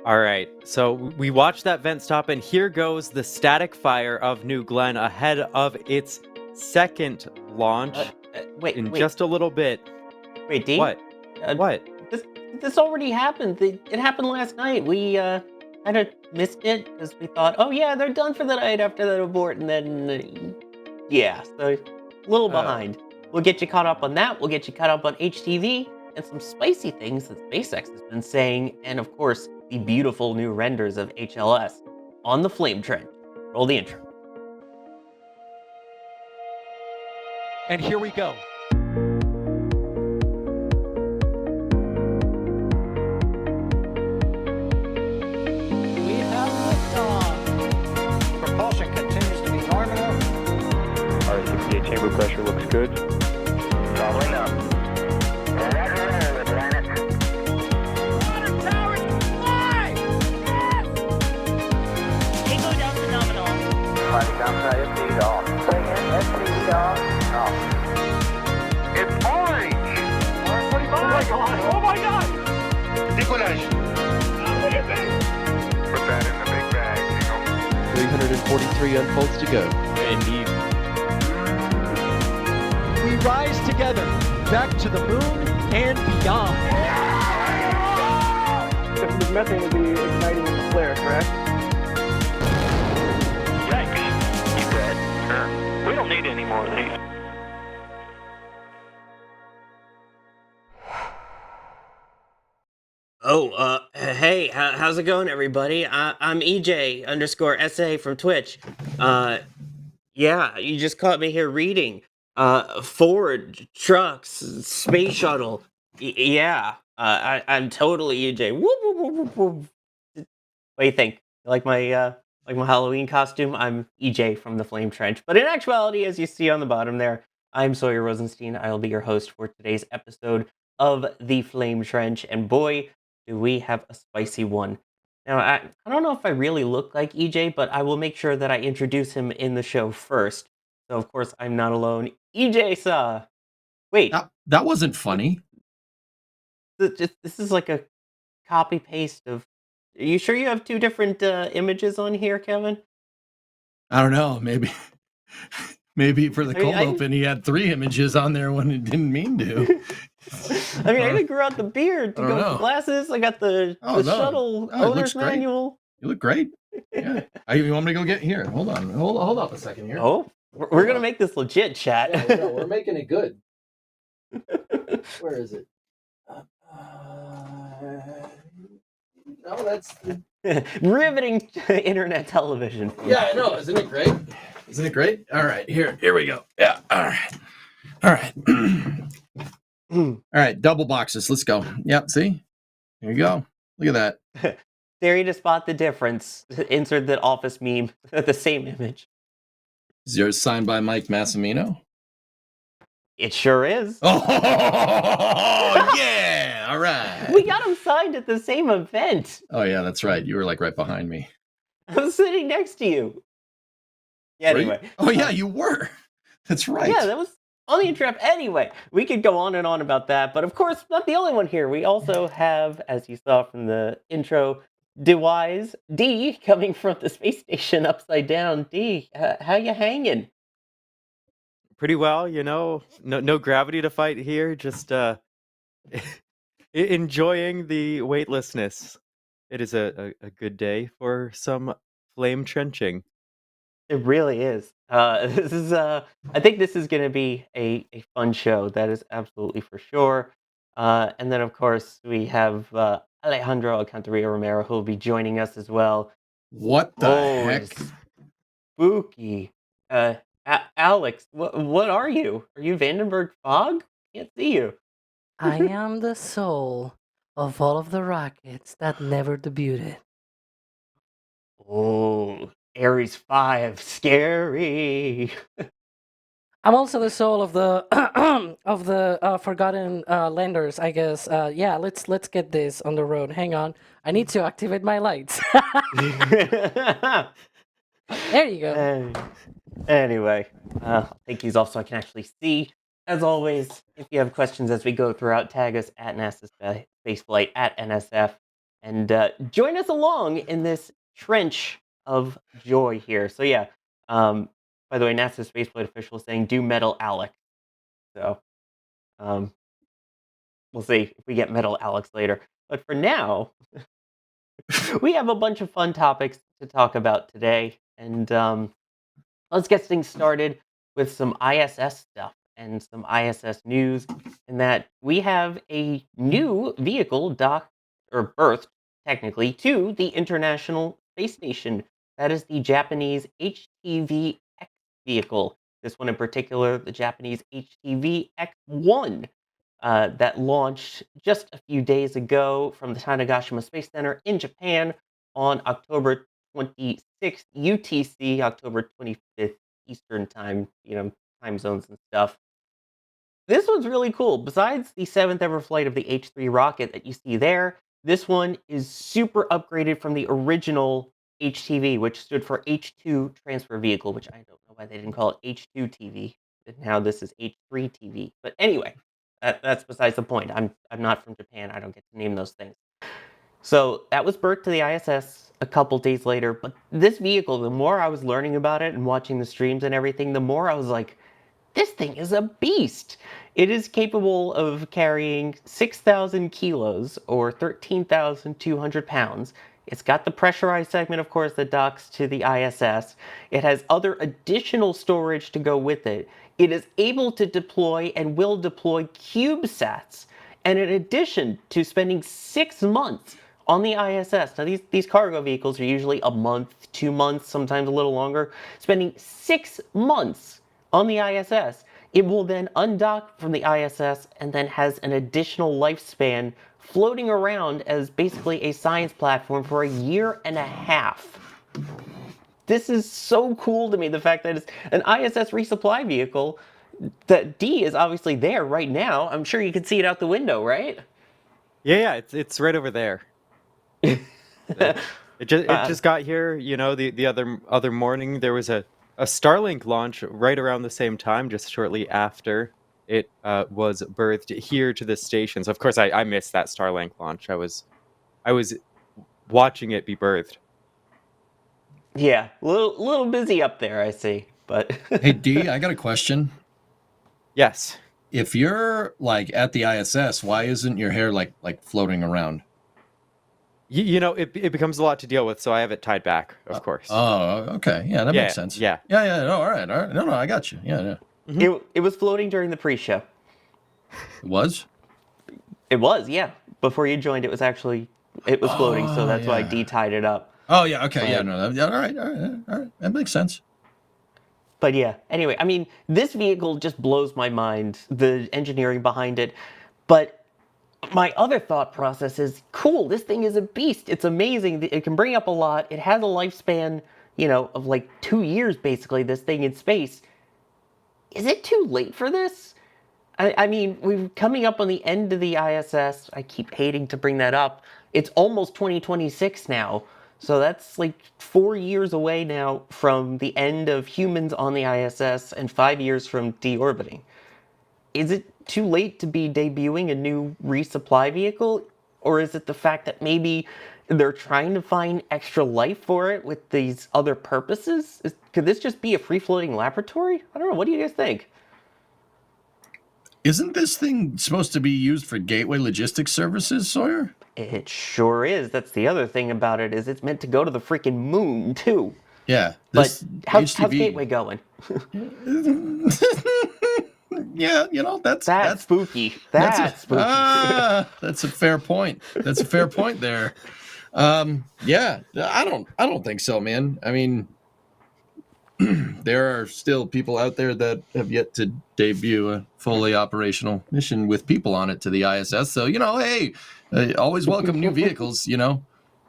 All right, so we watched that vent stop, and here goes the static fire of New Glenn ahead of its second launch in Wait, just a little bit. D? What? What? This this already happened. It happened last night. We kind of missed it because we thought, oh yeah, they're done for the night after that abort, and then yeah, so a little behind. We'll get you caught up on that. We'll get you caught up on HTV and some spicy things that SpaceX has been saying, and of course the beautiful new renders of HLS on the flame trend. Roll the intro. And here we go. We have liftoff. Propulsion continues to be nominal. R68 chamber pressure looks good. Traveling up. Roger, roger, planet. Water towers fly! Yes! Tango down to nominal. Fighting downside FD off. Bring in FD off. Off. It's orange! R45. Oh my god! Decollage. What is it? Put that in the big bag, Eagle. 343 unfolds to go. Indeed. We rise together, back to the moon and beyond. This methane will be igniting in the flare, correct? Yikes. You bet. Sure. We don't need any more of these. Hey, how's it going, everybody? I'm EJ_SA from Twitch. Yeah, you just caught me here reading. Ford, trucks, space shuttle. Yeah, I'm totally EJ. Whoop, whoop, whoop, whoop, whoop. What do you think? Like my Halloween costume? I'm EJ from the Flame Trench. But in actuality, as you see on the bottom there, I'm Sawyer Rosenstein. I'll be your host for today's episode of the Flame Trench. And boy, do we have a spicy one. Now, I don't know if I really look like EJ, but I will make sure that I introduce him in the show first. So, of course, I'm not alone. EJ-sa! Wait, That wasn't funny. this is like a copy-paste of... Are you sure you have two different images on here, Kevin? I don't know. Maybe for the I mean, cold open, he had 3 images on there when he didn't mean to. I mean, I even grew out the beard to I go don't with know. the glasses. I got the Oh, no. shuttle Oh, it looks owner's great. manual. You look great. Yeah. You want me to go get here? Hold on. Hold up a second here. Oh, we're going to make this legit, chat. Yeah, no, we're making it good. Where is it? No, that's. Riveting internet television. Yeah, I know. Isn't it great? Isn't it great? All right, here we go. Yeah. All right. All right. Double boxes. Let's go. Yep. See? Here you go. Look at that. Dare you to spot the difference? Insert the office meme. The same image. Is yours signed by Mike Massimino? It sure is. Oh, yeah. All right. We got him signed at the same event. Oh, yeah, that's right. You were like right behind me. I was sitting next to you. Yeah, Were you? anyway. Oh, yeah, you were. That's right. Yeah, that was on the intro. Anyway, we could go on and on about that, but of course, not the only one here. We also have, as you saw from the intro, DeWise D coming from the space station upside down. D, how you hanging? Pretty well, no gravity to fight here, just enjoying the weightlessness. It is a good day for some flame trenching. It really is. This is I think this is going to be a fun show. That is absolutely for sure. And then, of course, we have Alejandro Alcantara Romero, who will be joining us as well. What the heck? Spooky. Alex, what are you? Are you Vandenberg Fog? Can't see you. I am the soul of all of the rockets that never debuted. Oh, Ares 5, scary. I'm also the soul of the of the forgotten lenders, I guess. Yeah, let's get this on the road. Hang on, I need to activate my lights. There you go. Anyway, thank yous also I can actually see. As always, if you have questions as we go throughout, tag us at NASA Spaceflight, at NSF, and join us along in this trench of joy here. So yeah, by the way, NASA spaceflight official is saying do metal Alex. So we'll see if we get metal Alex later. But for now, we have a bunch of fun topics to talk about today, and let's get things started with some ISS stuff and some ISS news. In that we have a new vehicle docked or berthed technically to the International Space Station. That is the Japanese HTV-X vehicle. This one in particular, the Japanese HTV-X1, that launched just a few days ago from the Tanegashima Space Center in Japan on October 26th UTC, October 25th Eastern time, time zones and stuff. This one's really cool. Besides the seventh ever flight of the H3 rocket that you see there, this one is super upgraded from the original HTV, which stood for H2 Transfer Vehicle, which I don't know why they didn't call it H2 TV. And now this is H3 TV. But anyway, that's besides the point. I'm not from Japan. I don't get to name those things. So that was birthed to the ISS a couple days later. But this vehicle, the more I was learning about it and watching the streams and everything, the more I was like, this thing is a beast. It is capable of carrying 6,000 kilos or 13,200 pounds. It's got the pressurized segment, of course, that docks to the ISS. It has other additional storage to go with it. It is able to deploy and will deploy CubeSats. And in addition to spending 6 months on the ISS, now these cargo vehicles are usually a month, 2 months, sometimes a little longer, spending 6 months on the ISS, it will then undock from the ISS and then has an additional lifespan floating around as basically a science platform for a year and a half. This is so cool to me, the fact that it's an ISS resupply vehicle. That D is obviously there right now. I'm sure you can see it out the window, right? Yeah, it's right over there. It just got here. The other morning there was a Starlink launch right around the same time, just shortly after it was birthed here to the station. So of course I missed that Starlink launch. I was watching it be birthed. Yeah, a little busy up there, I see. But Hey D, I got a question. Yes. If you're like at the ISS, why isn't your hair like floating around? It becomes a lot to deal with, so I have it tied back, of course. Oh, okay. Yeah, that makes sense. Yeah. Yeah. No, all right. No, I got you. Yeah. Mm-hmm. It was floating during the pre-show. It was? It was, yeah. Before you joined, it was floating, so that's why D tied it up. Oh, yeah. Okay. Yeah. No. All right. That makes sense. But yeah, anyway, I mean, this vehicle just blows my mind, the engineering behind it. But my other thought process is, cool, this thing is a beast. It's amazing. It can bring up a lot. It has a lifespan, of like 2 years, basically, this thing in space. Is it too late for this? I mean, we're coming up on the end of the ISS. I keep hating to bring that up. It's almost 2026 now. So that's like 4 years away now from the end of humans on the ISS and 5 years from deorbiting. Is it too late to be debuting a new resupply vehicle? Or is it the fact that maybe they're trying to find extra life for it with these other purposes? Could this just be a free-floating laboratory? I don't know. What do you guys think? Isn't this thing supposed to be used for gateway logistics services, Sawyer? It sure is. That's the other thing about it, is it's meant to go to the freaking moon, too. Yeah. But how's Gateway going? Yeah, that's spooky. That's spooky. That's a fair point. That's a fair point there. Yeah, I don't think so, man. I mean, there are still people out there that have yet to debut a fully operational mission with people on it to the ISS. So, hey, always welcome new vehicles,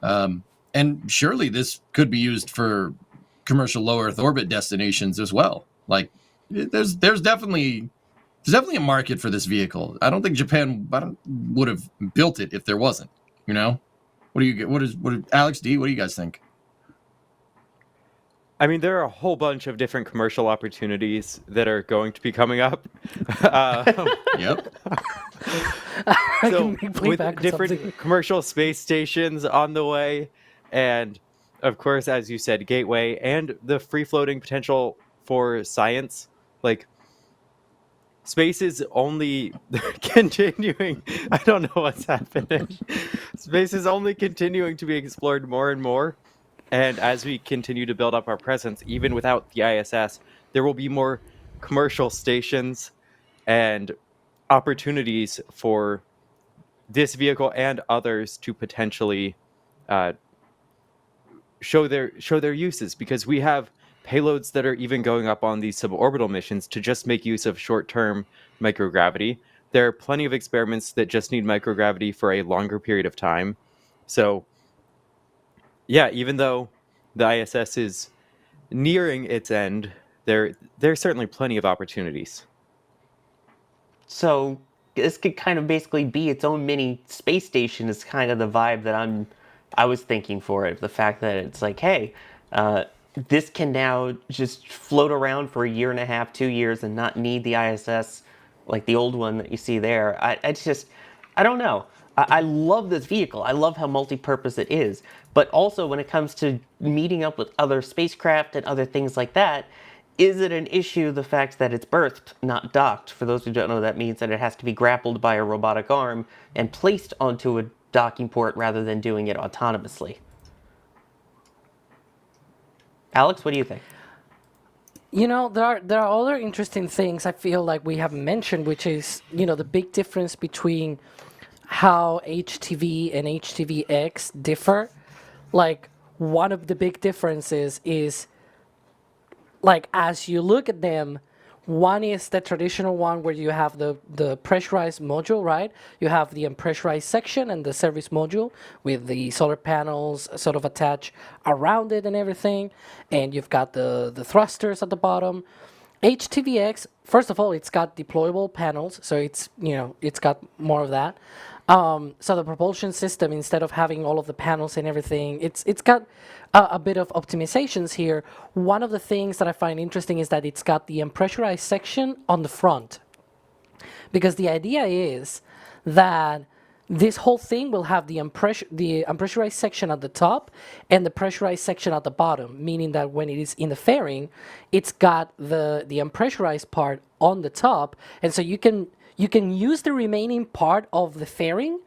and surely this could be used for commercial low Earth orbit destinations as well. Like, there's definitely a market for this vehicle. I don't think Japan would have built it if there wasn't. What do you get? What is Alex D? What do you guys think? I mean, there are a whole bunch of different commercial opportunities that are going to be coming up. Yep. I So, can play with back or different something. commercial space stations on the way, and of course, as you said, Gateway, and the free floating potential for science, like space is only continuing. I don't know what's happening. Space is only continuing to be explored more and more. And as we continue to build up our presence, even without the ISS, there will be more commercial stations and opportunities for this vehicle and others to potentially uh, show their uses, because we have payloads that are even going up on these suborbital missions to just make use of short-term microgravity. There are plenty of experiments that just need microgravity for a longer period of time. So yeah, even though the ISS is nearing its end, there's certainly plenty of opportunities. So this could kind of basically be its own mini space station. Is kind of the vibe that I was thinking for it. The fact that it's like, hey, uh, this can now just float around for a year and a half, 2 years, and not need the ISS like the old one that you see there. It's just, I don't know. I love this vehicle. I love how multi-purpose it is. But also when it comes to meeting up with other spacecraft and other things like that, is it an issue the fact that it's berthed, not docked? For those who don't know, that means that it has to be grappled by a robotic arm and placed onto a docking port rather than doing it autonomously. Alex, what do you think? There are other interesting things I feel like we haven't mentioned, which is the big difference between how HTV and HTVX differ. Like one of the big differences is like as you look at them, one is the traditional one where you have the pressurized module, right? You have the unpressurized section and the service module with the solar panels sort of attached around it and everything. And you've got the thrusters at the bottom. HTVX, first of all, it's got deployable panels, so it's got more of that. So the propulsion system, instead of having all of the panels and everything, it's got a bit of optimizations here. One of the things that I find interesting is that it's got the unpressurized section on the front, because the idea is that this whole thing will have the unpressurized section at the top and the pressurized section at the bottom, meaning that when it is in the fairing, it's got the unpressurized part on the top, and so you can use the remaining part of the fairing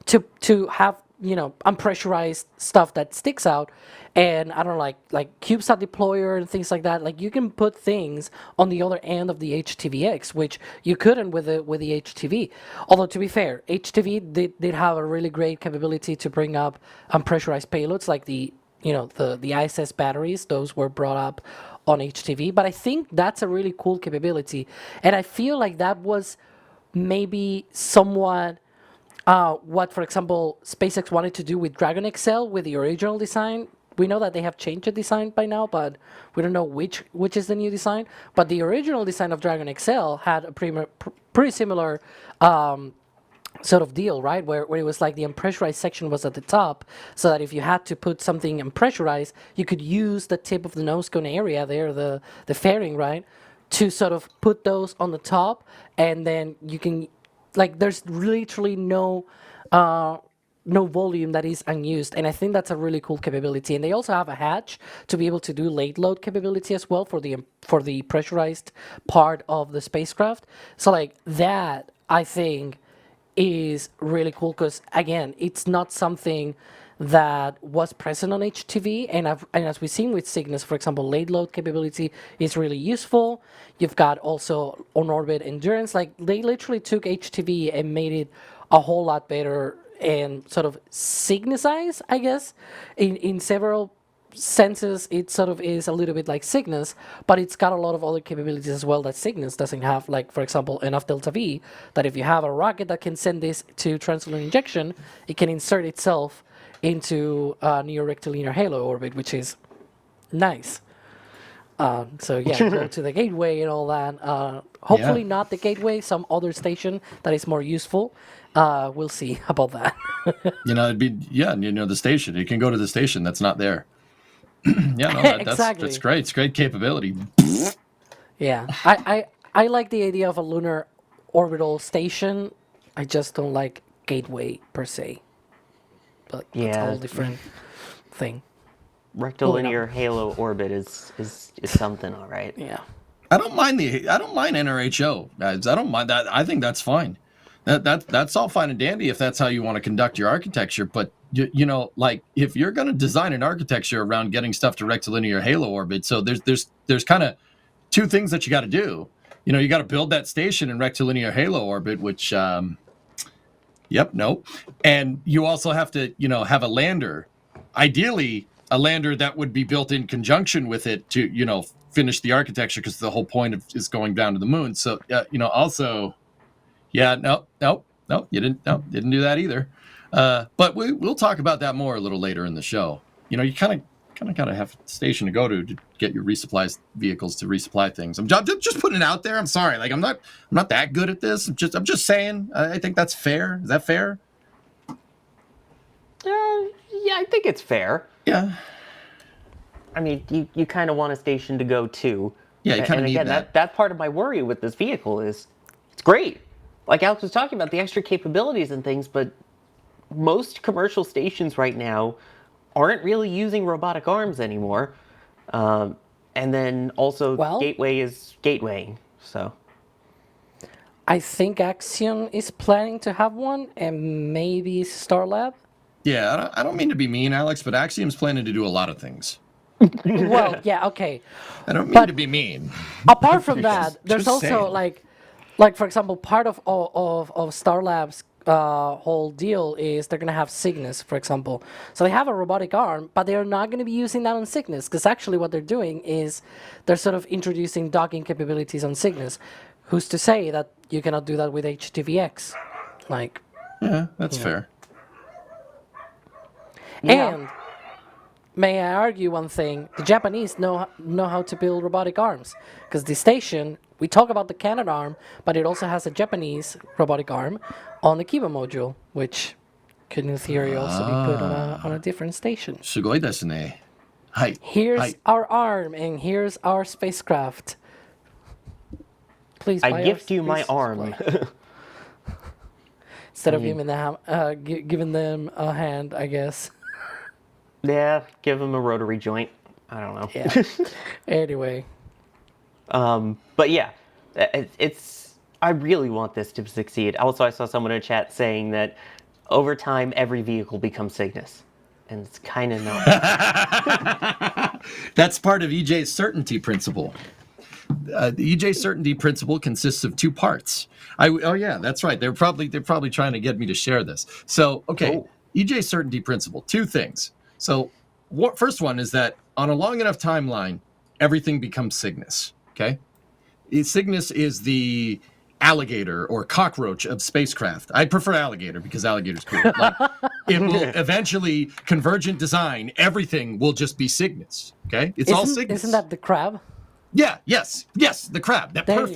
to have unpressurized stuff that sticks out. And I don't know, like CubeSat deployer and things like that. Like you can put things on the other end of the HTVX, which you couldn't with the HTV. Although to be fair, HTV did have a really great capability to bring up unpressurized payloads, like the ISS batteries. Those were brought up on HTV. But I think that's a really cool capability, and I feel like that was maybe somewhat what, for example, SpaceX wanted to do with Dragon XL with the original design. We know that they have changed the design by now, but we don't know which is the new design. But the original design of Dragon XL had a pretty similar sort of deal, right? Where it was like the unpressurized section was at the top, so that if you had to put something unpressurized, you could use the tip of the nose cone area there, the fairing, right, to sort of put those on the top, and then you can, like, there's literally no volume that is unused, and I think that's a really cool capability. And they also have a hatch to be able to do late load capability as well for the pressurized part of the spacecraft. So like that, I think, is really cool, because again, it's not something that was present on HTV, and as we've seen with Cygnus, for example, late load capability is really useful. You've got also on orbit endurance. Like they literally took HTV and made it a whole lot better and sort of Cygnusized, I guess, in several senses. It sort of is a little bit like Cygnus, but it's got a lot of other capabilities as well that Cygnus doesn't have. Like, for example, enough delta V, that if you have a rocket that can send this to translunar injection, it can insert itself into neo-rectilinear halo orbit, which is nice. So yeah, go to the gateway and all that. Hopefully not the gateway, some other station that is more useful. We'll see about that. It'd be the station. It can go to the station that's not there. Yeah, no, that's Exactly. that's great. It's great capability. Yeah, I like the idea of a lunar orbital station. I just don't like gateway per se. But that's a Yeah. whole different thing. Rectilinear halo orbit is something, all right. Yeah. I don't mind NRHO, guys. I don't mind that. I think that's fine. That's all fine and dandy if that's how you want to conduct your architecture. But you know, like if you're going to design an architecture around getting stuff to rectilinear halo orbit, so there's kind of two things that you got to do. You know, you got to build that station in rectilinear halo orbit, which yep, no, and you also have to have a lander, ideally a lander that would be built in conjunction with it to finish the architecture, because the whole point is going down to the moon. So also, yeah, no, you didn't do that either. But we'll talk about that more a little later in the show. You kind of got to have a station to go to get your resupply vehicles to resupply things. I'm just putting it out there. I'm sorry, like I'm not that good at this. I'm just saying. I think that's fair. Is that fair? Yeah, I think it's fair. Yeah. I mean, you kind of want a station to go to. Yeah, you kind of and need again, that. that's part of my worry with this vehicle is it's great. Like Alex was talking about the extra capabilities and things, but most commercial stations right now aren't really using robotic arms anymore. And then also Gateway is gatewaying. So I think Axiom is planning to have one, and maybe Starlab. Yeah, I don't mean to be mean, Alex, but Axiom's planning to do a lot of things. Well, yeah, okay. I don't mean to be mean. Apart from that, there's Just also saying. like for example, part of Starlab's whole deal is they're gonna have Cygnus, for example. So they have a robotic arm, but they're not gonna be using that on Cygnus, because actually what they're doing is they're sort of introducing docking capabilities on Cygnus. Who's to say that you cannot do that with HTVX? Like, Yeah, that's fair. and may I argue one thing? The Japanese know how to build robotic arms, because the station, we talk about the Canon arm, but it also has a Japanese robotic arm on the Kiba module, which could in theory also be put on a different station. すごいですね。はい。 Here's our arm, and here's our spacecraft. Please buy I our gift you my space arm. supply. Instead of giving them a hand, I guess. Yeah, give them a rotary joint. I don't know. Yeah. Anyway. But yeah, I really want this to succeed. Also, I saw someone in chat saying that over time, every vehicle becomes Cygnus. And it's kind of not. That's part of EJ's certainty principle. The EJ certainty principle consists of two parts. Oh yeah, that's right. They're probably trying to get me to share this. So okay, EJ certainty principle. Two things. So first one is that on a long enough timeline, everything becomes Cygnus. Okay, Cygnus is the alligator or cockroach of spacecraft. I prefer alligator because alligator's cool. Like, it will eventually convergent design. Everything will just be Cygnus. Okay, it's all Cygnus. Isn't that the crab? Yeah, yes, the crab. That There you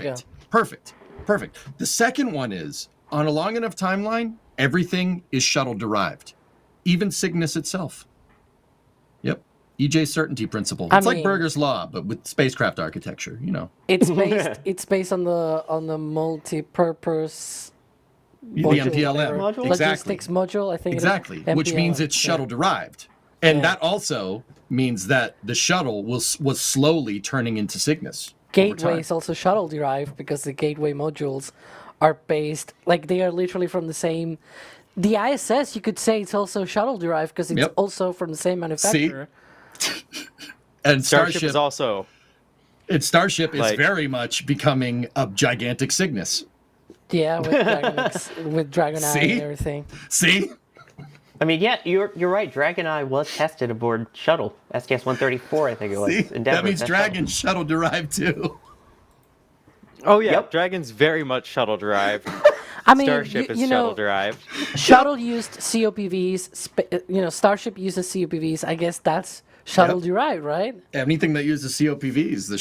perfect. go. Perfect. The second one is on a long enough timeline, everything is shuttle derived. Even Cygnus itself. Yep. EJ certainty principle. It's like Berger's law, but with spacecraft architecture, It's based on the multi-purpose the module, MPLM. whatever. Exactly. Logistics module, I think. Exactly. It is. Which means it's shuttle derived. And that also means that the shuttle was slowly turning into Cygnus. Gateway is also shuttle derived because the gateway modules are based, like they are literally from the same. The ISS, you could say it's also shuttle derived because it's also from the same manufacturer. See? And Starship is also. And Starship is very much becoming a gigantic Cygnus. Yeah, with Dragon Eye and everything. See? I mean, yeah, you're right. Dragon Eye was tested aboard shuttle STS-134, I think it was. See? That means Dragon's shuttle derived too. Oh yeah, Dragon's very much shuttle derived. I mean, Starship is shuttle derived. Shuttle used COPVs. Starship uses COPVs. I guess that's shuttle derived, right? Anything that uses COPVs, the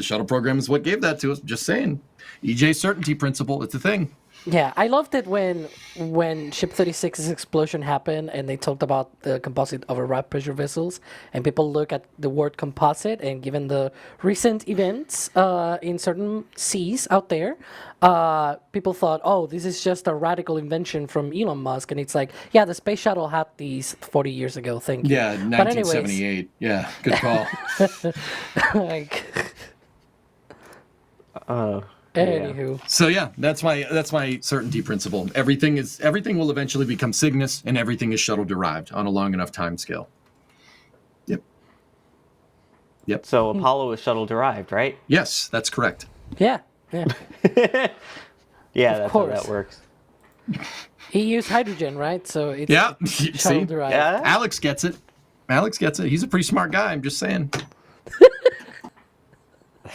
shuttle program is what gave that to us. Just saying. EJ certainty principle. It's a thing. Yeah, I loved it when Ship 36's explosion happened and they talked about the composite overwrap pressure vessels, and people look at the word composite, and given the recent events in certain seas out there, people thought, oh, this is just a radical invention from Elon Musk, and it's like, yeah, the space shuttle had these 40 years ago. Thank you. Yeah, But anyways, 1978. Yeah, good call. like, anywho. So yeah, that's my certainty principle. Everything will eventually become Cygnus, and everything is shuttle derived on a long enough time scale. Yep. So Apollo is shuttle derived, right? Yes, that's correct. Yeah. Yeah, that's course. how that works. He used hydrogen, right? So it's Yeah. shuttle See, derived. Yeah. Alex gets it. He's a pretty smart guy. I'm just saying.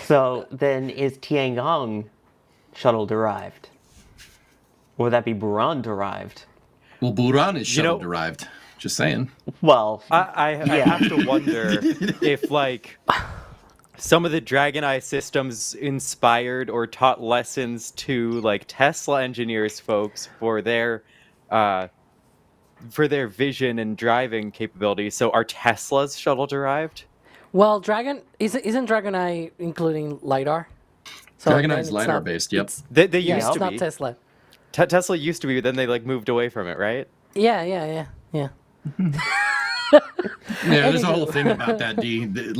So then is Tiangong shuttle derived? Or would that be Buran derived? Well, Buran is shuttle know- derived. Just saying. Well, I have to wonder if, like, some of the Dragon Eye systems inspired or taught lessons to, like, Tesla engineers folks for their vision and driving capabilities. So are Teslas shuttle derived? Well, isn't Dragon Eye including lidar? So Dragon then Eye's it's lidar not- based. Yep. it's- They Yeah, used it's to not be. Tesla. Tesla used to be, but then they like moved away from it, right? Yeah. Yeah, there's a whole thing about that, D. The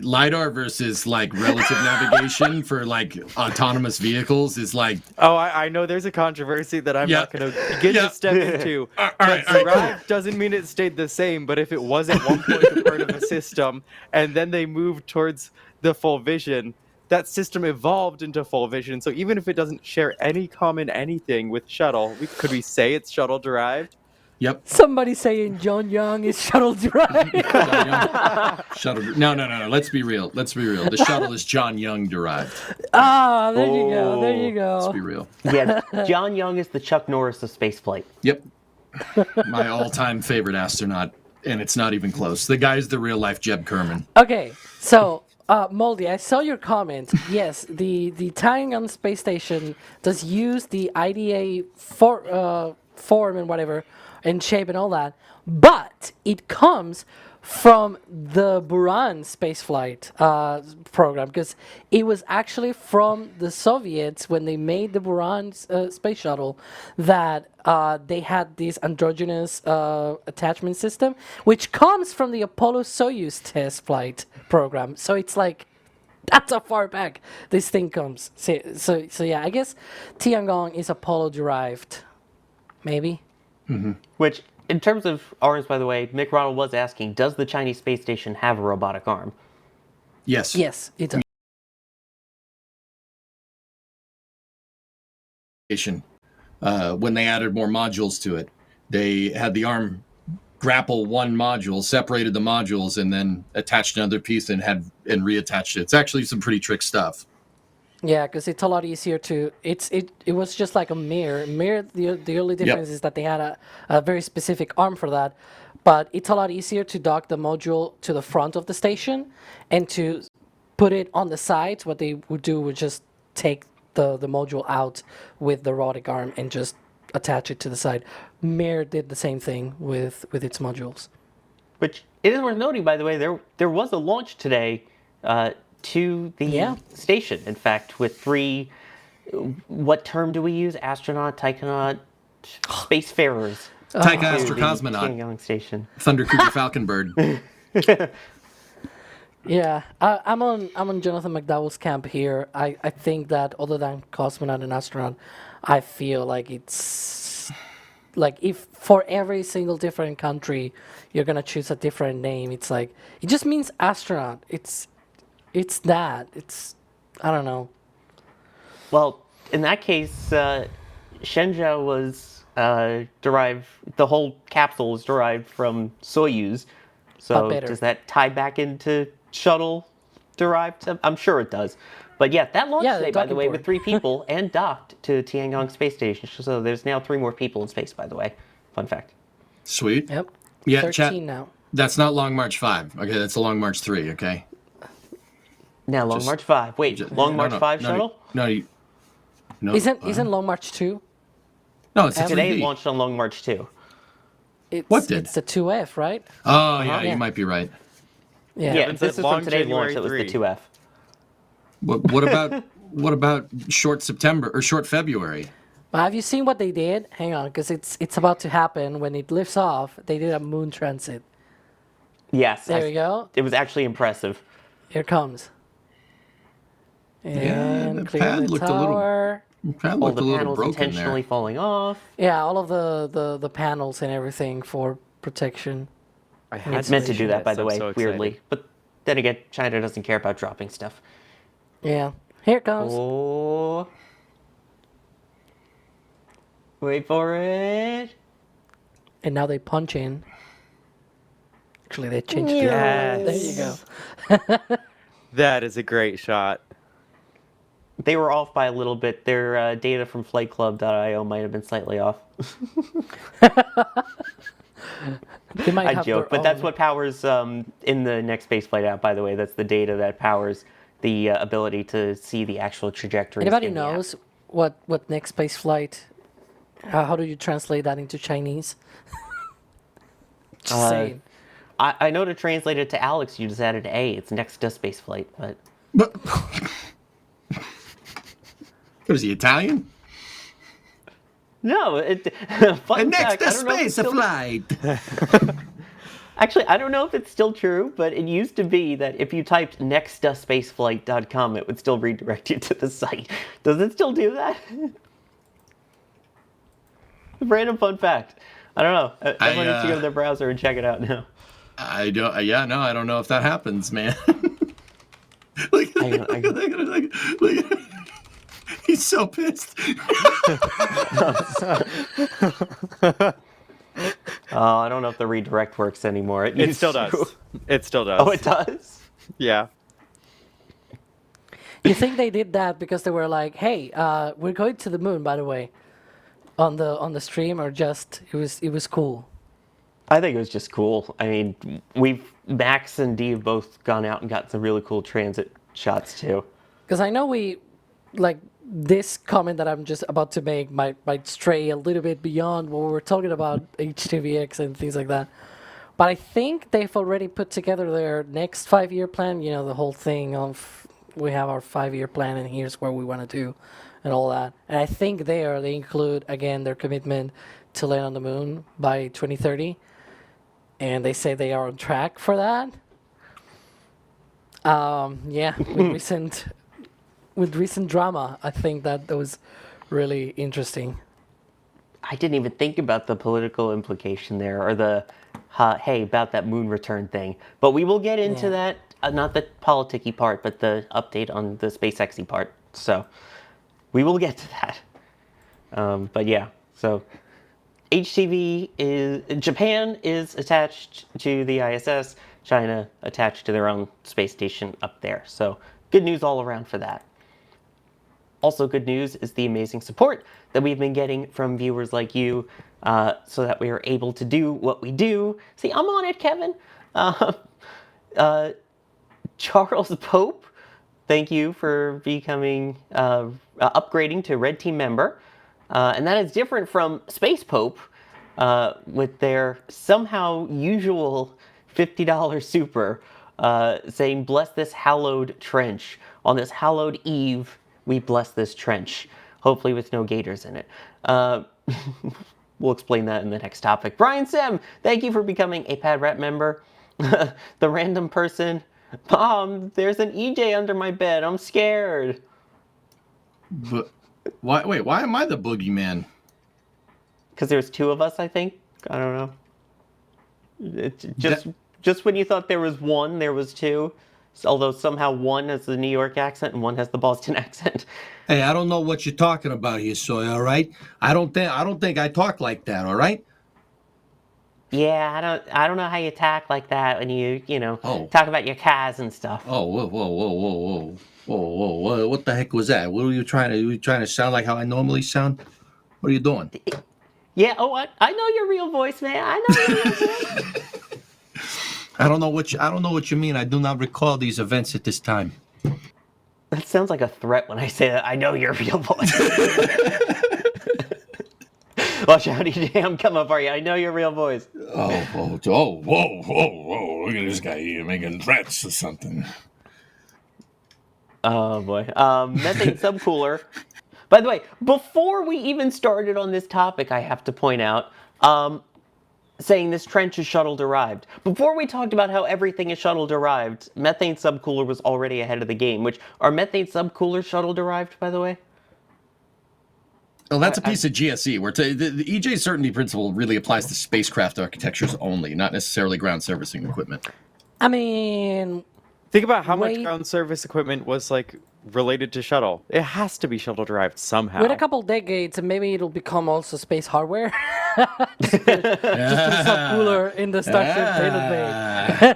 lidar versus like relative navigation for like autonomous vehicles is like. Oh, I know there's a controversy that I'm Yeah. not going to begin Yeah. to step into. All right, cool. Derived doesn't mean it stayed the same, but if it was at one point a part of a system, and then they moved towards the full vision, that system evolved into full vision. So even if it doesn't share any common anything with shuttle, could we say it's shuttle derived? Yep. Somebody saying John Young is shuttle derived. Shuttle. No. Let's be real. The shuttle is John Young derived. There you go. There you Let's go. be real. yeah, John Young is the Chuck Norris of spaceflight. Yep. My all-time favorite astronaut, and it's not even close. The guy's the real-life Jeb Kerman. Okay, so Moldy, I saw your comment. Yes, the tying on the space station does use the IDA form and whatever, and shape and all that, but it comes from the Buran spaceflight program, because it was actually from the Soviets when they made the Buran space shuttle that they had this androgynous attachment system, which comes from the Apollo-Soyuz test flight program. So it's like, that's how far back this thing comes. So yeah, I guess Tiangong is Apollo derived, maybe. Which, in terms of arms, by the way, Mick Ronald was asking, does the Chinese space station have a robotic arm? Yes. Yes, it does. When they added more modules to it, they had the arm grapple one module, separated the modules, and then attached another piece and reattached it. It's actually some pretty trick stuff. Yeah, because it's a lot easier to. It was just like a mirror. The only difference is that they had a very specific arm for that, but it's a lot easier to dock the module to the front of the station, and to put it on the sides. What they would do would just take the module out with the robotic arm and just attach it to the side. Mir did the same thing with its modules. Which, it is worth noting, by the way, there was a launch today to the station, in fact, with 3, what term do we use? Astronaut, taikonaut, spacefarers. Taika to Astro the Cosmonaut, Tiangong station. Thunder Cougar Falcon Bird. Yeah, I'm on Jonathan McDowell's camp here. I think that other than cosmonaut and astronaut, I feel like it's like if for every single different country you're gonna choose a different name, it's like it just means astronaut. It's that. It's I don't know. Well, in that case, Shenzhou was derived, the whole capsule was derived from Soyuz. So better. does that tie back into shuttle derived? I'm sure it does. But yeah, that launched Yeah, today, the by the way, docking with 3 people and docked to Tiangong Space Station. So there's now 3 more people in space, by the way. Fun fact. Sweet. Yep. Yeah, 13 chat. now. That's not Long March 5. Okay, that's a Long March 3. Okay. Now, Long Just- March 5. Wait, Long March 5 shuttle? No. Isn't Long March 2? No, it's a Today it 3B. launched on Long March 2. What did? It's the 2F, right? Oh, yeah, Yeah. you might be right. Yeah. Yeah, Kevin this said is from long today's launch. January It was the 3. 2F. What about short September or short February? But have you seen what they did? Hang on, because it's about to happen. When it lifts off, they did a moon transit. Yes. There we go. It was actually impressive. Here it comes. And the clear pad the looked a little- tower. Kind of All looked the a little panels broken intentionally there. falling off. Yeah, all of the panels and everything for protection. I It's had It's meant to do that, this. by the I'm way, so excited. weirdly. But then again, China doesn't care about dropping stuff. Yeah. Here it comes. Oh. Wait for it. And now they punch in. Actually, they changed the Yes. There you go. That is a great shot. They were off by a little bit. Their data from FlightClub.io might have been slightly off. They might I have joke, their but that's own- what powers in the next spaceflight app. By the way, that's the data that powers the ability to see the actual trajectory. Anybody knows what next space flight? How do you translate that into Chinese? Just saying. I know to translate it to Alex, you just added A. It's next to spaceflight, but But what is he, Italian? no. Fun And next fact, to I don't know if it's space still- flight. Actually, I don't know if it's still true, but it used to be that if you typed nextspaceflight.com, it would still redirect you to the site. Does it still do that? Random fun fact. I don't know. Everyone needs to go to their browser and check it out now. I don't. Yeah, no, I don't know if that happens, man. look at He's so pissed. Oh, I don't know if the redirect works anymore. It used still to. does. It still does. Oh, it does? Yeah. You think they did that because they were like, "Hey, we're going to the moon," by the way, on the stream, or just it was cool? I think it was just cool. I mean, Max and Dee have both gone out and got some really cool transit shots too. Because I know this comment that I'm just about to make might stray a little bit beyond what we were talking about HTVX and things like that. But I think they've already put together their next 5-year plan. You know, the whole thing of we have our 5-year plan and here's where we want to do and all that. And I think they include, again, their commitment to land on the moon by 2030. And they say they are on track for that. Yeah, with recent drama, I think that was really interesting. I didn't even think about the political implication there, or the hey about that moon return thing. But we will get into that. Not the politicky part, but the update on the SpaceXy part. So we will get to that. But yeah, so Japan is attached to the ISS. China attached to their own space station up there. So good news all around for that. Also good news is the amazing support that we've been getting from viewers like you, so that we are able to do what we do. See, I'm on it, Kevin. Charles Pope, thank you for becoming, upgrading to Red Team member. And that is different from Space Pope, with their somehow usual $50 super, saying, bless this hallowed trench. On this hallowed eve, we bless this trench. Hopefully with no gators in it. We'll explain that in the next topic. Brian Sim, thank you for becoming a Pad Rat member. The random person, Mom, there's an EJ under my bed. I'm scared. But why? Wait, why am I the boogeyman? Because there's two of us, I think. I don't know. It's just when you thought there was one, there was two. Although somehow one has the New York accent and one has the Boston accent. Hey, I don't know what you're talking about here, Soy. All right, I don't think I talk like that. All right. Yeah, I don't know how you talk like that when you Oh. talk about your cars and stuff. Oh, whoa! What the heck was that? What were you trying to? Were you trying to sound like how I normally sound? What are you doing? Yeah, oh, I know your real voice, man. I know your real voice. I don't know what you mean. I do not recall these events at this time. That sounds like a threat when I say that. I know your real voice. Watch out, EJ, I'm coming for you. I know your real voice. Whoa. Look at this guy here making threats or something. Oh, boy. Methane subcooler. By the way, before we even started on this topic, I have to point out, saying this trench is shuttle derived. Before we talked about how everything is shuttle derived, methane subcooler was already ahead of the game, which are methane subcoolers shuttle derived, by the way? Well, that's a piece of GSE. Where the EJ certainty principle really applies to spacecraft architectures only, not necessarily ground servicing equipment. I mean, Think about how much Wait. ground service equipment was like related to shuttle. It has to be shuttle derived somehow. with a couple decades, maybe it'll become also space hardware. Just put a subcooler in the Starship payload bay.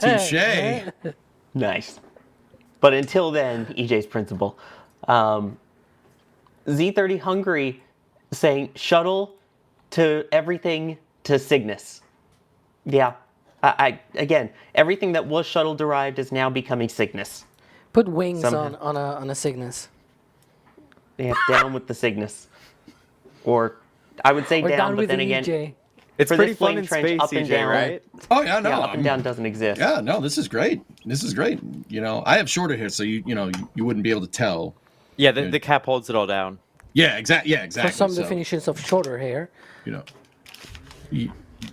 Touche. Nice. But until then, EJ's principle. Z30 Hungary saying shuttle to everything to Cygnus. Yeah. I again, everything that was shuttle derived is now becoming Cygnus. Put wings Somehow. on a Cygnus. Yeah, down with the Cygnus. Or I would say Or down, down but with then the again, EJ. It's for pretty this fun flame in trench, space, up and EJ, down. right? Oh yeah, no. Yeah, up and down doesn't exist. Yeah, no, this is great. This is great. You know, I have shorter hair, so you wouldn't be able to tell. Yeah, the cap holds it all down. Yeah, exactly. Yeah, exactly. For some So, definitions of shorter hair. you know,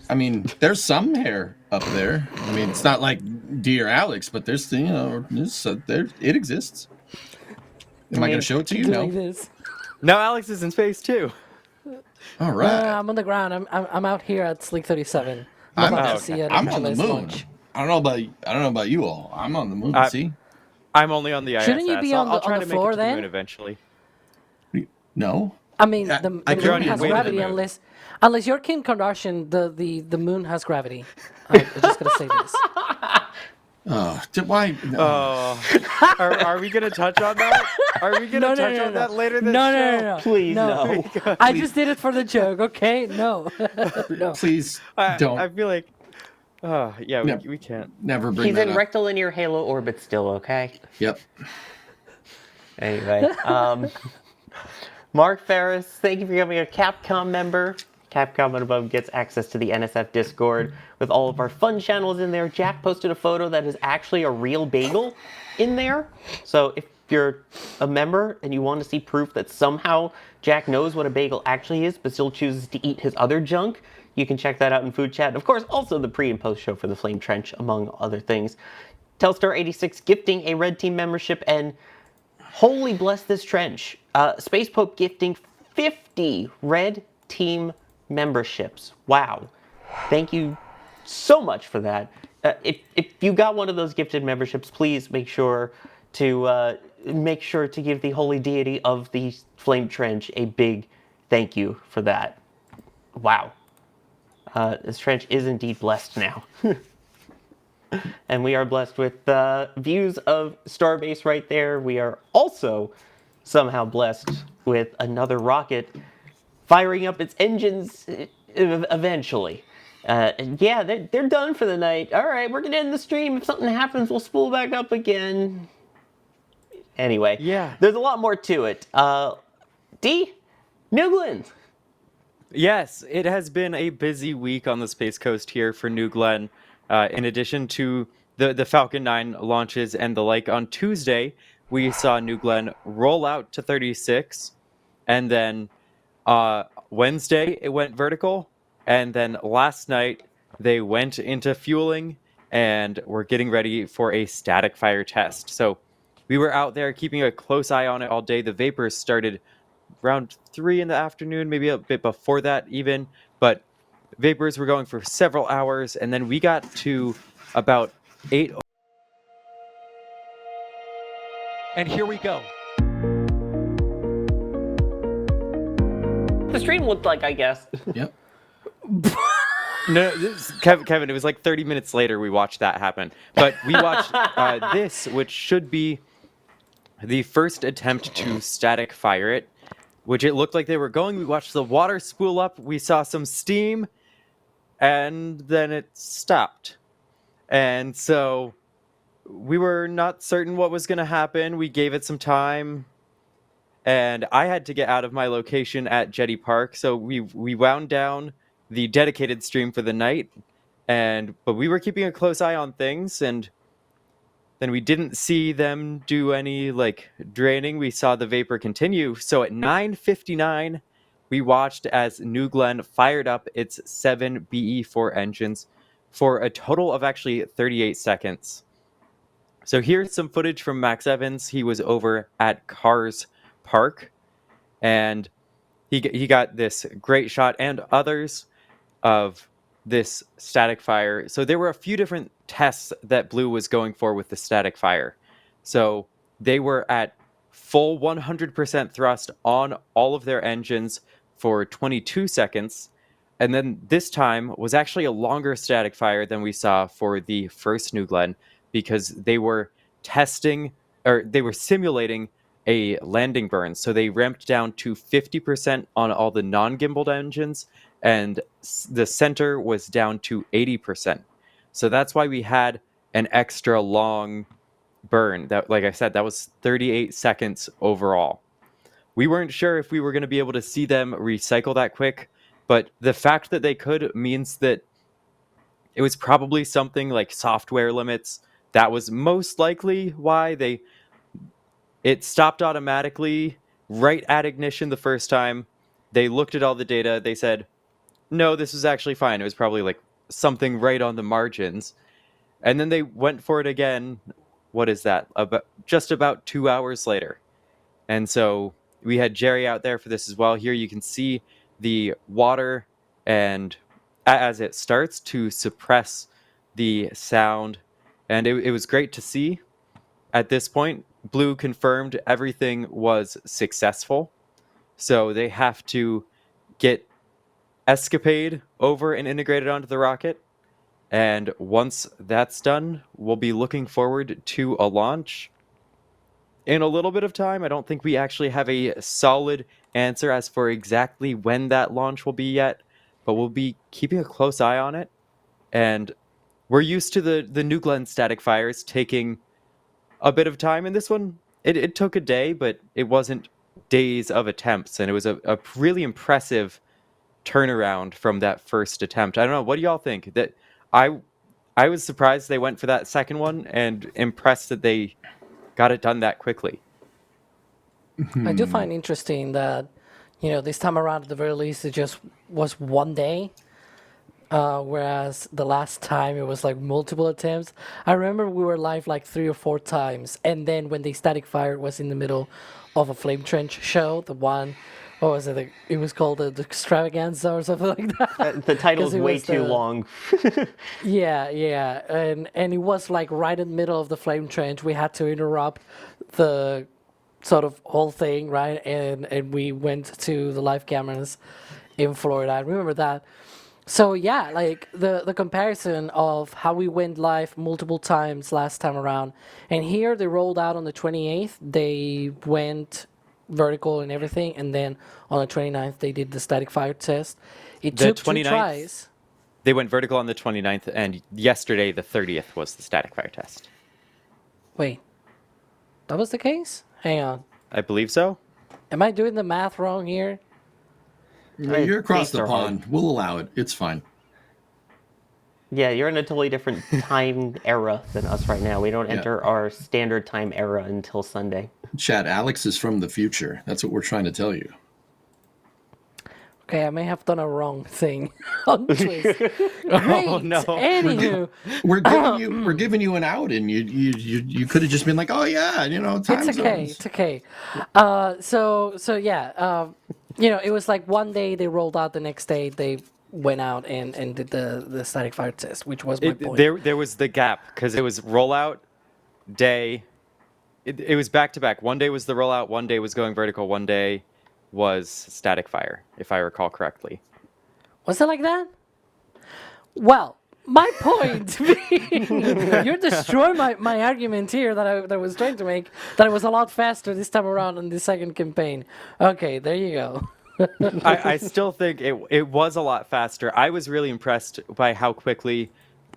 I mean, there's some hair up there. I mean, it's not like dear Alex, but there's there it exists. Am I going to show it to you? Like No. this. Now Alex is in space too. All right. I'm on the ground. I'm out here at Sleek 37. I'm about to see an I'm on the HLS moon. launch. I don't know about you all. I'm on the moon. See? I'm only on the ISS. Shouldn't you be on I'll the- try on to the make it floor to the then? moon eventually. No. I mean, I- the I moon couldn't has wait a gravity minute. unless you're Kim Kardashian. The moon has gravity. I'm just gonna say this. Oh, why? No. Oh, are we gonna touch on that? Are we gonna touch on that later this show? No. Please, no. I just did it for the joke. Okay, no. No. Please I don't. feel like, yeah, No. we can't. Never bring He's that in up. rectilinear halo orbit still, okay? Yep. Anyway, Mark Ferris, thank you for becoming a Capcom member. Capcom and above gets access to the NSF Discord with all of our fun channels in there. Jack posted a photo that is actually a real bagel in there. So if you're a member and you want to see proof that somehow Jack knows what a bagel actually is, but still chooses to eat his other junk, you can check that out in Food Chat. Of course, also the pre and post show for the Flame Trench, among other things. Telstar86 gifting a Red Team membership, and holy bless this trench. Space Pope gifting 50 Red Team memberships. Wow. Thank you so much for that. If you got one of those gifted memberships, please make sure to give the holy deity of the Flame Trench a big thank you for that. Wow. This trench is indeed blessed now. And we are blessed with views of Starbase right there. We are also somehow blessed with another rocket firing up its engines eventually. Yeah, they're done for the night. All right, we're gonna end the stream. If something happens, we'll spool back up again. Anyway, Yeah. there's a lot more to it. D, New Glenn. Yes, it has been a busy week on the Space Coast here for New Glenn. In addition to the Falcon 9 launches and the like, on Tuesday, we saw New Glenn roll out to 36. And then Wednesday, it went vertical. And then last night, they went into fueling and were getting ready for a static fire test. So we were out there keeping a close eye on it all day. The vapors started around 3 in the afternoon, maybe a bit before that even, but vapors were going for several hours, and then we got to about 8. And here we go. The stream looked like, I guess. Yep. No, Kevin, it was like 30 minutes later we watched that happen. But we watched this, which should be the first attempt to static fire it, which it looked like they were going. We watched the water spool up. We saw some steam, and then it stopped. And so we were not certain what was going to happen. We gave it some time, and I had to get out of my location at Jetty Park, so we wound down the dedicated stream for the night. But we were keeping a close eye on things, and then we didn't see them do any like draining. We saw the vapor continue. So at 9:59, we watched as New Glenn fired up its 7 BE4 engines for a total of actually 38 seconds. So here's some footage from Max Evans. He was over at Cars Park, and he got this great shot and others of this static fire. So there were a few different tests that Blue was going for with the static fire. So they were at full 100% thrust on all of their engines for 22 seconds. And then this time was actually a longer static fire than we saw for the first New Glenn, because they were testing, or they were simulating a landing burn. So they ramped down to 50% on all the non-gimbaled engines, and the center was down to 80%. So that's why we had an extra long burn. That, like I said, that was 38 seconds overall. We weren't sure if we were going to be able to see them recycle that quick, but the fact that they could means that it was probably something like software limits. That was most likely why it stopped automatically right at ignition the first time. They looked at all the data. They said, no, this was actually fine. It was probably like something right on the margins. And then they went for it again. What is that? Just about 2 hours later. And so we had Jerry out there for this as well. Here you can see the water, and as it starts to suppress the sound. And it was great to see. At this point, Blue confirmed everything was successful. So they have to get Escapade over and integrated onto the rocket. And once that's done, we'll be looking forward to a launch in a little bit of time. I don't think we actually have a solid answer as for exactly when that launch will be yet, but we'll be keeping a close eye on it. And we're used to the New Glenn static fires taking a bit of time. And this one, it took a day, but it wasn't days of attempts. And it was a really impressive turnaround from that first attempt. I don't know. What do y'all think? That I was surprised they went for that second one, and impressed that they got it done that quickly. I do find interesting that, this time around, at the very least, it just was one day, whereas the last time it was like multiple attempts. I remember we were live like 3 or 4 times, and then when the static fire was in the middle of a flame trench show, the one, what was it? It was called the extravaganza or something like that. The title 'Cause is it way was too the- long. Yeah, and it was like right in the middle of the flame trench. We had to interrupt the sort of whole thing, right? And we went to the live cameras in Florida. I remember that. So yeah, like the comparison of how we went live multiple times last time around, and here they rolled out on the 28th. They went vertical and everything, and then on the 29th they did the static fire test. It The took 2 29th tries. They went vertical on the 29th, and yesterday, the 30th, was the static fire test. Wait, that was the case? Hang on. I believe so. Am I doing the math wrong here? You're across Dates the are hard. pond. We'll allow it. It's fine. Yeah, you're in a totally different time era than us right now. We don't enter our standard time era until Sunday. Chat, Alex is from the future. That's what we're trying to tell you. Okay, I may have done a wrong thing on Twist. Great. Oh, no. Anywho, We're giving you an out, and you could have just been like, oh yeah, time it's okay. zones. It's okay. So yeah. It was like one day they rolled out, the next day they went out and did the static fire test, which was my point. There was the gap, because it was rollout day. It was back to back. One day was the rollout, one day was going vertical, one day was static fire, if I recall correctly. Was it like that? Well, my point being, you're destroying my argument here that I was trying to make, that it was a lot faster this time around in the second campaign. Okay, there you go. I still think it was a lot faster. I was really impressed by how quickly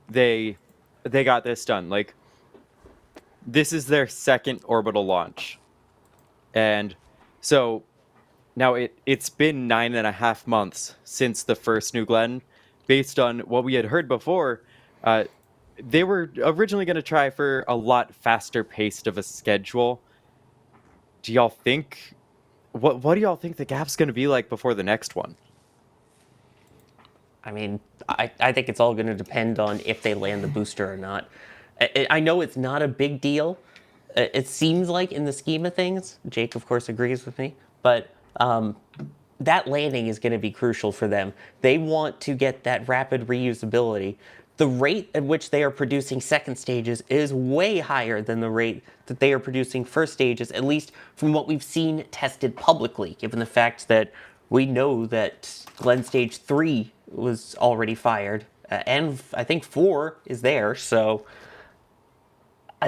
they got this done. Like, this is their second orbital launch. And so now it's been 9.5 months since the first New Glenn. Based on what we had heard before, they were originally going to try for a lot faster paced of a schedule. Do y'all think what do y'all think the gap's going to be like before the next one? I mean, I think it's all going to depend on if they land the booster or not. I know it's not a big deal. It seems like in the scheme of things, Jake, of course, agrees with me, but that landing is going to be crucial for them. They want to get that rapid reusability. The rate at which they are producing second stages is way higher than the rate that they are producing first stages, at least from what we've seen tested publicly, given the fact that we know that Glenn Stage 3 was already fired, and I think 4 is there, so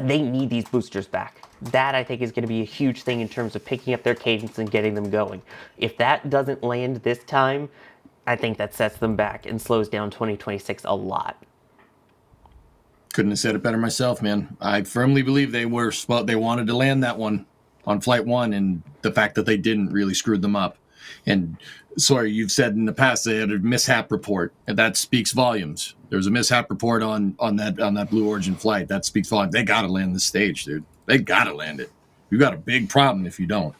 they need these boosters back. That, I think, is going to be a huge thing in terms of picking up their cadence and getting them going. If that doesn't land this time, I think that sets them back and slows down 2026 a lot. Couldn't have said it better myself, man. I firmly believe they wanted to land that one on Flight 1, and the fact that they didn't really screwed them up. And sorry, you've said in the past they had a mishap report, and that speaks volumes. There was a mishap report on that Blue Origin flight. That speaks volumes. They got to land this stage, dude. They got to land it. You got a big problem if you don't.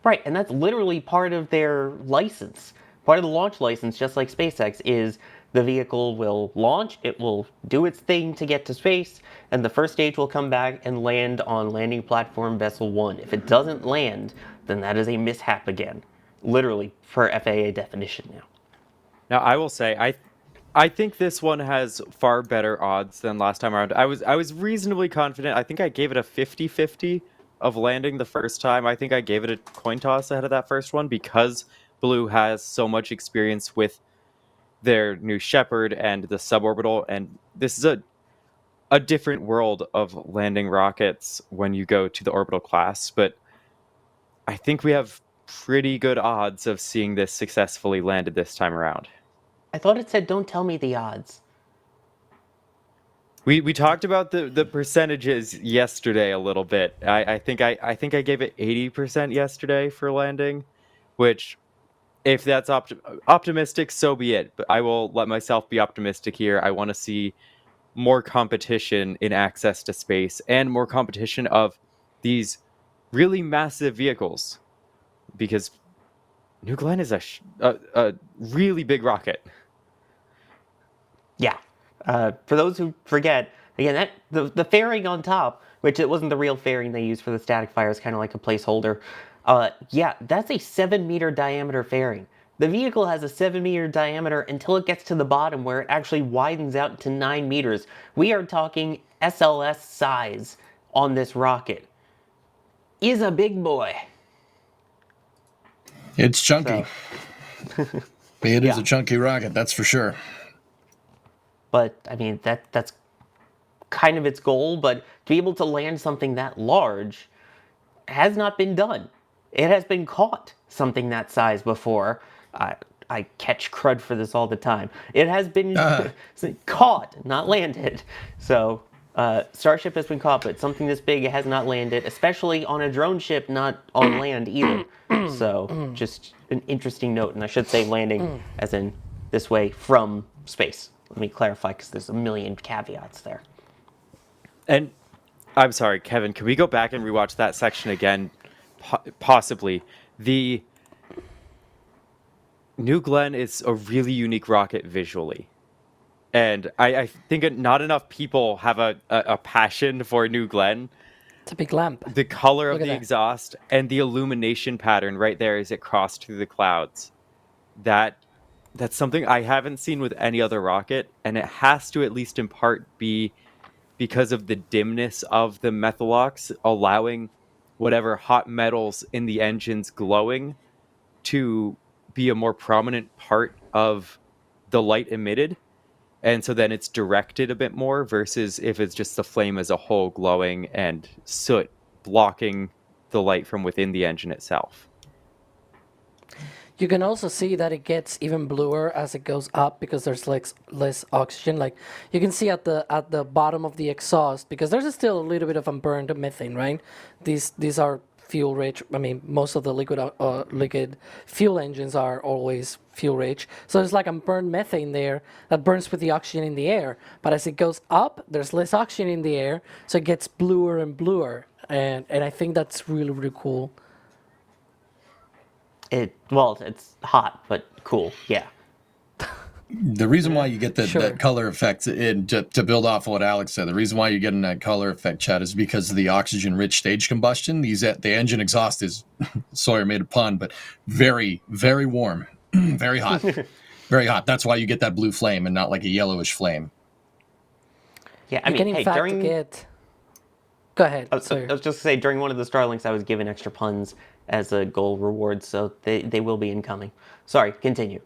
Right, and that's literally part of their license. Part of the launch license, just like SpaceX, is the vehicle will launch, it will do its thing to get to space, and the first stage will come back and land on landing platform Vessel 1. If it doesn't land, then that is a mishap again. Literally, per FAA definition now. Now, I will say, I think this one has far better odds than last time around. I was reasonably confident. I think I gave it a 50-50 of landing the first time. I think I gave it a coin toss ahead of that first one because Blue has so much experience with their new Shepard and the suborbital, and this is a different world of landing rockets when you go to the orbital class. But I think we have pretty good odds of seeing this successfully landed this time around. I thought it said don't tell me the odds. We talked about the percentages yesterday a little bit. I think I gave it 80% yesterday for landing, which if that's optimistic, so be it. But I will let myself be optimistic here. I want to see more competition in access to space and more competition of these really massive vehicles, because New Glenn is a really big rocket. Yeah. For those who forget, again, that the fairing on top, which it wasn't the real fairing they used for the static fire, is kind of like a placeholder. Yeah, that's a 7-meter diameter fairing. The vehicle has a 7-meter diameter until it gets to the bottom where it actually widens out to 9 meters. We are talking SLS size on this rocket. Is a big boy. It's chunky. So. It is a chunky rocket, that's for sure. But I mean that's kind of its goal. But to be able to land something that large has not been done. It has been caught something that size before. I catch crud for this all the time. It has been caught, not landed. So Starship has been caught, but something this big has not landed, especially on a drone ship, not on land either. So just an interesting note, and I should say landing as in this way from space. Let me clarify because there's a million caveats there. And I'm sorry, Kevin, can we go back and rewatch that section again? Possibly. The New Glenn is a really unique rocket visually. And I think not enough people have a passion for New Glenn. It's a big lamp. The color Look of at the that. exhaust and the illumination pattern right there as it crossed through the clouds. That's something I haven't seen with any other rocket, and it has to at least in part be because of the dimness of the methalox, allowing whatever hot metals in the engines glowing to be a more prominent part of the light emitted. And so then it's directed a bit more versus if it's just the flame as a whole glowing and soot blocking the light from within the engine itself. You can also see that it gets even bluer as it goes up because there's less oxygen. Like you can see at the bottom of the exhaust, because there's still a little bit of unburned methane, right? These are fuel rich. I mean, most of the liquid fuel engines are always fuel rich. So there's like unburned methane there that burns with the oxygen in the air. But as it goes up, there's less oxygen in the air, so it gets bluer and bluer. And I think that's really, really cool. It's hot, but cool. Yeah. The reason why you get Sure. that color effect, and to build off of what Alex said, the reason why you're getting that color effect, Chad, is because of the oxygen-rich stage combustion. The engine exhaust is, sorry, I made a pun, but very, very warm, very hot, very hot. That's why you get that blue flame and not like a yellowish flame. Yeah, I You can mean, in fact get. Go ahead. I was just going to say, during one of the Starlinks, I was given extra puns as a goal reward, so they will be incoming. Sorry, continue.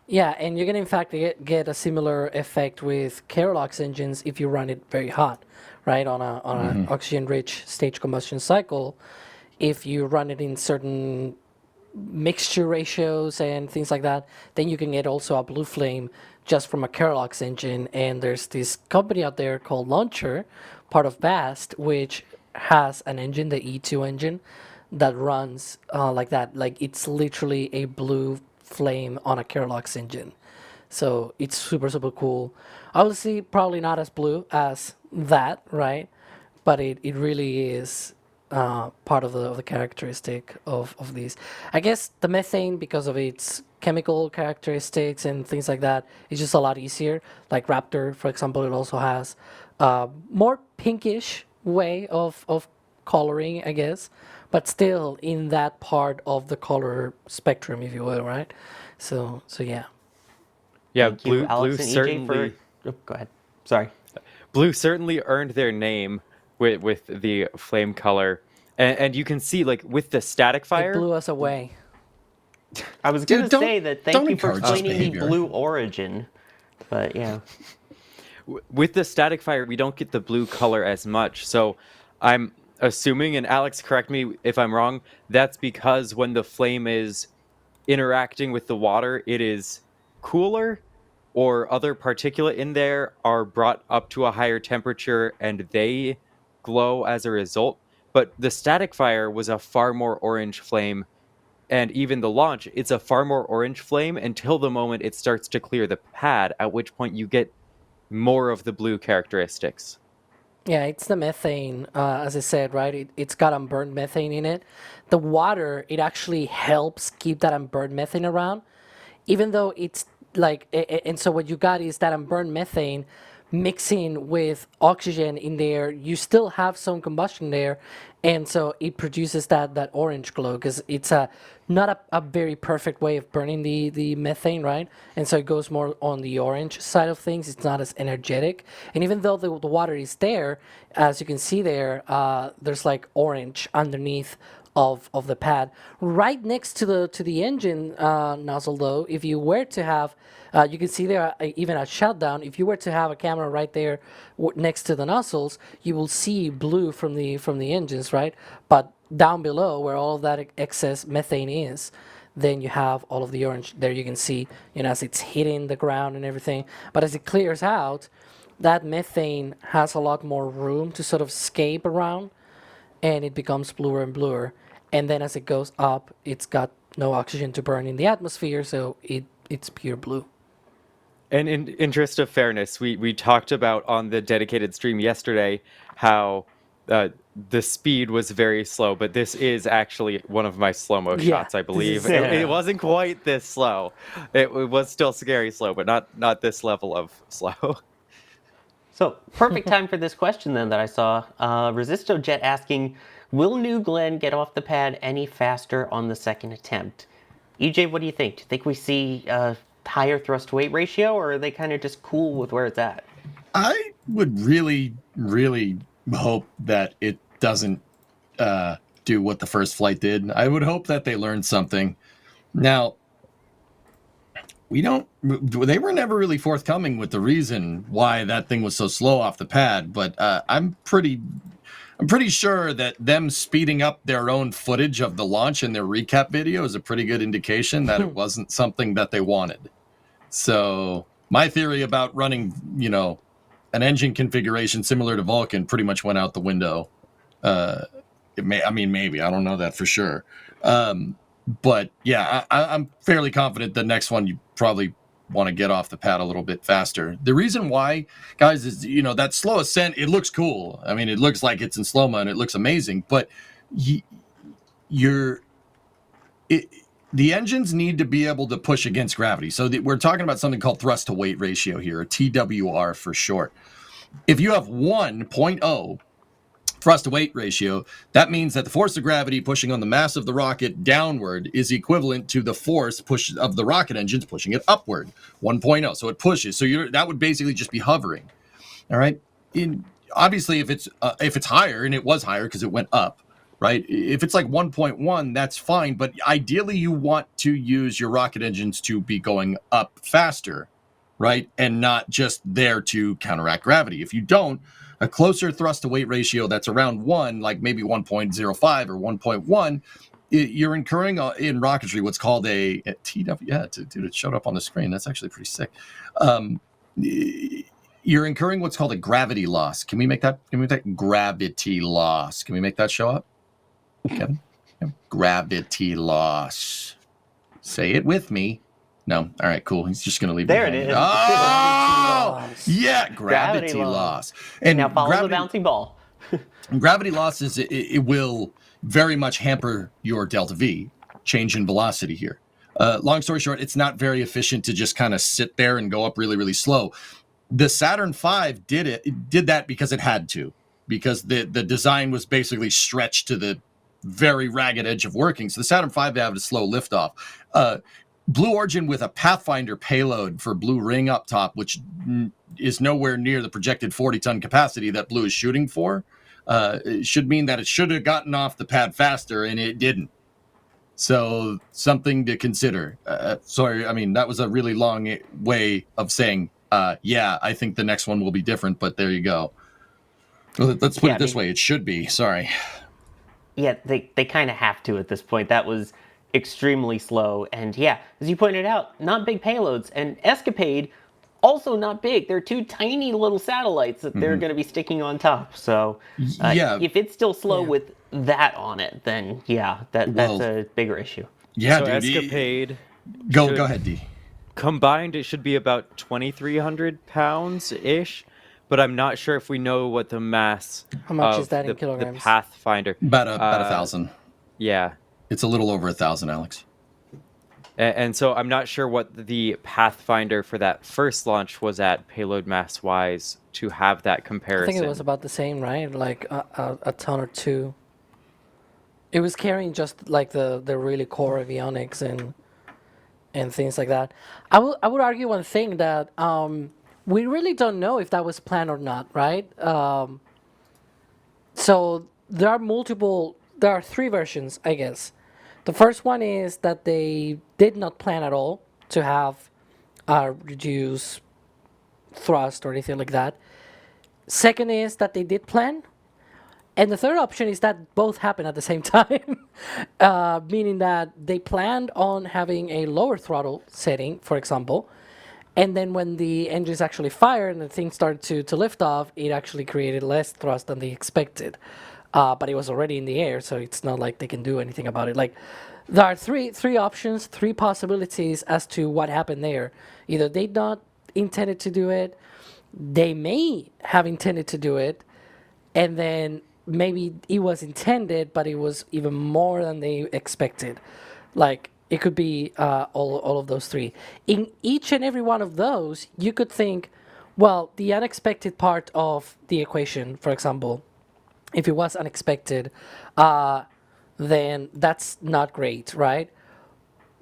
Yeah, and you can in fact get a similar effect with Kerolox engines if you run it very hot, right? On an oxygen-rich stage combustion cycle, if you run it in certain mixture ratios and things like that, then you can get also a blue flame just from a Kerolox engine. And there's this company out there called Launcher, part of Bast, which has an engine, the E2 engine, that runs like that. Like it's literally a blue flame on a Kerolox engine. So it's super, super cool. Obviously, probably not as blue as that, right? But it really is part of the characteristic of these. I guess the methane, because of its chemical characteristics and things like that, is just a lot easier. Like Raptor, for example, it also has more pinkish way of coloring, I guess, but still in that part of the color spectrum, if you will, right? So yeah. Yeah, Thank you, Alex and EJ, certainly. for... Oh, go ahead. Sorry. Blue certainly earned their name with the flame color, and you can see like with the static It fire. blew us away. I was going to don't- say that don't thank you for encourage this explaining the behavior. blue origin, but yeah. With the static fire, we don't get the blue color as much. So I'm assuming, and Alex, correct me if I'm wrong, that's because when the flame is interacting with the water, it is cooler, or other particulate in there are brought up to a higher temperature and they glow as a result. But the static fire was a far more orange flame, and even the launch, it's a far more orange flame until the moment it starts to clear the pad, at which point you get more of the blue characteristics. Yeah, it's the methane, as I said, right? It's got unburned methane in it. The water, it actually helps keep that unburned methane around, even though it's like, and so what you got is that unburned methane mixing with oxygen in there. You still have some combustion there, and so it produces that orange glow because it's not a very perfect way of burning the methane, right? And so it goes more on the orange side of things. It's not as energetic, and even though the water is there, as you can see there, there's like orange underneath of the pad right next to the engine nozzle. Though if you were to have you can see there even at shutdown, if you were to have a camera right there next to the nozzles, you will see blue from the engines, right? But down below where all of that excess methane is, then you have all of the orange there. You can see, as it's hitting the ground and everything, but as it clears out, that methane has a lot more room to sort of escape around, and it becomes bluer and bluer. And then as it goes up, it's got no oxygen to burn in the atmosphere, so it's pure blue. And in interest of fairness, we talked about on the dedicated stream yesterday how the speed was very slow, but this is actually one of my slow-mo Yeah, shots, I this believe. is- It wasn't quite this slow. It was still scary slow, but not this level of slow. So, perfect time for this question then that I saw. ResistoJet asking, will New Glenn get off the pad any faster on the second attempt? EJ, what do you think? Do you think we see a higher thrust-to-weight ratio, or are they kind of just cool with where it's at? I would really, really hope that it doesn't do what the first flight did. I would hope that they learned something. Now, they were never really forthcoming with the reason why that thing was so slow off the pad, but I'm pretty I'm pretty sure that them speeding up their own footage of the launch in their recap video is a pretty good indication that it wasn't something that they wanted. So my theory about running, an engine configuration similar to Vulcan pretty much went out the window. Maybe, I don't know that for sure. But yeah, I'm fairly confident the next one you probably want to get off the pad a little bit faster. The reason why, guys, is that slow ascent. It looks cool. I mean, it looks like it's in slow mo and it looks amazing. But the engines need to be able to push against gravity. So we're talking about something called thrust to weight ratio here, or TWR for short. If you have 1.0 thrust to weight ratio, that means that the force of gravity pushing on the mass of the rocket downward is equivalent to the force push of the rocket engines pushing it upward, 1.0. So it pushes. So that would basically just be hovering. All right. Obviously, if it's higher, and it was higher because it went up, right? If it's like 1.1, that's fine. But ideally, you want to use your rocket engines to be going up faster, right? And not just there to counteract gravity. If you don't, a closer thrust to weight ratio that's around 1, like maybe 1.05 or 1.1, you're incurring in rocketry what's called a TW. Yeah, dude, it showed up on the screen. That's actually pretty sick. You're incurring what's called a gravity loss. Can we make that gravity loss? Can we make that show up? Kevin? Gravity loss. Say it with me. No. All right, cool. He's just going to leave There it it is. Oh! Yeah, gravity loss. And now follow the bouncing ball. Gravity loss is it will very much hamper your delta V, change in velocity here. Long story short, it's not very efficient to just kind of sit there and go up really, really slow. The Saturn V did that because it had to, because the design was basically stretched to the very ragged edge of working. So the Saturn V had a slow liftoff. Blue Origin with a Pathfinder payload for Blue Ring up top, which is nowhere near the projected 40-ton capacity that Blue is shooting for, it should mean that it should have gotten off the pad faster, and it didn't. So something to consider. Sorry, I mean, that was a really long way of saying, yeah, I think the next one will be different, but there you go. Let's put it this way. It should be. Sorry. Yeah, they kind of have to at this point. That was extremely slow. And yeah, as you pointed out, not big payloads. And Escapade, also not big. They're two tiny little satellites that they're going to be sticking on top. So if it's still slow with that on it, then yeah, that's a bigger issue. Yeah, so dude, Escapade. Go ahead, D. Combined, it should be about 2,300 pounds-ish. But I'm not sure if we know what the mass How much is that in kilograms? The Pathfinder. About 1,000. Yeah. It's a little over 1,000, Alex. And so I'm not sure what the Pathfinder for that first launch was at payload mass-wise to have that comparison. I think it was about the same, right? Like a ton or two. It was carrying just like the really core avionics and things like that. I would argue one thing that we really don't know if that was planned or not, right? So there are three versions, I guess. The first one is that they did not plan at all to have reduced thrust or anything like that. Second is that they did plan. And the third option is that both happen at the same time, meaning that they planned on having a lower throttle setting, for example, and then when the engines actually fired and the thing started to lift off, it actually created less thrust than they expected. But it was already in the air, so it's not like they can do anything about it. Like, there are three options, three possibilities as to what happened there. Either they not intended to do it, they may have intended to do it, and then maybe it was intended, but it was even more than they expected. Like, it could be all of those three. In each and every one of those, you could think, well, the unexpected part of the equation, for example, if it was unexpected, then that's not great, right?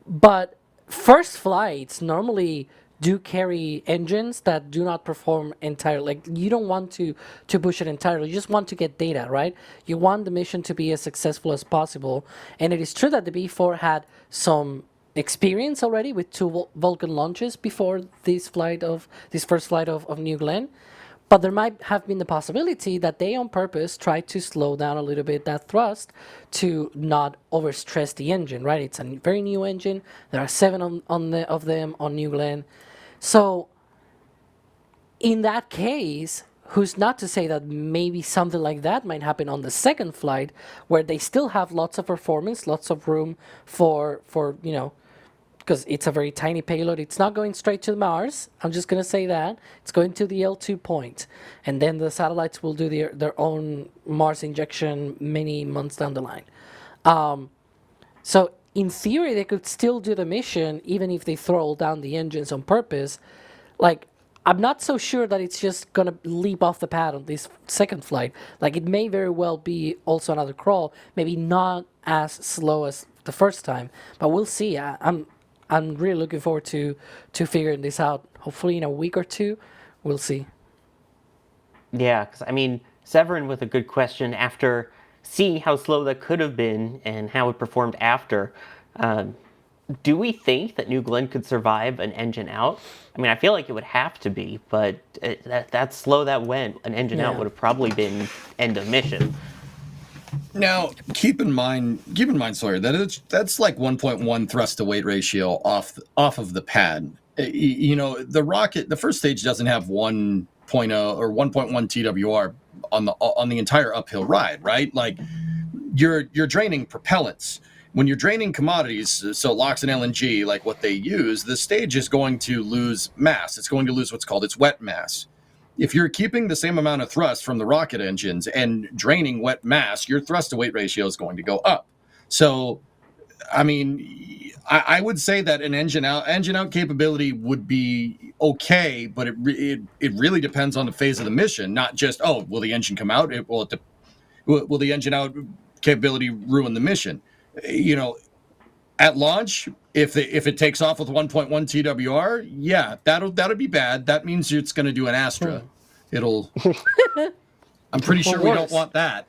But first flights normally do carry engines that do not perform entirely. Like, you don't want to push it entirely. You just want to get data, right? You want the mission to be as successful as possible. And it is true that the B4 had some experience already with two Vulcan launches before this first flight of New Glenn. But there might have been the possibility that they on purpose tried to slow down a little bit that thrust to not overstress the engine, right? It's a very new engine. There are 7 of them on New Glenn. So in that case, who's not to say that maybe something like that might happen on the second flight where they still have lots of performance, lots of room for because it's a very tiny payload. It's not going straight to Mars. I'm just going to say that. It's going to the L2 point. And then the satellites will do their own Mars injection many months down the line. So in theory, they could still do the mission even if they throttle down the engines on purpose. Like, I'm not so sure that it's just going to leap off the pad on this second flight. Like, it may very well be also another crawl, maybe not as slow as the first time, but we'll see. I'm really looking forward to figuring this out. Hopefully in a week or two, we'll see. Yeah, because I mean, Severin with a good question after seeing how slow that could have been and how it performed after. Do we think that New Glenn could survive an engine out? I mean, I feel like it would have to be, but that slow that went, an engine out Yeah. would have probably been end of mission. Now, keep in mind, Sawyer, that that's like 1.1 thrust to weight ratio off of the pad. You know, the rocket, the first stage doesn't have 1.0 or 1.1 TWR on the entire uphill ride, right? Like you're draining propellants. When you're draining commodities, so LOX and LNG, like what they use, the stage is going to lose mass. It's going to lose what's called its wet mass. If you're keeping the same amount of thrust from the rocket engines and draining wet mass, your thrust to weight ratio is going to go up. So, I mean, I would say that an engine out capability would be okay, but it really depends on the phase of the mission, not just, oh, will the engine come out? Will the engine out capability ruin the mission? You know, at launch, if it takes off with 1.1 TWR, yeah, that'll be bad. That means it's going to do an Astra. It'll. I'm pretty sure we don't want that.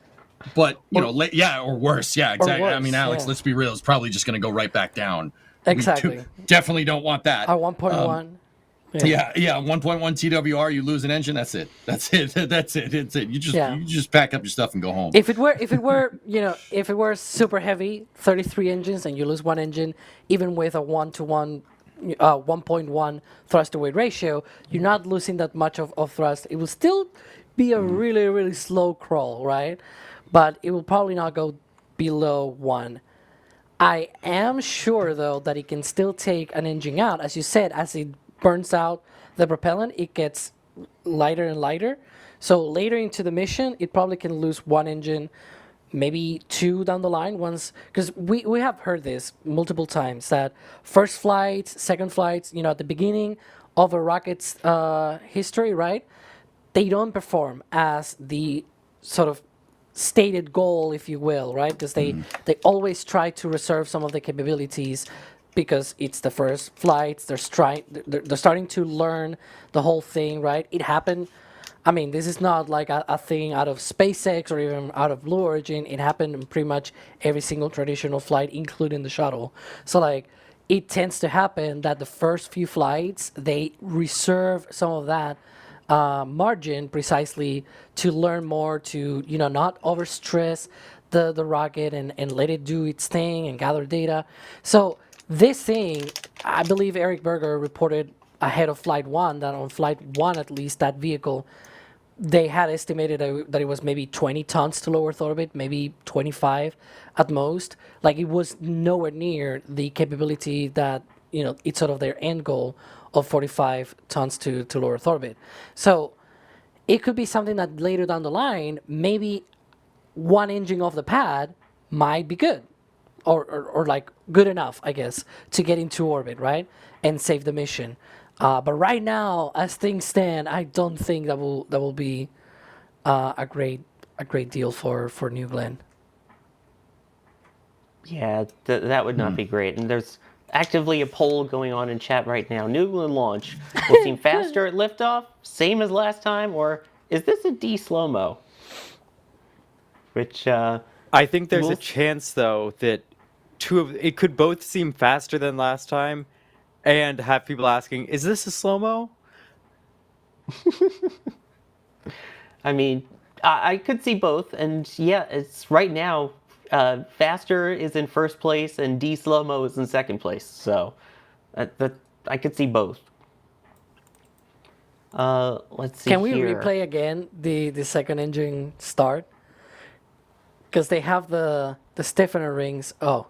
But or worse. Yeah, exactly. I mean, Alex, let's be real. It's probably just going to go right back down. Exactly. Definitely don't want that. 1.1. Yeah, 1.1 TWR, you lose an engine, that's it. It's it. You just pack up your stuff and go home. If it were super heavy, 33 engines, and you lose one engine, even with a 1-to-1, 1.1 thrust to weight ratio, you're not losing that much of thrust. It will still be a really, really slow crawl, right? But it will probably not go below 1. I am sure, though, that it can still take an engine out. As you said, as it burns out the propellant, it gets lighter and lighter. So later into the mission, it probably can lose one engine, maybe 2 down the line once, because we have heard this multiple times that first flights, second flights, at the beginning of a rocket's history, right? They don't perform as the sort of stated goal, if you will, right? Because they always try to reserve some of the capabilities because it's the first flights. They're starting to learn the whole thing, right? It happened. I mean, this is not like a thing out of SpaceX or even out of Blue Origin. It happened in pretty much every single traditional flight, including the shuttle. So, like, it tends to happen that the first few flights, they reserve some of that margin precisely to learn more, to not overstress the rocket and let it do its thing and gather data. So this thing, I believe Eric Berger reported ahead of Flight 1 that on Flight 1 at least, that vehicle, they had estimated that it was maybe 20 tons to low Earth orbit, maybe 25 at most. Like, it was nowhere near the capability that it's sort of their end goal of 45 tons to low Earth orbit. So it could be something that later down the line, maybe one engine off the pad might be good, or like good enough, I guess, to get into orbit, right, and save the mission. But right now, as things stand, I don't think that will be a great deal for New Glenn. Yeah, that would not be great. And there's actively a poll going on in chat right now. New Glenn launch will seem faster at liftoff, same as last time, or is this a D slow-mo? Which I think there's a chance, though, that it could both seem faster than last time and have people asking, is this a slow-mo? I mean, I could see both, and yeah, it's right now. Faster is in first place, and D slow mo is in second place. So, that I could see both. Let's see Can we here. replay again the second engine start? Because they have the stiffener rings. Oh,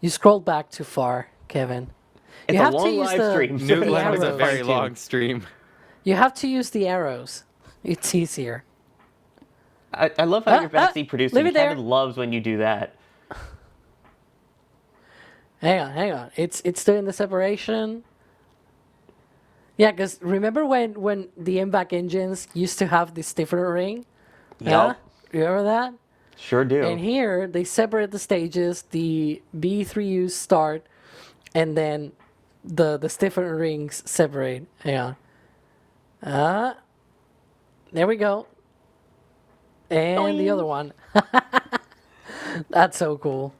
you scrolled back too far, Kevin. It's You a have to long use live the stream. New the Glenn was a arrows. very Fine-tune. long stream. You have to use the arrows. It's easier. I love how you're backseat producing. leave it there. Kevin loves when you do that. Hang on. It's doing the separation. Yeah, because remember when the MVAC engines used to have the stiffener ring? Yup. Remember that? Sure do. And here they separate the stages. The B3Us start, and then the stiffener rings separate. Hang on. There we go. And the other one. That's so cool.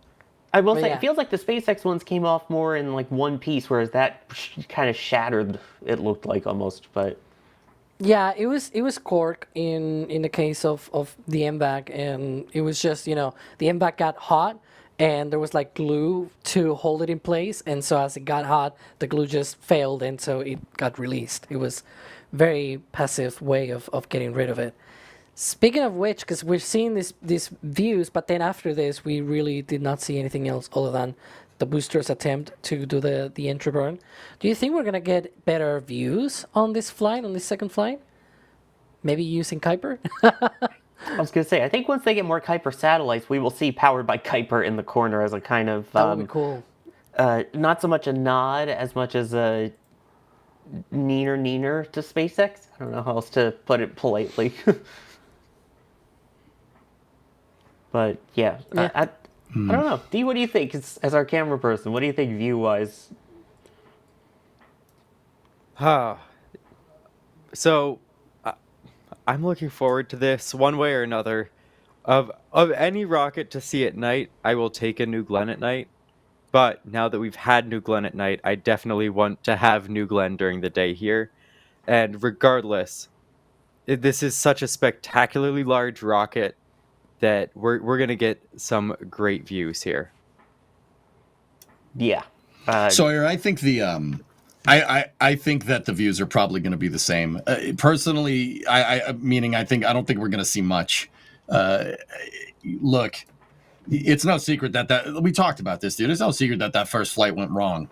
I will But say, yeah. it feels like the SpaceX ones came off more in like one piece, whereas that kind of shattered. It looked like almost, but Yeah, it was cork in the case of the MVAC, and it was just the MVAC got hot, and there was like glue to hold it in place, and so as it got hot, the glue just failed, and so it got released. It was very passive way of getting rid of it. Speaking of which, because we're seeing these views, but then after this, we really did not see anything else other than the boosters attempt to do the entry burn. Do you think we're gonna get better views on this flight, on this second flight? Maybe using Kuiper? I was gonna say, I think once they get more Kuiper satellites, we will see powered by Kuiper in the corner as a kind of That would be cool. not so much a nod as much as a neener to SpaceX. I don't know how else to put it politely. But yeah, Yeah. I don't know. D, what do you think as our camera person? What do you think view wise? So, I'm looking forward to this one way or another. Of any rocket to see at night, I will take a New Glenn at night. But now that we've had New Glenn at night, I definitely want to have New Glenn during the day here. And regardless, this is such a spectacularly large rocket that we're gonna get some great views here. Yeah. Sawyer, I think I think that the views are probably going to be the same. Personally, meaning I don't think we're going to see much. Look, it's no secret that we talked about this, dude. It's no secret that first flight went wrong.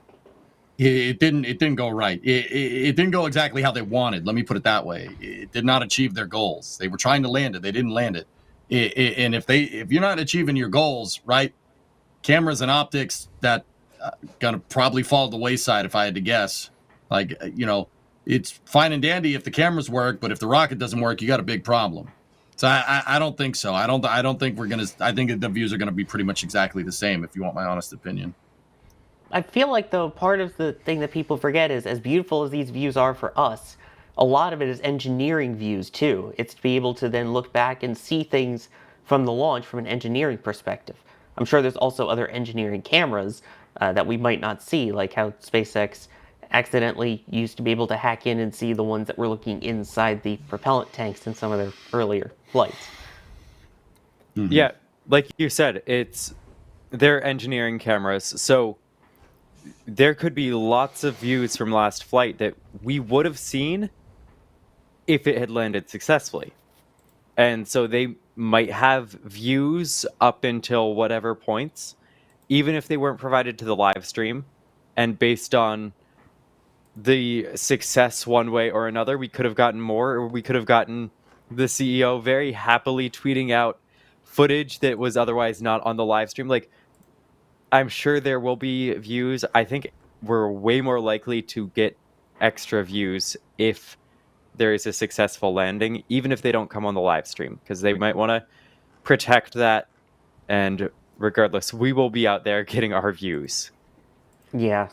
It didn't go right. It didn't go exactly how they wanted. Let me put it that way. It did not achieve their goals. They were trying to land it. They didn't land it. And if you're not achieving your goals, right? Cameras and optics that gonna probably fall to the wayside if I had to guess. Like it's fine and dandy if the cameras work, but if the rocket doesn't work, you got a big problem. So I don't think so. I don't think we're gonna. I think the views are gonna be pretty much exactly the same. If you want my honest opinion. I feel like, though, part of the thing that people forget is, as beautiful as these views are for us, a lot of it is engineering views, too. It's to be able to then look back and see things from the launch from an engineering perspective. I'm sure there's also other engineering cameras that we might not see, like how SpaceX accidentally used to be able to hack in and see the ones that were looking inside the propellant tanks in some of their earlier flights. Mm-hmm. Yeah, like you said, they're engineering cameras, so there could be lots of views from last flight that we would have seen if it had landed successfully. And so they might have views up until whatever points, even if they weren't provided to the live stream. And based on the success one way or another, we could have gotten more, or we could have gotten the CEO very happily tweeting out footage that was otherwise not on the live stream. Like, I'm sure there will be views. I think we're way more likely to get extra views if there is a successful landing, even if they don't come on the live stream, because they might want to protect that. And regardless, we will be out there getting our views. Yeah,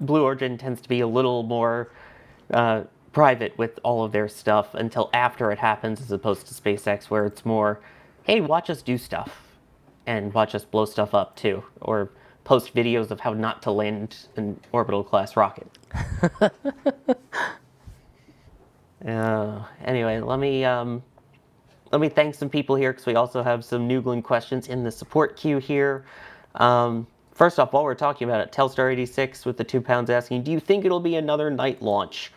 Blue Origin tends to be a little more private with all of their stuff until after it happens, as opposed to SpaceX, where it's more, hey, watch us do stuff and watch us blow stuff up too, or post videos of how not to land an orbital class rocket. Anyway, let me thank some people here because we also have some Newgland questions in the support queue here. First off, while we're talking about it, Telstar86 with the 2 pounds asking, do you think it'll be another night launch?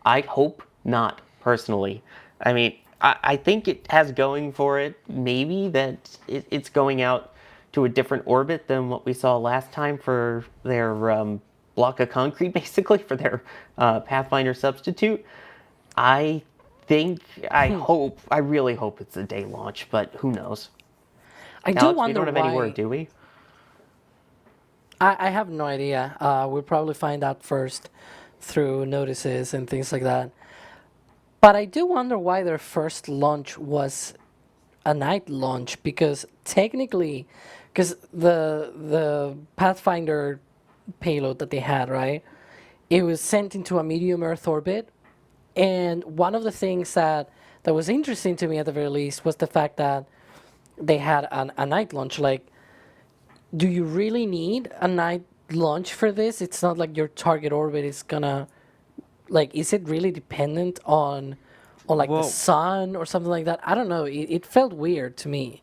I hope not, personally. I mean, I think it has going for it, maybe, that it's going out to a different orbit than what we saw last time for their block of concrete, basically, for their Pathfinder substitute. I think, I really hope it's a day launch, but who knows? I do Alex, we wonder don't have any why. word, do we? I have no idea. We'll probably find out first through notices and things like that. But I do wonder why their first launch was a night launch, because technically, because the Pathfinder payload that they had, right, it was sent into a medium Earth orbit, and one of the things that was interesting to me at the very least was the fact that they had a night launch. Like, do you really need a night launch for this? It's not like your target orbit is gonna, like, is it really dependent on like the Well, sun or something like that? I don't know. It felt weird to me.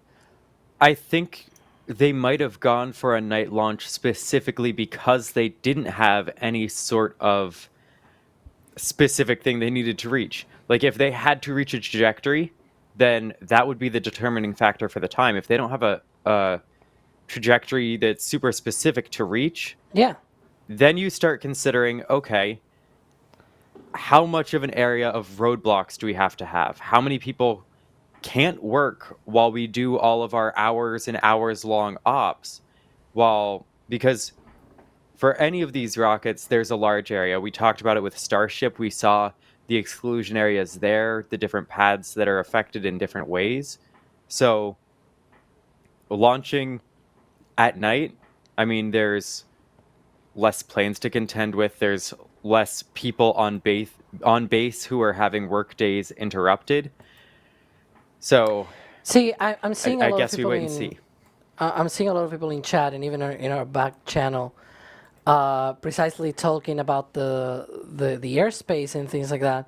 I think they might have gone for a night launch specifically because they didn't have any sort of specific thing they needed to reach. Like, if they had to reach a trajectory, then that would be the determining factor for the time. If they don't have a trajectory that's super specific to reach, Yeah. then you start considering, okay, how much of an area of roadblocks do we have to have? How many people can't work while we do all of our hours and hours long ops? Because for any of these rockets, there's a large area. We talked about it with Starship. We saw the exclusion areas there, the different paths that are affected in different ways. So launching at night, I mean, there's less planes to contend with. There's less people on base who are having work days interrupted. So See, I'm seeing a I lot of guess we people wait and in. see. I'm seeing a lot of people in chat and even in our back channel, precisely talking about the airspace and things like that.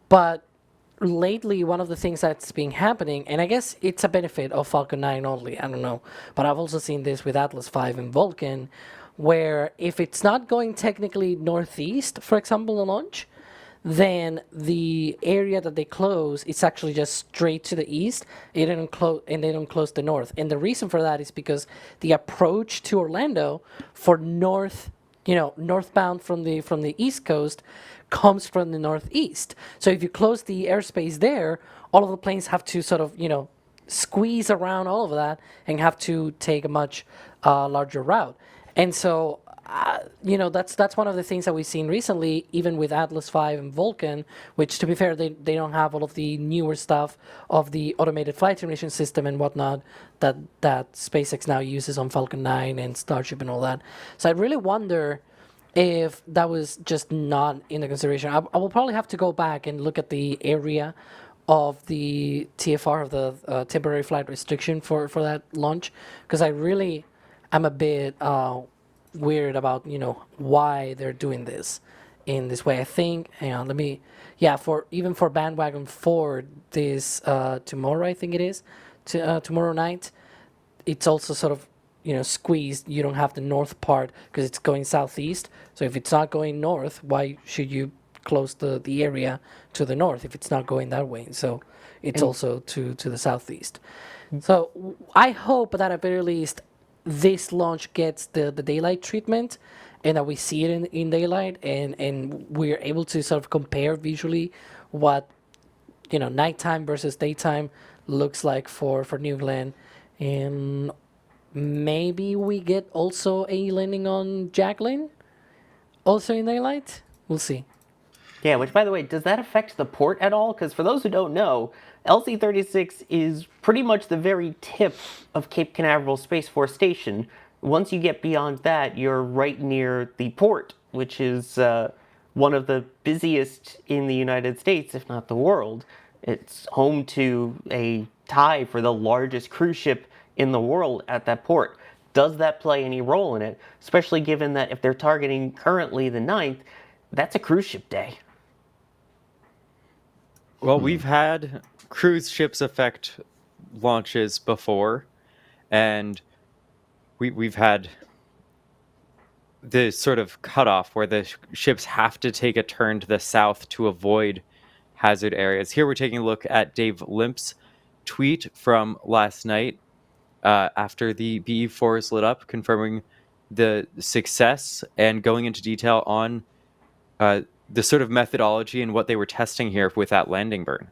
But lately, one of the things that's been happening, and I guess it's a benefit of Falcon 9 only, I don't know, but I've also seen this with Atlas 5 and Vulcan, where if it's not going technically northeast, for example, the launch, then the area that they close is actually just straight to the east. They don't close, and they don't close the north. And the reason for that is because the approach to Orlando for north, northbound from the east coast, comes from the northeast. So if you close the airspace there, all of the planes have to sort of squeeze around all of that and have to take a much larger route. And so that's one of the things that we've seen recently, even with Atlas 5 and Vulcan, which, to be fair, they don't have all of the newer stuff of the automated flight simulation system and whatnot that SpaceX now uses on Falcon 9 and Starship and all that. So I really wonder if that was just not in the consideration. I will probably have to go back and look at the area of the TFR, of the temporary flight restriction for that launch, because I really am a bit weird about why they're doing this in this way. I think, hang on, for Bandwagon 4 this tomorrow, I think it is, tomorrow night, it's also sort of squeezed. You don't have the north part because it's going southeast. So if it's not going north, why should you close the area to the north if it's not going that way? So it's also to the southeast. So I hope that at very least this launch gets the daylight treatment, and that we see it in daylight, and we're able to sort of compare visually what nighttime versus daytime looks like for New Glenn. And maybe we get also a landing on Jacqueline, also in daylight. We'll see. Yeah, which, by the way, does that affect the port at all? Because for those who don't know, LC-36 is pretty much the very tip of Cape Canaveral Space Force Station. Once you get beyond that, you're right near the port, which is one of the busiest in the United States, if not the world. It's home to a tie for the largest cruise ship in the world at that port. Does that play any role in it? Especially given that if they're targeting currently the 9th, that's a cruise ship day. Well, we've had cruise ships effect launches before, and we've had the sort of cutoff where the ships have to take a turn to the south to avoid hazard areas. Here we're taking a look at Dave Limp's tweet from last night after the BE4 is lit up, confirming the success and going into detail on the sort of methodology and what they were testing here with that landing burn.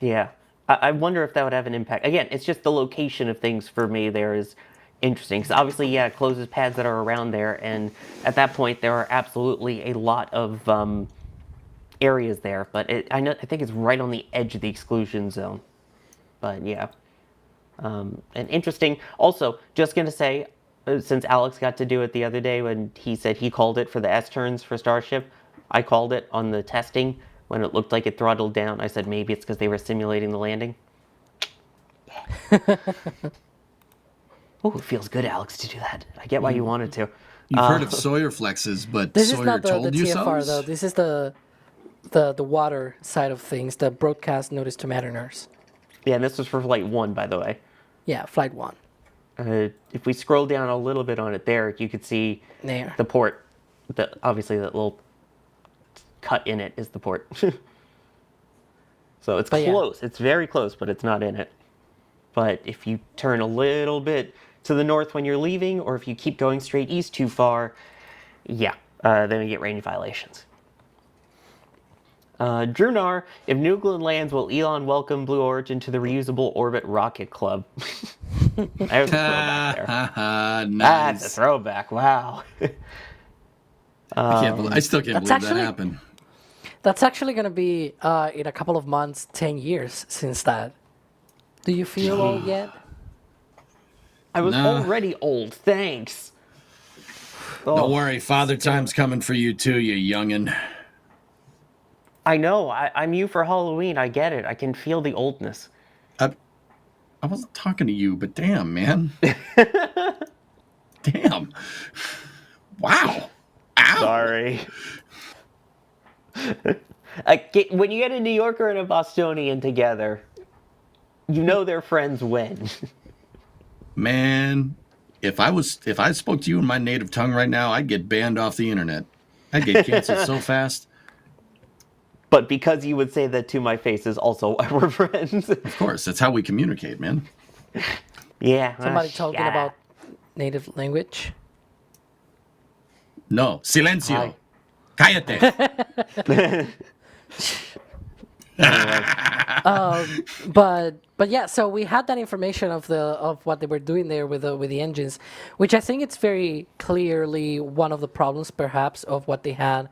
Yeah. I wonder if that would have an impact. Again, it's just the location of things for me there is interesting. Because obviously, yeah, it closes pads that are around there. And at that point, there are absolutely a lot of areas there. But I think it's right on the edge of the exclusion zone. But yeah. And interesting. Also, just going to say, since Alex got to do it the other day when he said he called it for the S-turns for Starship, I called it on the testing when it looked like it throttled down. I said maybe it's because they were simulating the landing. Yeah. Oh, it feels good, Alex, to do that. I get why you wanted to. You've heard of Sawyer flexes, but This Sawyer is not the told you TFR so? though. This is the water side of things, the broadcast notice to mariners. Yeah, and this was for Flight 1, by the way. Yeah, Flight 1. If we scroll down a little bit on it there, you could see There. the port. Obviously, that little cut in it is the port. So it's But yeah. close. It's very close, but it's not in it. But if you turn a little bit to the north when you're leaving, or if you keep going straight east too far, yeah, then we get range violations. Drunar, if New England lands, will Elon welcome Blue Origin to the Reusable Orbit Rocket Club? There's a throwback there. Nice. That's a throwback. Wow. I still can't believe actually- that happened. That's actually going to be in a couple of months, 10 years since that. Do you feel old yet? I was Nah. already old. Thanks. Don't worry, Father Time's coming for you too, you youngin'. I know. I'm you for Halloween. I get it. I can feel the oldness. I wasn't talking to you, but damn, man. Damn. Wow. Ow. Sorry. When you get a New Yorker and a Bostonian together, you know their friends win. Man, if I spoke to you in my native tongue right now, I'd get banned off the internet. I'd get canceled so fast. But because you would say that to my face is also why we're friends. Of course, that's how we communicate, man. Yeah. Somebody talking about native language? No, silencio. Cállate. But yeah, so we had that information of what they were doing there with the engines, which I think it's very clearly one of the problems perhaps of what they had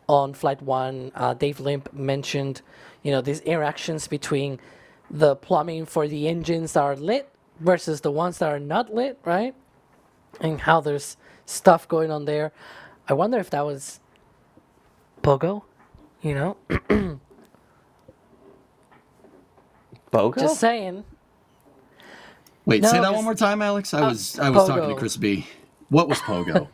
on Flight 1. Dave Limp mentioned, these interactions between the plumbing for the engines that are lit versus the ones that are not lit, right? And how there's stuff going on there. I wonder if that was Pogo, Bogo? Just saying. Wait, No, say that it's- one more time, Alex. I was Pogo. talking to Chris B. What was Pogo?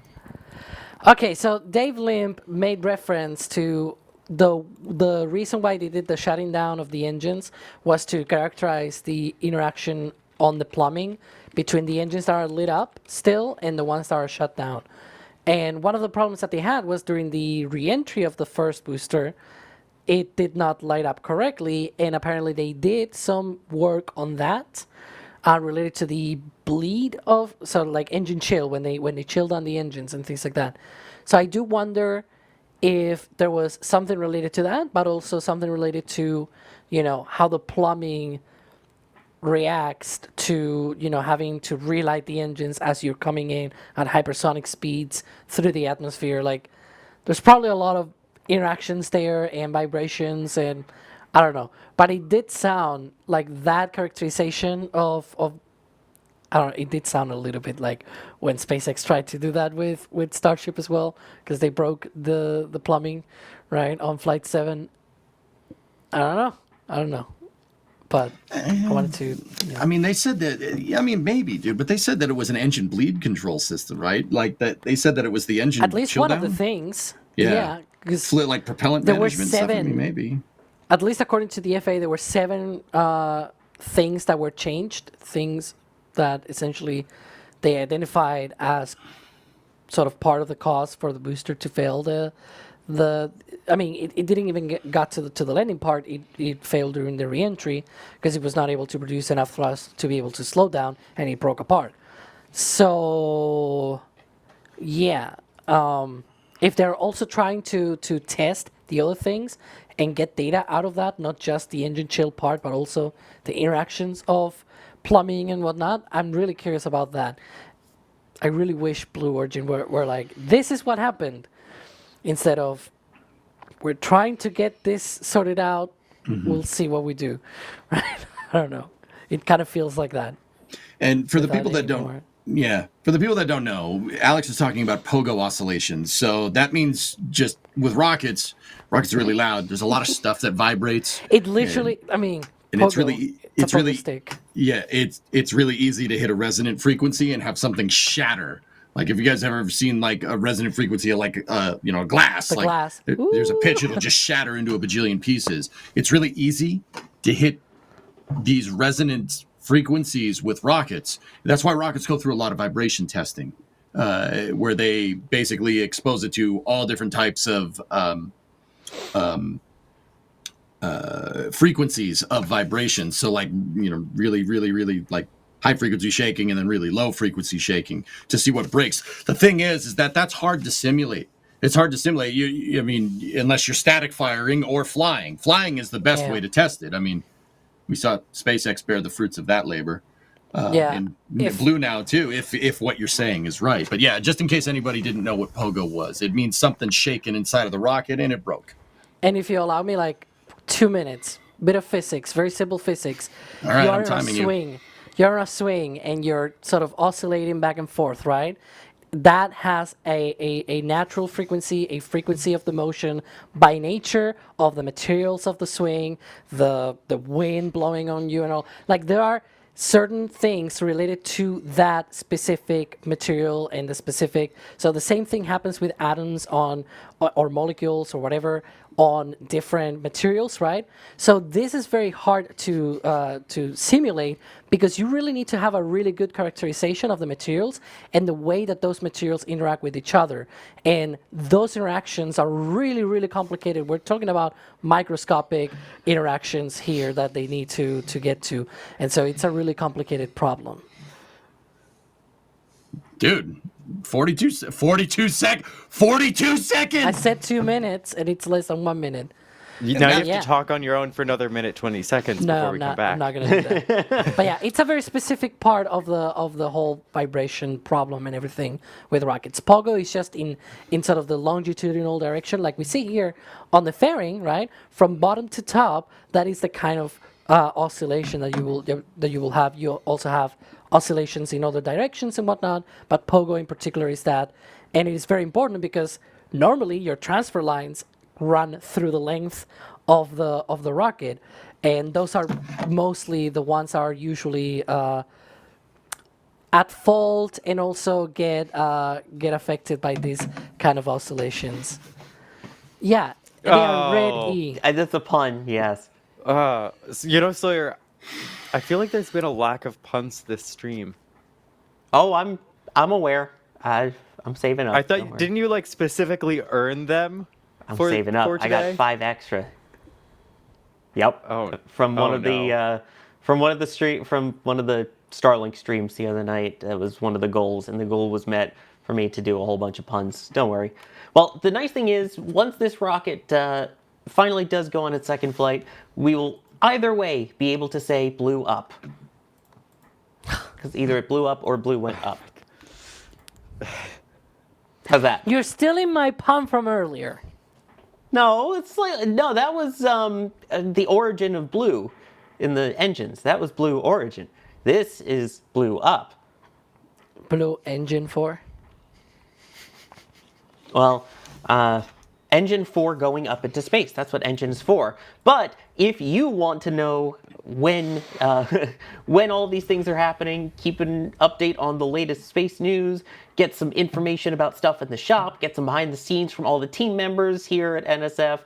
Okay, so Dave Limp made reference to the reason why they did the shutting down of the engines was to characterize the interaction on the plumbing between the engines that are lit up still and the ones that are shut down. And one of the problems that they had was during the re-entry of the first booster, it did not light up correctly, and apparently they did some work on that related to the bleed of, so like engine chill when they chilled on the engines and things like that. So I do wonder if there was something related to that, but also something related to, how the plumbing reacts to, having to relight the engines as you're coming in at hypersonic speeds through the atmosphere. Like, there's probably a lot of interactions there and vibrations, and I don't know. But it did sound like that characterization of I don't know, it did sound a little bit like when SpaceX tried to do that with Starship as well, because they broke the plumbing, right, on Flight 7. I don't know. But I wanted to... I mean, they said that, maybe, dude, but they said that it was an engine bleed control system, right? Like, that they said that it was the engine At least chill one down? of the things. Yeah. 'Cause like propellant there were management stuff. I mean, 7. maybe. At least according to the FAA, there were 7 things that were changed, things that essentially they identified as sort of part of the cause for the booster to fail. I mean, it didn't even got to the landing part. It failed during the reentry because it was not able to produce enough thrust to be able to slow down, and it broke apart. So, yeah, if they're also trying to test the other things and get data out of that, not just the engine chill part, but also the interactions of plumbing and whatnot, I'm really curious about that. I really wish Blue Origin were like, this is what happened, instead of, we're trying to get this sorted out, we'll see what we do. Right? I don't know. It kind of feels like that. And for the without people that any more. don't, yeah, for the people that don't know, Alex is talking about pogo oscillations. So that means just with rockets are really loud. There's a lot of stuff that vibrates. It literally, I mean, And pogo, it's really, a it's pogo really, stick. yeah, it's really easy to hit a resonant frequency and have something shatter. Like if you guys have ever seen like a resonant frequency of like a glass, The like glass. there's a pitch, it'll just shatter into a bajillion pieces. It's really easy to hit these resonant frequencies with rockets. That's why rockets go through a lot of vibration testing, where they basically expose it to all different types of frequencies of vibration. So like, really, really, really like high frequency shaking and then really low frequency shaking to see what breaks. The thing is that that's hard to simulate. It's hard to simulate. I mean, unless you're static firing or flying. Flying is the best way to test it. I mean, we saw SpaceX bear the fruits of that labor. And Blue now too, if what you're saying is right. But yeah, just in case anybody didn't know what pogo was, it means something shaking inside of the rocket and it broke. And if you allow me like 2 minutes, bit of physics, very simple physics. All right, you're I'm in timing a you. swing. You're in a swing and you're sort of oscillating back and forth, right? That has a natural frequency, a frequency of the motion by nature of the materials of the swing, the wind blowing on you and all. Like there are certain things related to that specific material and the specific. So the same thing happens with atoms on or molecules or whatever on different materials, right? So this is very hard to simulate because you really need to have a really good characterization of the materials and the way that those materials interact with each other. And those interactions are really, really complicated. We're talking about microscopic interactions here that they need to get to. And so it's a really complicated problem. Dude, 42 seconds. I said 2 minutes and it's less than 1 minute. Now you have to talk on your own for another minute 20 seconds before we come back. I'm not going to do that. But yeah, it's a very specific part of the whole vibration problem and everything with rockets. Pogo is just in sort of the longitudinal direction, like we see here on the fairing, right? From bottom to top, that is the kind of oscillation that you will have. You also have oscillations in other directions and whatnot, but Pogo in particular is that, and it is very important because normally your transfer lines run through the length of the rocket, and those are mostly the ones that are usually at fault and also get affected by these kind of oscillations. Yeah, they are red E. That's a pun, yes. Sawyer, I feel like there's been a lack of puns this stream. Oh, I'm aware. I'm saving up. I thought, didn't you like specifically earn them? I'm saving up. I got 5 extra. Yep. Oh, from one of the Starlink streams the other night. That was one of the goals, and the goal was met for me to do a whole bunch of puns. Don't worry. Well, the nice thing is, once this rocket finally does go on its second flight, we will either way be able to say blew up. Because either it blew up or blue went up. How's that? You're stealing my pun from earlier. No, that was the origin of blue in the engines. That was blue origin. This is blew up. Blue engine for? Well, Engine 4 going up into space. That's what Engine's for. But if you want to know when when all these things are happening, keep an update on the latest space news, get some information about stuff in the shop, get some behind the scenes from all the team members here at NSF,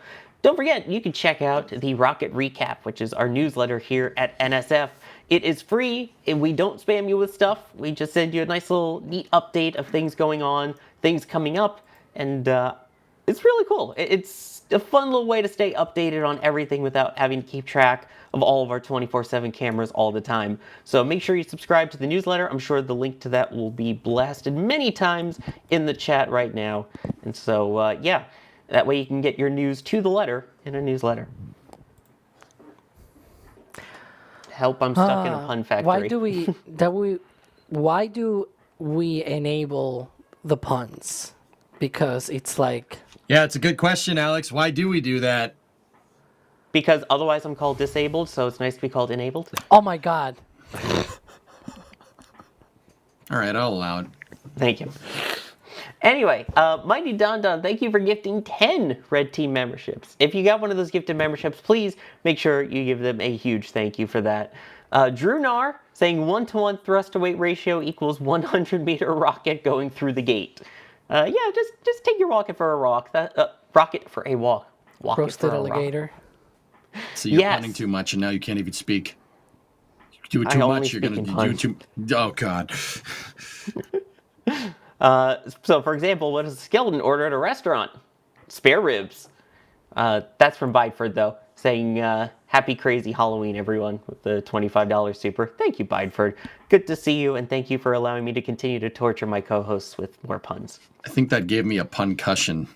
don't forget, you can check out the Rocket Recap, which is our newsletter here at NSF. It is free, and we don't spam you with stuff. We just send you a nice little neat update of things going on, things coming up, and it's really cool. It's a fun little way to stay updated on everything without having to keep track of all of our 24/7 cameras all the time. So make sure you subscribe to the newsletter. I'm sure the link to that will be blasted many times in the chat right now. And so, yeah, that way you can get your news to the letter in a newsletter. Help, I'm stuck in a pun factory. Why do we enable the puns? Because it's like... Yeah, it's a good question, Alex. Why do we do that? Because otherwise I'm called disabled, so it's nice to be called enabled. Oh my god. All right, I'll allow it. Thank you. Anyway, Mighty Don Don, thank you for gifting 10 Red Team memberships. If you got one of those gifted memberships, please make sure you give them a huge thank you for that. Drew Nar saying 1-to-1 thrust to weight ratio equals 100-meter rocket going through the gate. Yeah, just take your rocket for a walk. Rocket for a walk. Walk Roasted alligator. So you're punning too much, and now you can't even speak. You do it too much, you're gonna do it too. Oh God. So, for example, what does a skeleton order at a restaurant? Spare ribs. That's from Bideford, though, saying, happy crazy Halloween, everyone, with the $25 super. Thank you, Bideford. Good to see you, and thank you for allowing me to continue to torture my co-hosts with more puns. I think that gave me a pun-cussion.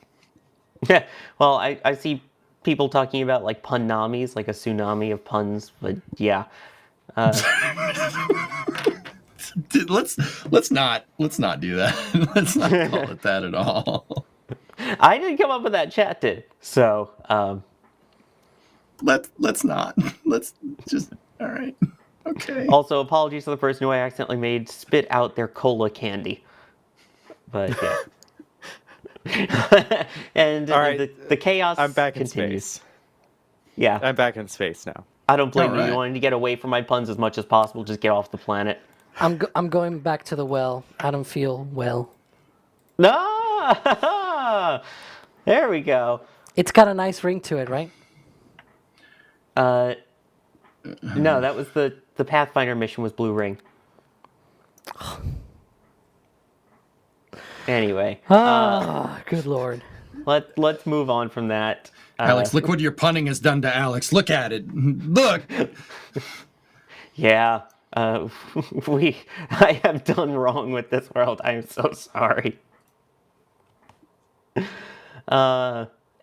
Yeah, well, I see people talking about, like, pun-namis, like a tsunami of puns, but yeah. Let's not do that. Let's not call it that at all. I didn't come up with that, chat did. So, let's not. Let's just all right. Okay. Also, apologies to the person who I accidentally made spit out their cola candy. But yeah. And all right, the chaos I'm back continues. in space. Yeah. I'm back in space now. I don't blame you. You wanted to get away from my puns as much as possible. Just get off the planet. I'm going back to the well. I don't feel well. No! There we go. It's got a nice ring to it, right? No, that was the Pathfinder mission was Blue Ring. Anyway. Good lord. Let's move on from that. Alex, look what your punning has done to Alex. Look at it. Look. Yeah. I have done wrong with this world. I am so sorry.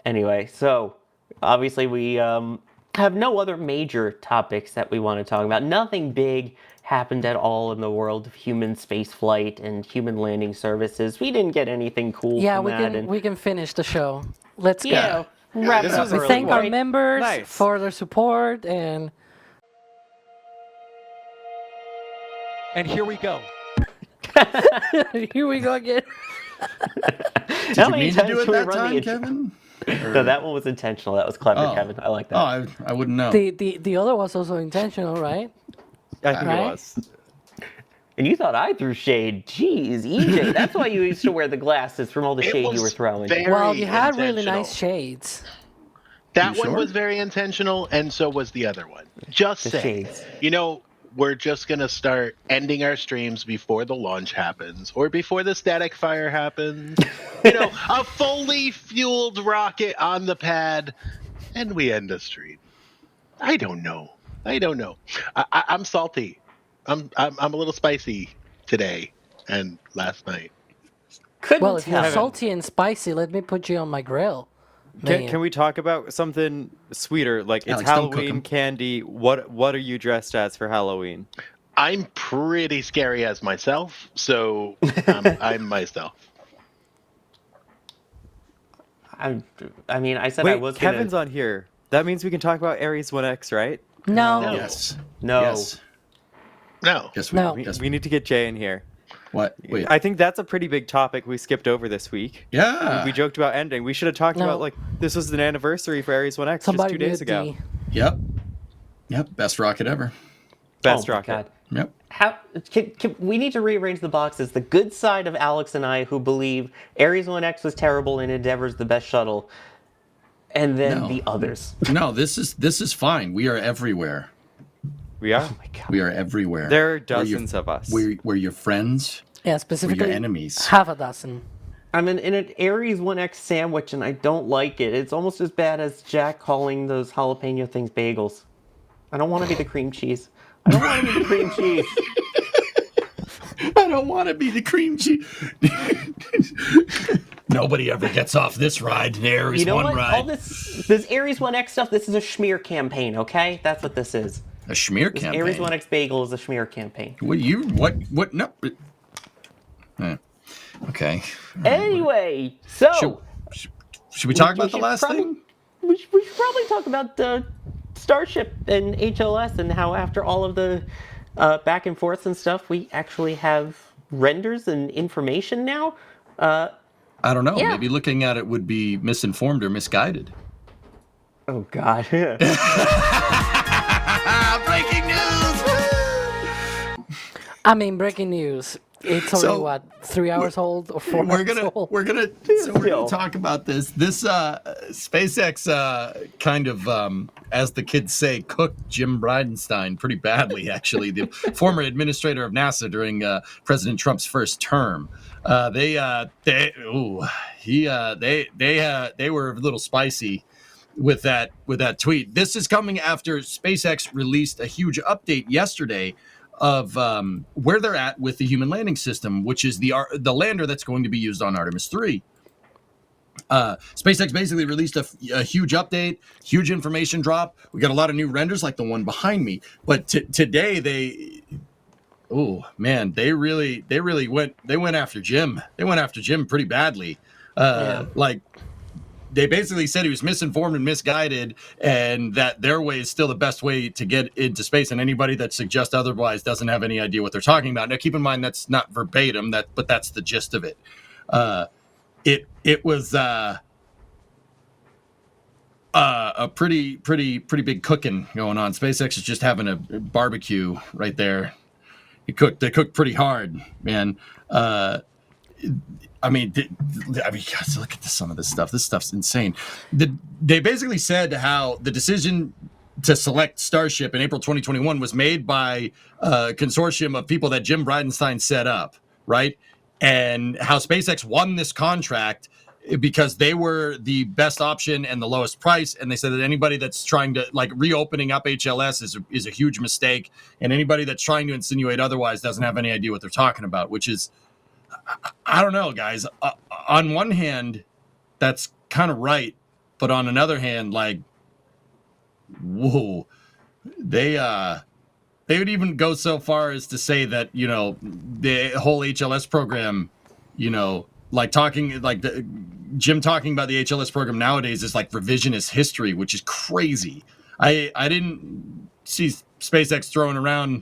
Anyway, so obviously we have no other major topics that we want to talk about. Nothing big happened at all in the world of human space flight and human landing services. We didn't get anything cool from that. We can finish the show. Let's go. Wrap it up. We thank our members for their support and here we go. Here we go again. Did you mean to do it that time, Kevin? No, that one was intentional. That was clever, Kevin. I like that. Oh, I wouldn't know. The other was also intentional, right? I think it was. And you thought I threw shade. Jeez, EJ, that's why you used to wear the glasses from all the shade you were throwing. Well, you had really nice shades. That one was very intentional, and so was the other one. Just saying. You know, we're just going to start ending our streams before the launch happens or before the static fire happens. You know, a fully fueled rocket on the pad, and we end the stream. I don't know. I'm salty. I'm a little spicy today and last night. Well, if you're salty and spicy, let me put you on my grill. Can we talk about something sweeter? Like, Alex, it's Halloween candy. What are you dressed as for Halloween? I'm pretty scary as myself, so I'm myself. I mean, I said Wait, I was Kevin's on here. That means we can talk about Ares 1X, right? No. Yes. No. Yes. No. Yes, No. Yes, We need to get Jay in here. What? Wait. I think that's a pretty big topic we skipped over this week. Yeah. We joked about ending. We should have talked about, like, this was an anniversary for Ares 1X Somebody just 2 days mute ago. Yep. Best rocket ever. Best Oh my rocket. God. Yep. How can we need to rearrange the boxes? The good side of Alex and I, who believe Ares 1X was terrible and Endeavor's the best shuttle, and then No. the others. No, this is fine. We are everywhere. We are. Oh my God. We are everywhere. There are dozens of us. We're your friends. Yeah, specifically enemies. half a dozen. I'm in an Ares 1X sandwich and I don't like it. It's almost as bad as Jack calling those jalapeno things bagels. I don't want to be the cream cheese. I don't want to be the cream cheese. I don't want to be the cream cheese. Nobody ever gets off this ride. There is You know one what? ride. All this Ares 1X stuff, this is a schmear campaign, okay? That's what this is. A schmear This campaign. Ares 1X bagel is a schmear campaign. What? No. Okay. Anyway, so... Should we talk about the last thing? We should probably talk about Starship and HLS and how after all of the back and forths and stuff, we actually have renders and information now. I don't know. Yeah. Maybe looking at it would be misinformed or misguided. Oh, God. Breaking news! I mean, breaking news. It's already, So, what, 3 hours old or 4 We're hours gonna old? we're gonna talk about this. This SpaceX kind of as the kids say, cooked Jim Bridenstine pretty badly. Actually, the former administrator of NASA during President Trump's first term. They were a little spicy with that tweet. This is coming after SpaceX released a huge update yesterday of where they're at with the human landing system, which is the lander that's going to be used on Artemis 3. SpaceX basically released a huge update, huge information drop. We got a lot of new renders like the one behind me. But today they really went after Jim. They went after Jim pretty badly. Like, they basically said he was misinformed and misguided, and that their way is still the best way to get into space. And anybody that suggests otherwise doesn't have any idea what they're talking about. Now, keep in mind that's not verbatim, but that's the gist of it. It was a pretty big cooking going on. SpaceX is just having a barbecue right there. They cooked pretty hard, man. I mean, guys, look at some of this stuff. This stuff's insane. They basically said how the decision to select Starship in April 2021 was made by a consortium of people that Jim Bridenstine set up, right? And how SpaceX won this contract because they were the best option and the lowest price. And they said that anybody that's trying to, like, reopening up HLS is a huge mistake. And anybody that's trying to insinuate otherwise doesn't have any idea what they're talking about, which is, I don't know, guys. On one hand, that's kind of right, but on another hand, like, whoa, they would even go so far as to say that, you know, the whole HLS program, you know, like Jim talking about the HLS program nowadays is like revisionist history, which is crazy. I didn't see SpaceX throwing around,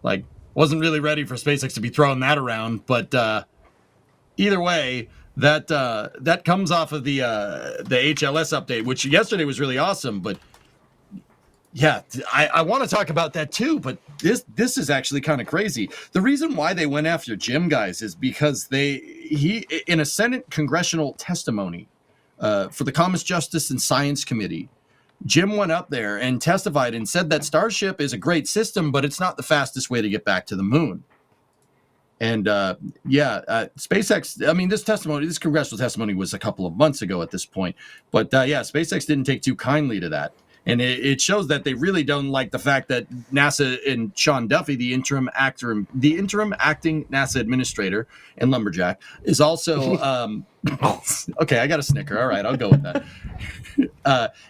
like, wasn't really ready for SpaceX to be throwing that around, but either way, that comes off of the HLS update, which yesterday was really awesome. But yeah, I want to talk about that too. But this is actually kind of crazy. The reason why they went after Jim, guys, is because he in a Senate congressional testimony for the Commerce, Justice, and Science Committee, Jim went up there and testified and said that Starship is a great system, but it's not the fastest way to get back to the moon. And SpaceX, I mean, this congressional testimony was a couple of months ago at this point. But SpaceX didn't take too kindly to that. And it shows that they really don't like the fact that NASA and Sean Duffy, the interim acting NASA administrator and lumberjack, is also okay. I got a snicker. All right, I'll go with that.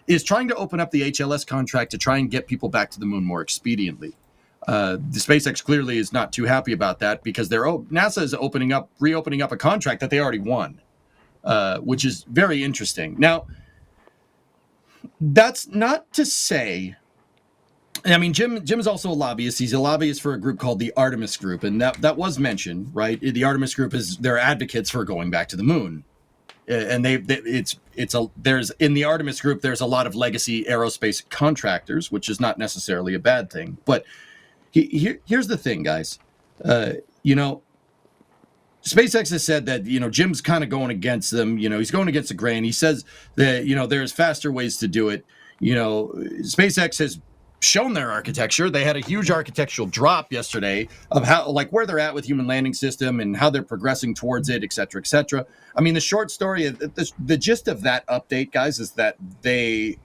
Is trying to open up the HLS contract to try and get people back to the moon more expediently. The SpaceX clearly is not too happy about that because NASA is reopening up a contract that they already won, which is very interesting. Now, that's not to say I mean, Jim's also a lobbyist. He's a lobbyist for a group called the Artemis Group, and that was mentioned, right? The Artemis Group they're advocates for going back to the moon, and there's in the Artemis Group there's a lot of legacy aerospace contractors, which is not necessarily a bad thing. But here's the thing, guys. SpaceX has said that, Jim's kind of going against them. He's going against the grain. He says that, there's faster ways to do it. SpaceX has shown their architecture. They had a huge architectural drop yesterday of where they're at with human landing system and how they're progressing towards it, et cetera, et cetera. I mean, the short story, the gist of that update, guys, is that the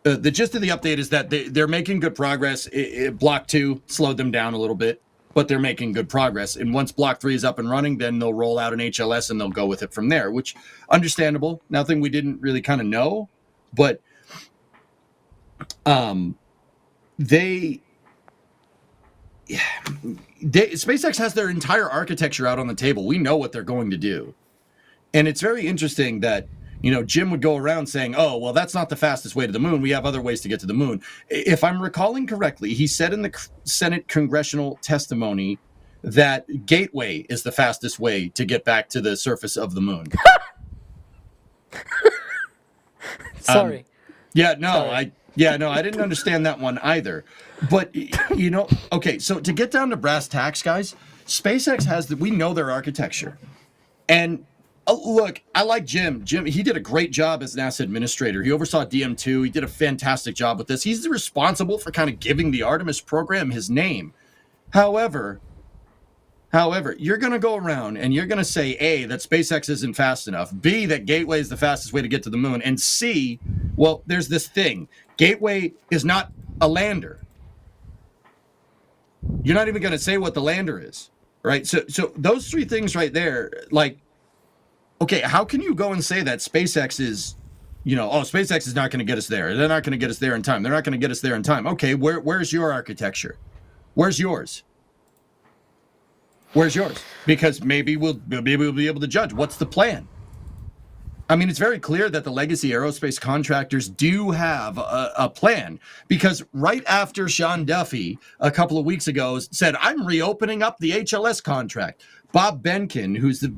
gist of the update is that they're making good progress. Block 2 slowed them down a little bit, but they're making good progress. And once Block 3 is up and running, then they'll roll out an HLS and they'll go with it from there, which understandable. Nothing we didn't really kind of know, but SpaceX has their entire architecture out on the table. We know what they're going to do. And it's very interesting that, Jim would go around saying, oh, well, that's not the fastest way to the moon. We have other ways to get to the moon. If I'm recalling correctly, he said in the Senate congressional testimony that Gateway is the fastest way to get back to the surface of the moon. Sorry. I didn't understand that one either. But, okay, so to get down to brass tacks, guys, SpaceX we know their architecture. And look, I like Jim. He did a great job as NASA administrator. He oversaw DM2. He did a fantastic job with this. He's responsible for kind of giving the Artemis program his name. However, you're going to go around and you're going to say, A, that SpaceX isn't fast enough, B, that Gateway is the fastest way to get to the moon, and C, well, there's this thing. Gateway is not a lander. You're not even going to say what the lander is, right? So those three things right there, okay, how can you go and say that SpaceX is, SpaceX is not going to get us there. They're not going to get us there in time. They're not going to get us there in time. Okay, where's your architecture? Where's yours? Where's yours? Because maybe we'll be able to judge. What's the plan? I mean, it's very clear that the legacy aerospace contractors do have a plan, because right after Sean Duffy a couple of weeks ago said, I'm reopening up the HLS contract, Bob Benkin, who's the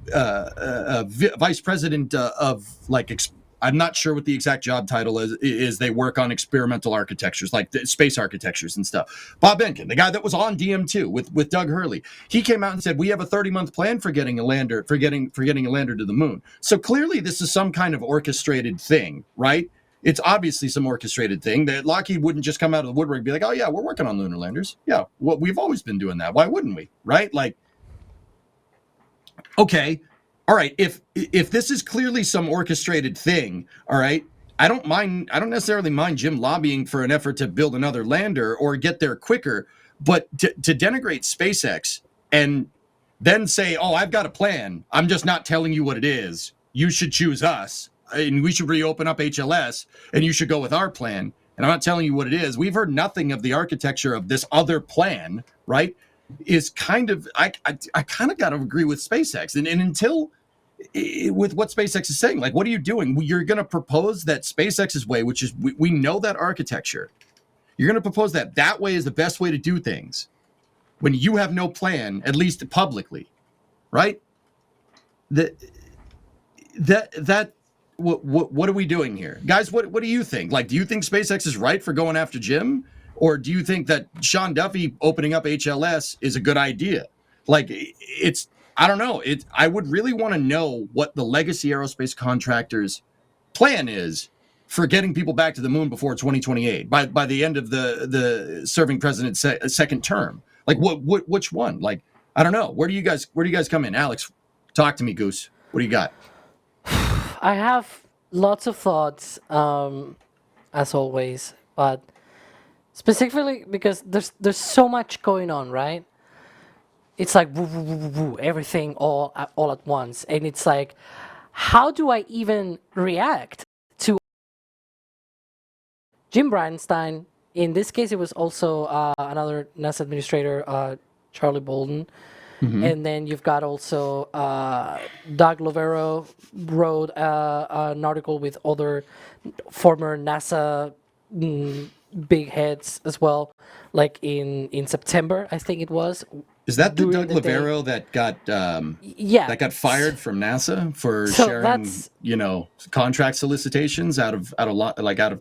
vice president of I'm not sure what the exact job title is they work on experimental architectures, like the space architectures and stuff. Bob Benkin, the guy that was on DM2 with Doug Hurley, he came out and said, we have a 30-month plan for getting a lander, for getting a lander to the moon. So clearly this is some kind of orchestrated thing, right? It's obviously some orchestrated thing that Lockheed wouldn't just come out of the woodwork and be like, oh yeah, we're working on lunar landers. Yeah, well, we've always been doing that. Why wouldn't we? Right? Okay. All right, if this is clearly some orchestrated thing, all right, I don't necessarily mind Jim lobbying for an effort to build another lander or get there quicker, but to denigrate SpaceX and then say, oh, I've got a plan, I'm just not telling you what it is, you should choose us, and we should reopen up HLS, and you should go with our plan, and I'm not telling you what it is. We've heard nothing of the architecture of this other plan, right? Is kind of, I kind of got to agree with SpaceX, and until with what SpaceX is saying, what are you doing? You're going to propose that SpaceX's way, which is we know that architecture. You're going to propose that way is the best way to do things when you have no plan, at least publicly, right? What are we doing here, guys? What do you think? Do you think SpaceX is right for going after Jim, or do you think that Sean Duffy opening up HLS is a good idea? I don't know. I would really want to know what the legacy aerospace contractors' plan is for getting people back to the moon before 2028, by the end of the serving president's second term. Which one? I don't know. Where do you guys come in? Alex, talk to me, Goose. What do you got? I have lots of thoughts, as always, but specifically because there's so much going on, right? It's like woo, woo, woo, woo, woo, everything all at once, and it's like, how do I even react to Jim Bridenstine? In this case, it was also another NASA administrator, Charlie Bolden, and then you've got also Doug Lovero wrote an article with other former NASA big heads as well, like in September, I think it was. Is that the during Doug the day. Lavero that Yeah. got fired from NASA for So sharing, contract solicitations out of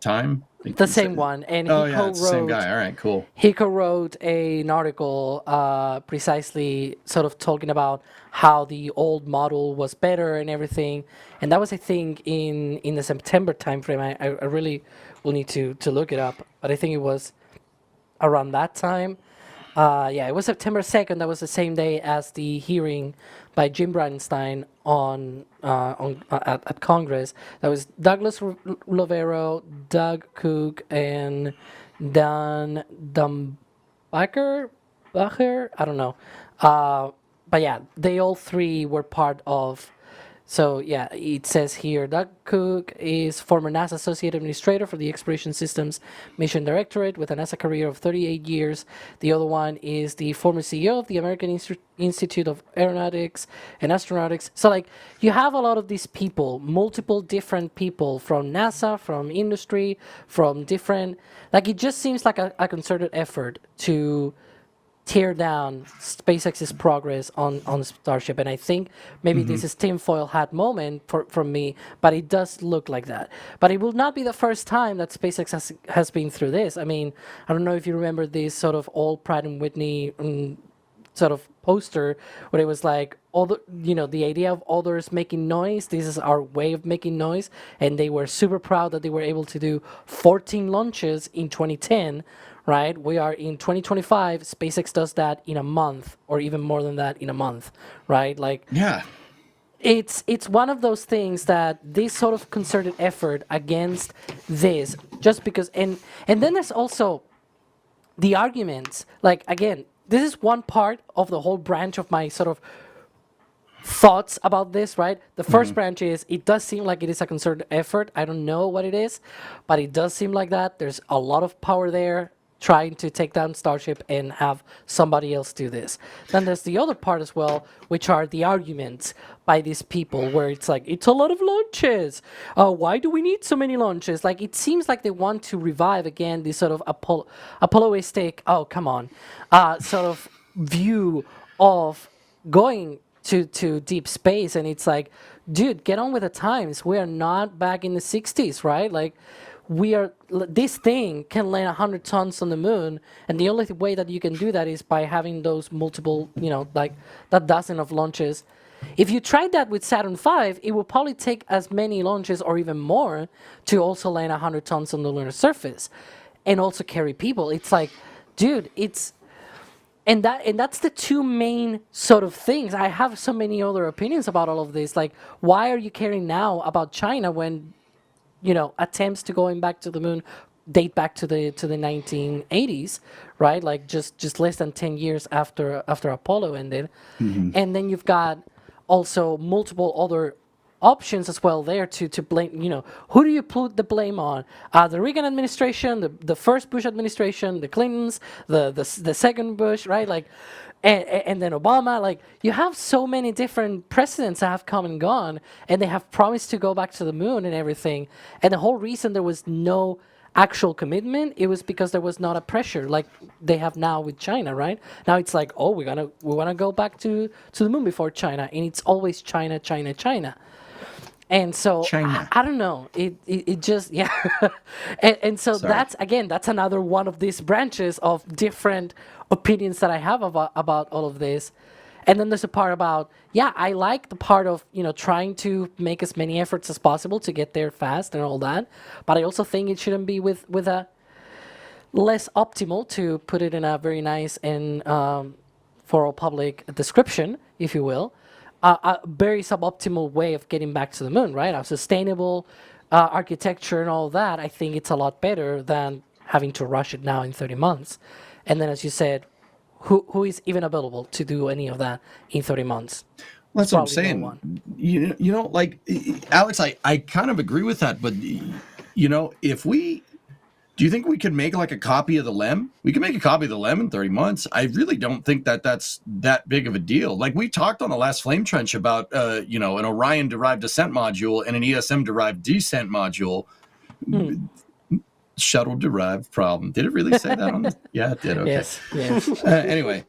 time? I think the he said- same one, and Oh yeah, it's the same guy. All right, cool. he co-wrote an article precisely sort of talking about how the old model was better and everything, and that was, I think, in the September timeframe. I really will need to look it up, but I think it was around that time. Yeah, it was September 2nd. That was the same day as the hearing by Jim Bridenstine at Congress. That was Douglas Lovero, Doug Cook, and Dan Bacher. I don't know. But yeah, they all three were part of. So yeah, it says here, Doug Cook is former NASA Associate Administrator for the Exploration Systems Mission Directorate with a NASA career of 38 years. The other one is the former CEO of the American Institute of Aeronautics and Astronautics. So like, you have a lot of these people, multiple different people from NASA, from industry, from different, like it just seems like a concerted effort to tear down SpaceX's progress on Starship, and I think maybe this is tinfoil hat moment from me, but it does look like that. But it will not be the first time that SpaceX has been through this. I mean, I don't know if you remember this sort of old Pratt and Whitney sort of poster where it was like all the idea of others making noise, this is our way of making noise, and they were super proud that they were able to do 14 launches in 2010. Right, we are in 2025. SpaceX does that in a month, or even more than that in a month. Right, like Yeah. it's one of those things that this sort of concerted effort against this, just because, and then there's also the arguments. Like again, this is one part of the whole branch of my sort of thoughts about this, right? The first branch is it does seem like it is a concerted effort. I don't know what it is, but it does seem like that. There's a lot of power there trying to take down Starship and have somebody else do this. Then there's the other part as well, which are the arguments by these people where it's like, it's a lot of launches. Why do we need so many launches? Like, it seems like they want to revive again this sort of Apolloistic, oh, come on, sort of view of going to deep space. And it's like, dude, get on with the times. We are not back in the 60s, right? Like, this thing can land 100 tons on the moon, and the only way that you can do that is by having those multiple, like that dozen of launches. If you tried that with Saturn V, it would probably take as many launches or even more to also land 100 tons on the lunar surface and also carry people. It's like, dude, and that's the two main sort of things. I have so many other opinions about all of this. Like, why are you caring now about China when attempts to going back to the moon date back to the 1980s, right? Like just less than 10 years after Apollo ended. And then you've got also multiple other options as well there to blame. Who do you put the blame on? The Reagan administration, the first Bush administration, the Clintons, the second Bush, right? Like, and then Obama. Like, you have so many different presidents that have come and gone, and they have promised to go back to the moon and everything. And the whole reason there was no actual commitment, it was because there was not a pressure like they have now with China, right? Now it's like, oh, we want to go back to the moon before China, and it's always China, China, China. And so I don't know. It just and so Sorry. that's another one of these branches of different opinions that I have about all of this. And then there's a part about, I like the part of, trying to make as many efforts as possible to get there fast and all that. But I also think it shouldn't be with a less optimal, to put it in a very nice and for all public description, if you will, a very suboptimal way of getting back to the moon, right? A sustainable architecture and all that. I think it's a lot better than having to rush it now in 30 months. And then, as you said, who is even available to do any of that in 30 months? Well, that's what I'm Probably no saying. one. Like, Alex, I kind of agree with that. But, do you think we could make like a copy of the LEM? We can make a copy of the LEM in 30 months. I really don't think that's that big of a deal. Like, we talked on the last Flame Trench about, an Orion-derived descent module and an ESM-derived descent module. shuttle-derived problem. Did it really say that on this? Yeah, it did. Okay. Yes. Anyway,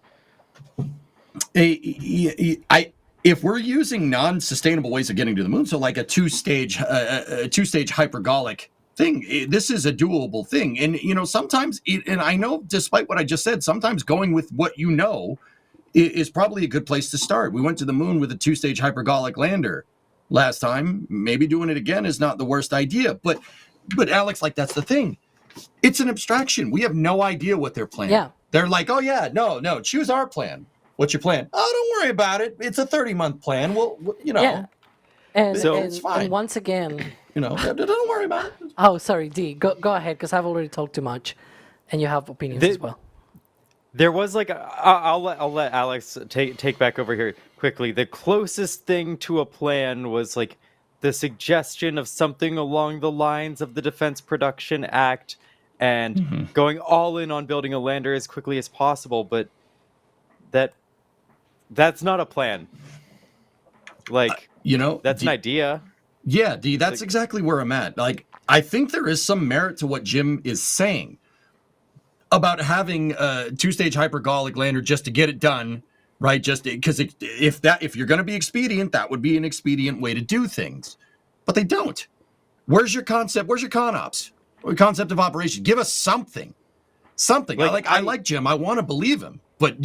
if we're using non-sustainable ways of getting to the moon, so like a two-stage hypergolic thing, this is a doable thing. And sometimes, and I know, despite what I just said, sometimes going with what you know is probably a good place to start. We went to the moon with a two-stage hypergolic lander last time. Maybe doing it again is not the worst idea. But Alex, like, that's the thing. It's an abstraction. We have no idea what they're planning. Yeah. They're like, oh yeah, no, choose our plan. What's your plan? Oh, don't worry about it. It's a 30-month plan. Yeah. And, it's fine. And once again, don't worry about it. Oh, sorry, D. Go ahead, because I've already talked too much, and you have opinions as well. There was like I'll let Alex take back over here quickly. The closest thing to a plan was like the suggestion of something along the lines of the Defense Production Act and going all in on building a lander as quickly as possible, but that's not a plan. Like, that's an idea. Yeah, D, that's exactly where I'm at. Like, I think there is some merit to what Jim is saying about having a two-stage hypergolic lander just to get it done, right? Just because if you're going to be expedient, that would be an expedient way to do things. But they don't. Where's your concept? Where's your ConOps? Or concept of operation? Give us something. Something. I like Jim. I want to believe him. But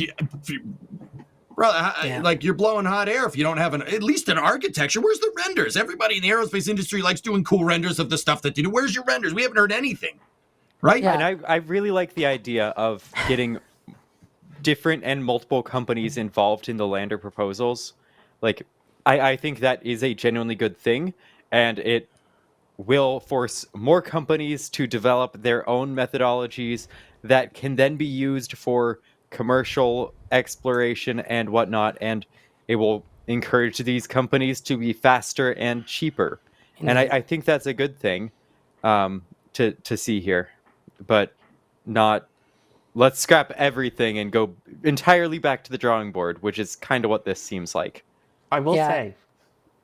like, you're blowing hot air if you don't have at least an architecture. Where's the renders? Everybody in the aerospace industry likes doing cool renders of the stuff that they do. Where's your renders? We haven't heard anything. Right? Yeah. And I really like the idea of getting different and multiple companies involved in the lander proposals. Like, I think that is a genuinely good thing, and it will force more companies to develop their own methodologies that can then be used for commercial exploration and whatnot, and it will encourage these companies to be faster and cheaper. And I think that's a good thing to see here. But not, let's scrap everything and go entirely back to the drawing board, which is kind of what this seems like. I will say,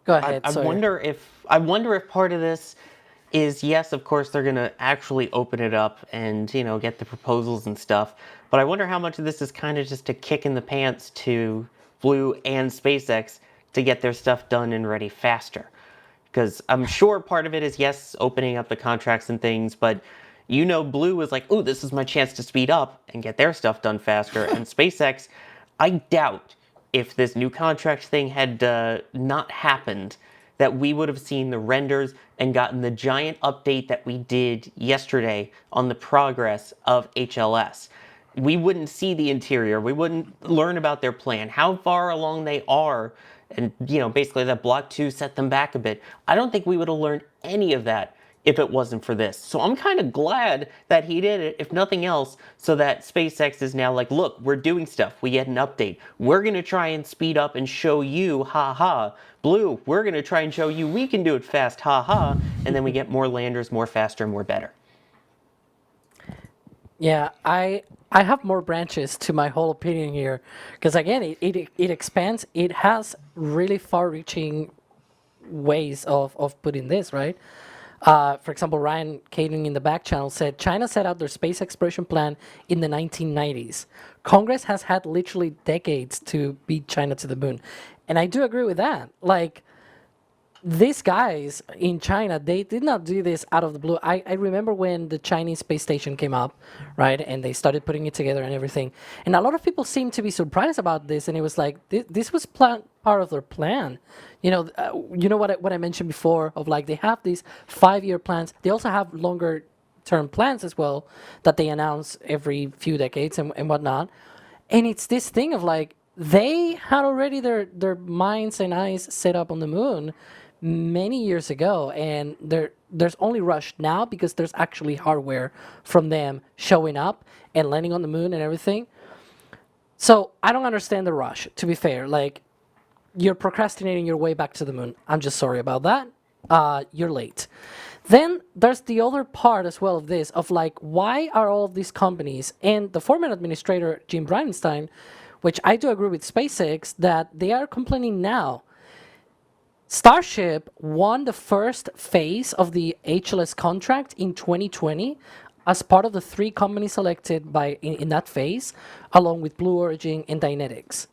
go ahead. I wonder if part of this is, yes, of course they're gonna actually open it up and get the proposals and stuff. But I wonder how much of this is kind of just a kick in the pants to Blue and SpaceX to get their stuff done and ready faster. Because I'm sure part of it is, yes, opening up the contracts and things, but Blue was like, ooh, this is my chance to speed up and get their stuff done faster. And SpaceX, I doubt if this new contract thing had not happened, that we would have seen the renders and gotten the giant update that we did yesterday on the progress of HLS. We wouldn't see the interior. We wouldn't learn about their plan, how far along they are, and basically that Block 2 set them back a bit. I don't think we would have learned any of that if it wasn't for this. So I'm kind of glad that he did it, if nothing else, so that SpaceX is now like, look, we're doing stuff. We get an update. We're going to try and speed up and show you, haha. Blue, we're going to try and show you we can do it fast, haha. And then we get more landers, more faster, more better. Yeah, I have more branches to my whole opinion here, because again, it expands. It has really far-reaching ways of putting this, right? For example, Ryan Caden in the back channel said, China set out their space exploration plan in the 1990s. Congress has had literally decades to beat China to the moon. And I do agree with that. Like, these guys in China, they did not do this out of the blue. I remember when the Chinese space station came up, right? And they started putting it together and everything. And a lot of people seemed to be surprised about this. And it was like, this was part of their plan. You know what I mentioned before of like, they have these 5-year plans. They also have longer term plans as well that they announce every few decades and whatnot. And it's this thing of like, they had already their minds and eyes set up on the moon many years ago, and there's only rush now because there's actually hardware from them showing up and landing on the moon and everything. So I don't understand the rush, to be fair. Like, you're procrastinating your way back to the moon. I'm just sorry about that. You're late. Then there's the other part as well of this, of like, why are all of these companies, and the former administrator, Jim Bridenstine, which I do agree with SpaceX, that they are complaining now. Starship won the first phase of the HLS contract in 2020 as part of the 3 companies selected in that phase, along with Blue Origin and Dynetics.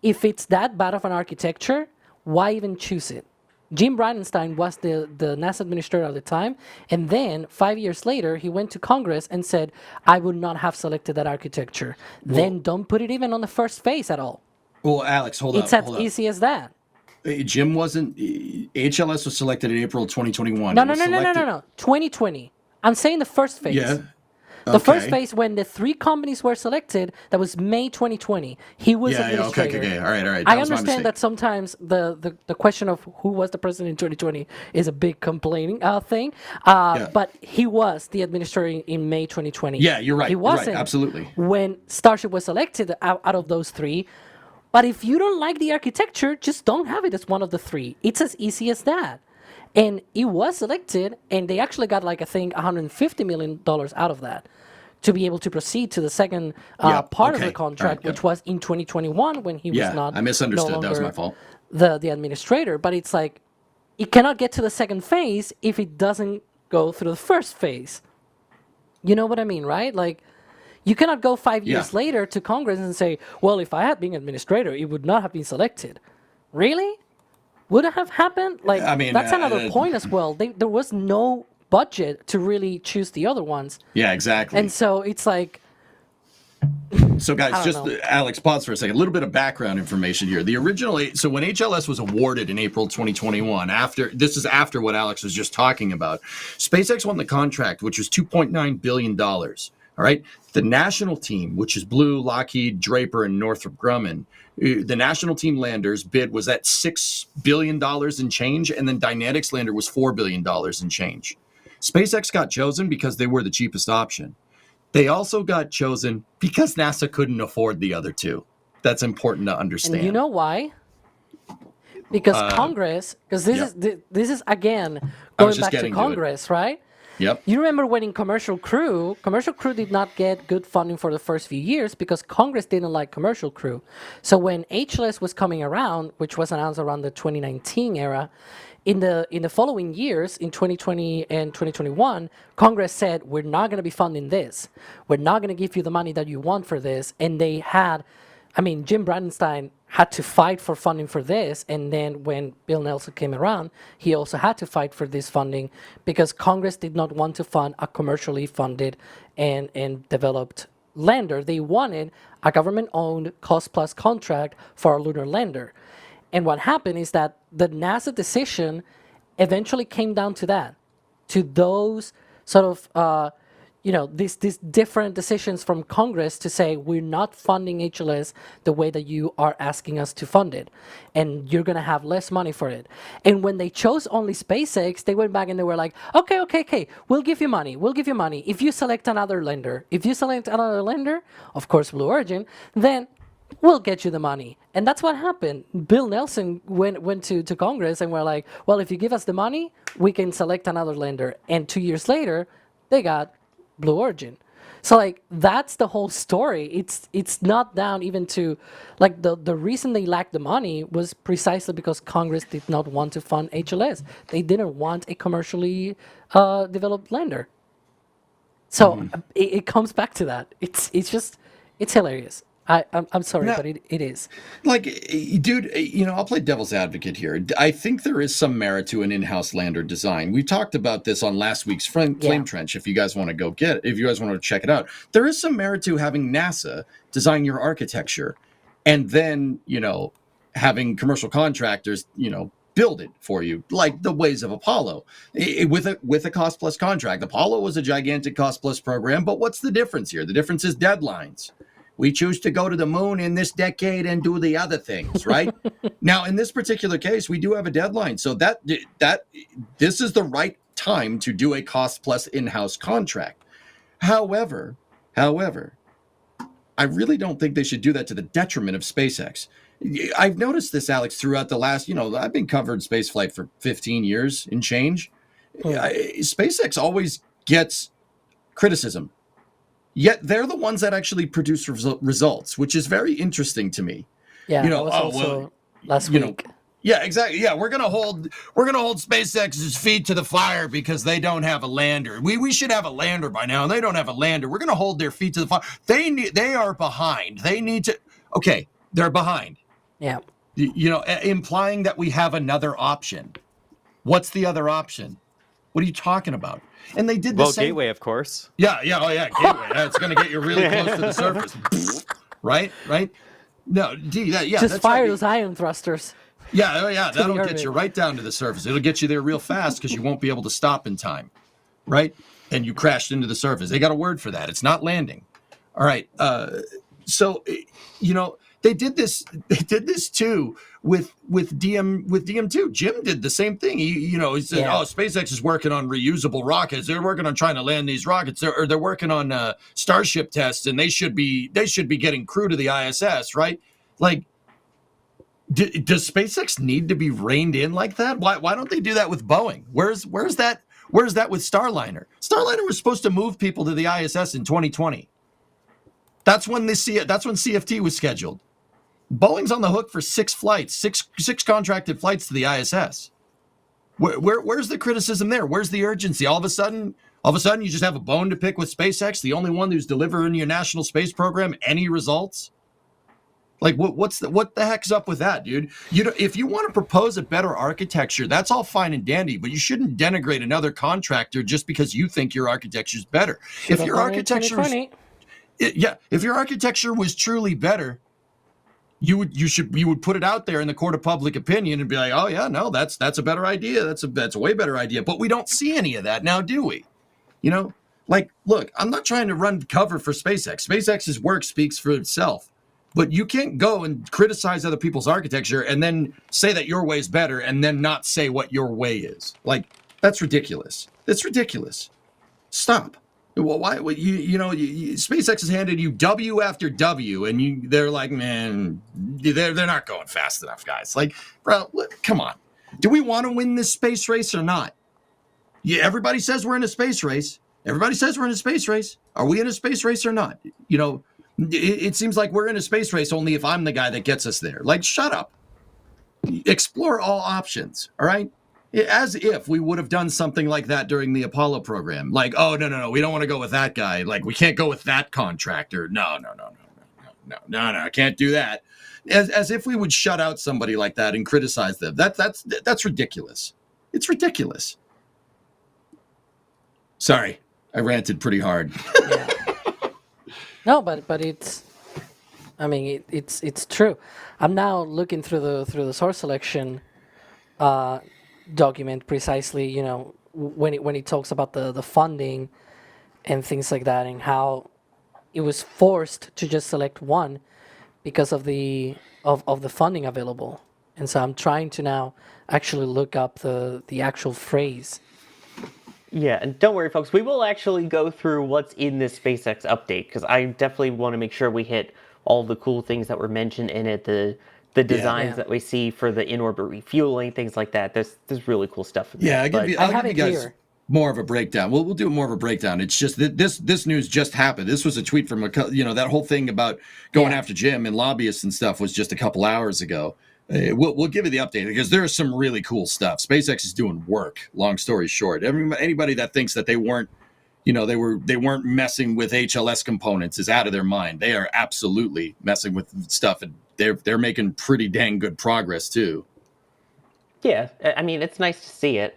If it's that bad of an architecture, why even choose it? Jim Bridenstine was the NASA administrator at the time, and then 5 years later, he went to Congress and said, I would not have selected that architecture. Then don't put it even on the first phase at all. Well, Alex, hold It's up. as easy as that. Jim wasn't. HLS was selected in April 2021. No. 2020. I'm saying the first phase. Yeah. The first phase, when the 3 companies were selected, that was May 2020. He was administrator. Okay. All right. I understand that sometimes the question of who was the president in 2020 is a big complaining thing. But he was the administrator in May 2020. Yeah, you're right. He wasn't. You're right, absolutely. When Starship was selected out of those 3. But if you don't like the architecture, just don't have it as one of the 3. It's as easy as that. And it was selected, and they actually got, like, I think, $150 million out of that to be able to proceed to the second part of the contract, which was in 2021 when he was not. I misunderstood. That was my fault. The administrator. But it's like, it cannot get to the second phase if it doesn't go through the first phase. You know what I mean, right? Like, you cannot go 5 years later to Congress and say, well, if I had been administrator, it would not have been selected. Really? Would it have happened? Like, I mean, that's another point as well. There was no budget to really choose the other ones. Yeah, exactly. And so it's like... So guys, just Alex, pause for a second. A little bit of background information here. The original, so when HLS was awarded in April 2021, this is after what Alex was just talking about, SpaceX won the contract, which was $2.9 billion. All right. The national team, which is Blue, Lockheed, Draper, and Northrop Grumman, the national team landers bid was at $6 billion in change, and then Dynetics lander was $4 billion in change. SpaceX got chosen because they were the cheapest option. They also got chosen because NASA couldn't afford the other 2. That's important to understand. And you know why? Because Congress, because this is again going back to Congress, right? Yep. You remember when in Commercial Crew did not get good funding for the first few years because Congress didn't like Commercial Crew. So when HLS was coming around, which was announced around the 2019 era, in the following years, in 2020 and 2021, Congress said, we're not going to be funding this. We're not going to give you the money that you want for this. And they had, Jim Bridenstine had to fight for funding for this. And then when Bill Nelson came around, he also had to fight for this funding because Congress did not want to fund a commercially funded and developed lander. They wanted a government-owned cost-plus contract for a lunar lander. And what happened is that the NASA decision eventually came down to that, to those sort of, these different decisions from Congress to say, we're not funding HLS the way that you are asking us to fund it. And you're going to have less money for it. And when they chose only SpaceX, they went back and they were like, okay, we'll give you money. If you select another lender, of course, Blue Origin, then we'll get you the money. And that's what happened. Bill Nelson went to Congress and were like, well, if you give us the money, we can select another lender. And 2 years later, they got Blue Origin. So, like, that's the whole story. It's not down even to, like, the reason they lacked the money was precisely because Congress did not want to fund HLS. They didn't want a commercially developed lender. So it comes back to that. It's hilarious. I'm sorry, but it is. Like, dude, I'll play devil's advocate here. I think there is some merit to an in-house lander design. We talked about this on last week's Flame Trench. If you guys want to go get it, if you guys want to check it out, there is some merit to having NASA design your architecture and then, having commercial contractors, build it for you, like the ways of Apollo, with a cost-plus contract. Apollo was a gigantic cost-plus program, but what's the difference here? The difference is deadlines. We choose to go to the moon in this decade and do the other things, right? Now, in this particular case, we do have a deadline. So that this is the right time to do a cost-plus in-house contract. However, I really don't think they should do that to the detriment of SpaceX. I've noticed this, Alex, throughout the last, I've been covering spaceflight for 15 years and change. SpaceX always gets criticism. Yet they're the ones that actually produce results, which is very interesting to me. Yeah, that was also last week. Yeah, exactly. Yeah, we're gonna hold SpaceX's feet to the fire because they don't have a lander. We should have a lander by now, and they don't have a lander. We're gonna hold their feet to the fire. They are behind. They need to. Okay, they're behind. Yeah. Implying that we have another option. What's the other option? What are you talking about? And they did the same. Gateway, of course. Yeah, Gateway. It's gonna get you really close to the surface. Right. No, just fire those ion thrusters. Yeah, that'll get you right down to the surface. It'll get you there real fast because you won't be able to stop in time, right? And you crashed into the surface. They got a word for that. It's not landing. All right. So they did this. They did this too with DM2. Jim did the same thing. He said, "Oh, SpaceX is working on reusable rockets. They're working on trying to land these rockets, or they're working on Starship tests, and they should be getting crew to the ISS, right?" Like, does SpaceX need to be reined in like that? Why don't they do that with Boeing? Where's that with Starliner? Starliner was supposed to move people to the ISS in 2020. That's when CFT was scheduled. Boeing's on the hook for 6 flights, six contracted flights to the ISS. Where's the criticism there? Where's the urgency? All of a sudden, you just have a bone to pick with SpaceX, the only one who's delivering your national space program any results. Like, what the heck's up with that, dude? If you want to propose a better architecture, that's all fine and dandy, but you shouldn't denigrate another contractor just because you think your architecture's better. If your architecture was truly better, you would put it out there in the court of public opinion and be like, oh yeah, no, that's a better idea. That's a way better idea. But we don't see any of that now, do we? Like, look, I'm not trying to run cover for SpaceX. SpaceX's work speaks for itself. But you can't go and criticize other people's architecture and then say that your way is better and then not say what your way is. Like, that's ridiculous. That's ridiculous. Stop. Well, why? SpaceX has handed you W after W, and they're like, man, they're not going fast enough, guys. Like, bro, come on. Do we want to win this space race or not? Yeah, everybody says we're in a space race. Are we in a space race or not? It seems like we're in a space race only if I'm the guy that gets us there. Like, shut up. Explore all options, all right? As if we would have done something like that during the Apollo program. Like, oh, no, we don't want to go with that guy. Like, we can't go with that contractor. No, I can't do that. As if we would shut out somebody like that and criticize them. That's ridiculous. It's ridiculous. Sorry, I ranted pretty hard. Yeah. No, but it's, I mean, it's true. I'm now looking through the source selection document precisely. When it talks about the funding and things like that, and how it was forced to just select one because of the funding available. And so I'm trying to now actually look up the actual phrase. Yeah, and don't worry, folks. We will actually go through what's in this SpaceX update, because I definitely want to make sure we hit all the cool things that were mentioned in it, the designs that we see for the in-orbit refueling, things like that. There's really cool stuff in there. I'll give you guys more of a breakdown. We'll do more of a breakdown. It's just that this news just happened. This was a tweet from that whole thing about going after Jim and lobbyists and stuff was just a couple hours ago. We'll give you the update because there's some really cool stuff. SpaceX is doing work. Long story short, anybody that thinks that they weren't messing with HLS components is out of their mind. They are absolutely messing with stuff, and they're making pretty dang good progress too. Yeah, I mean, it's nice to see it.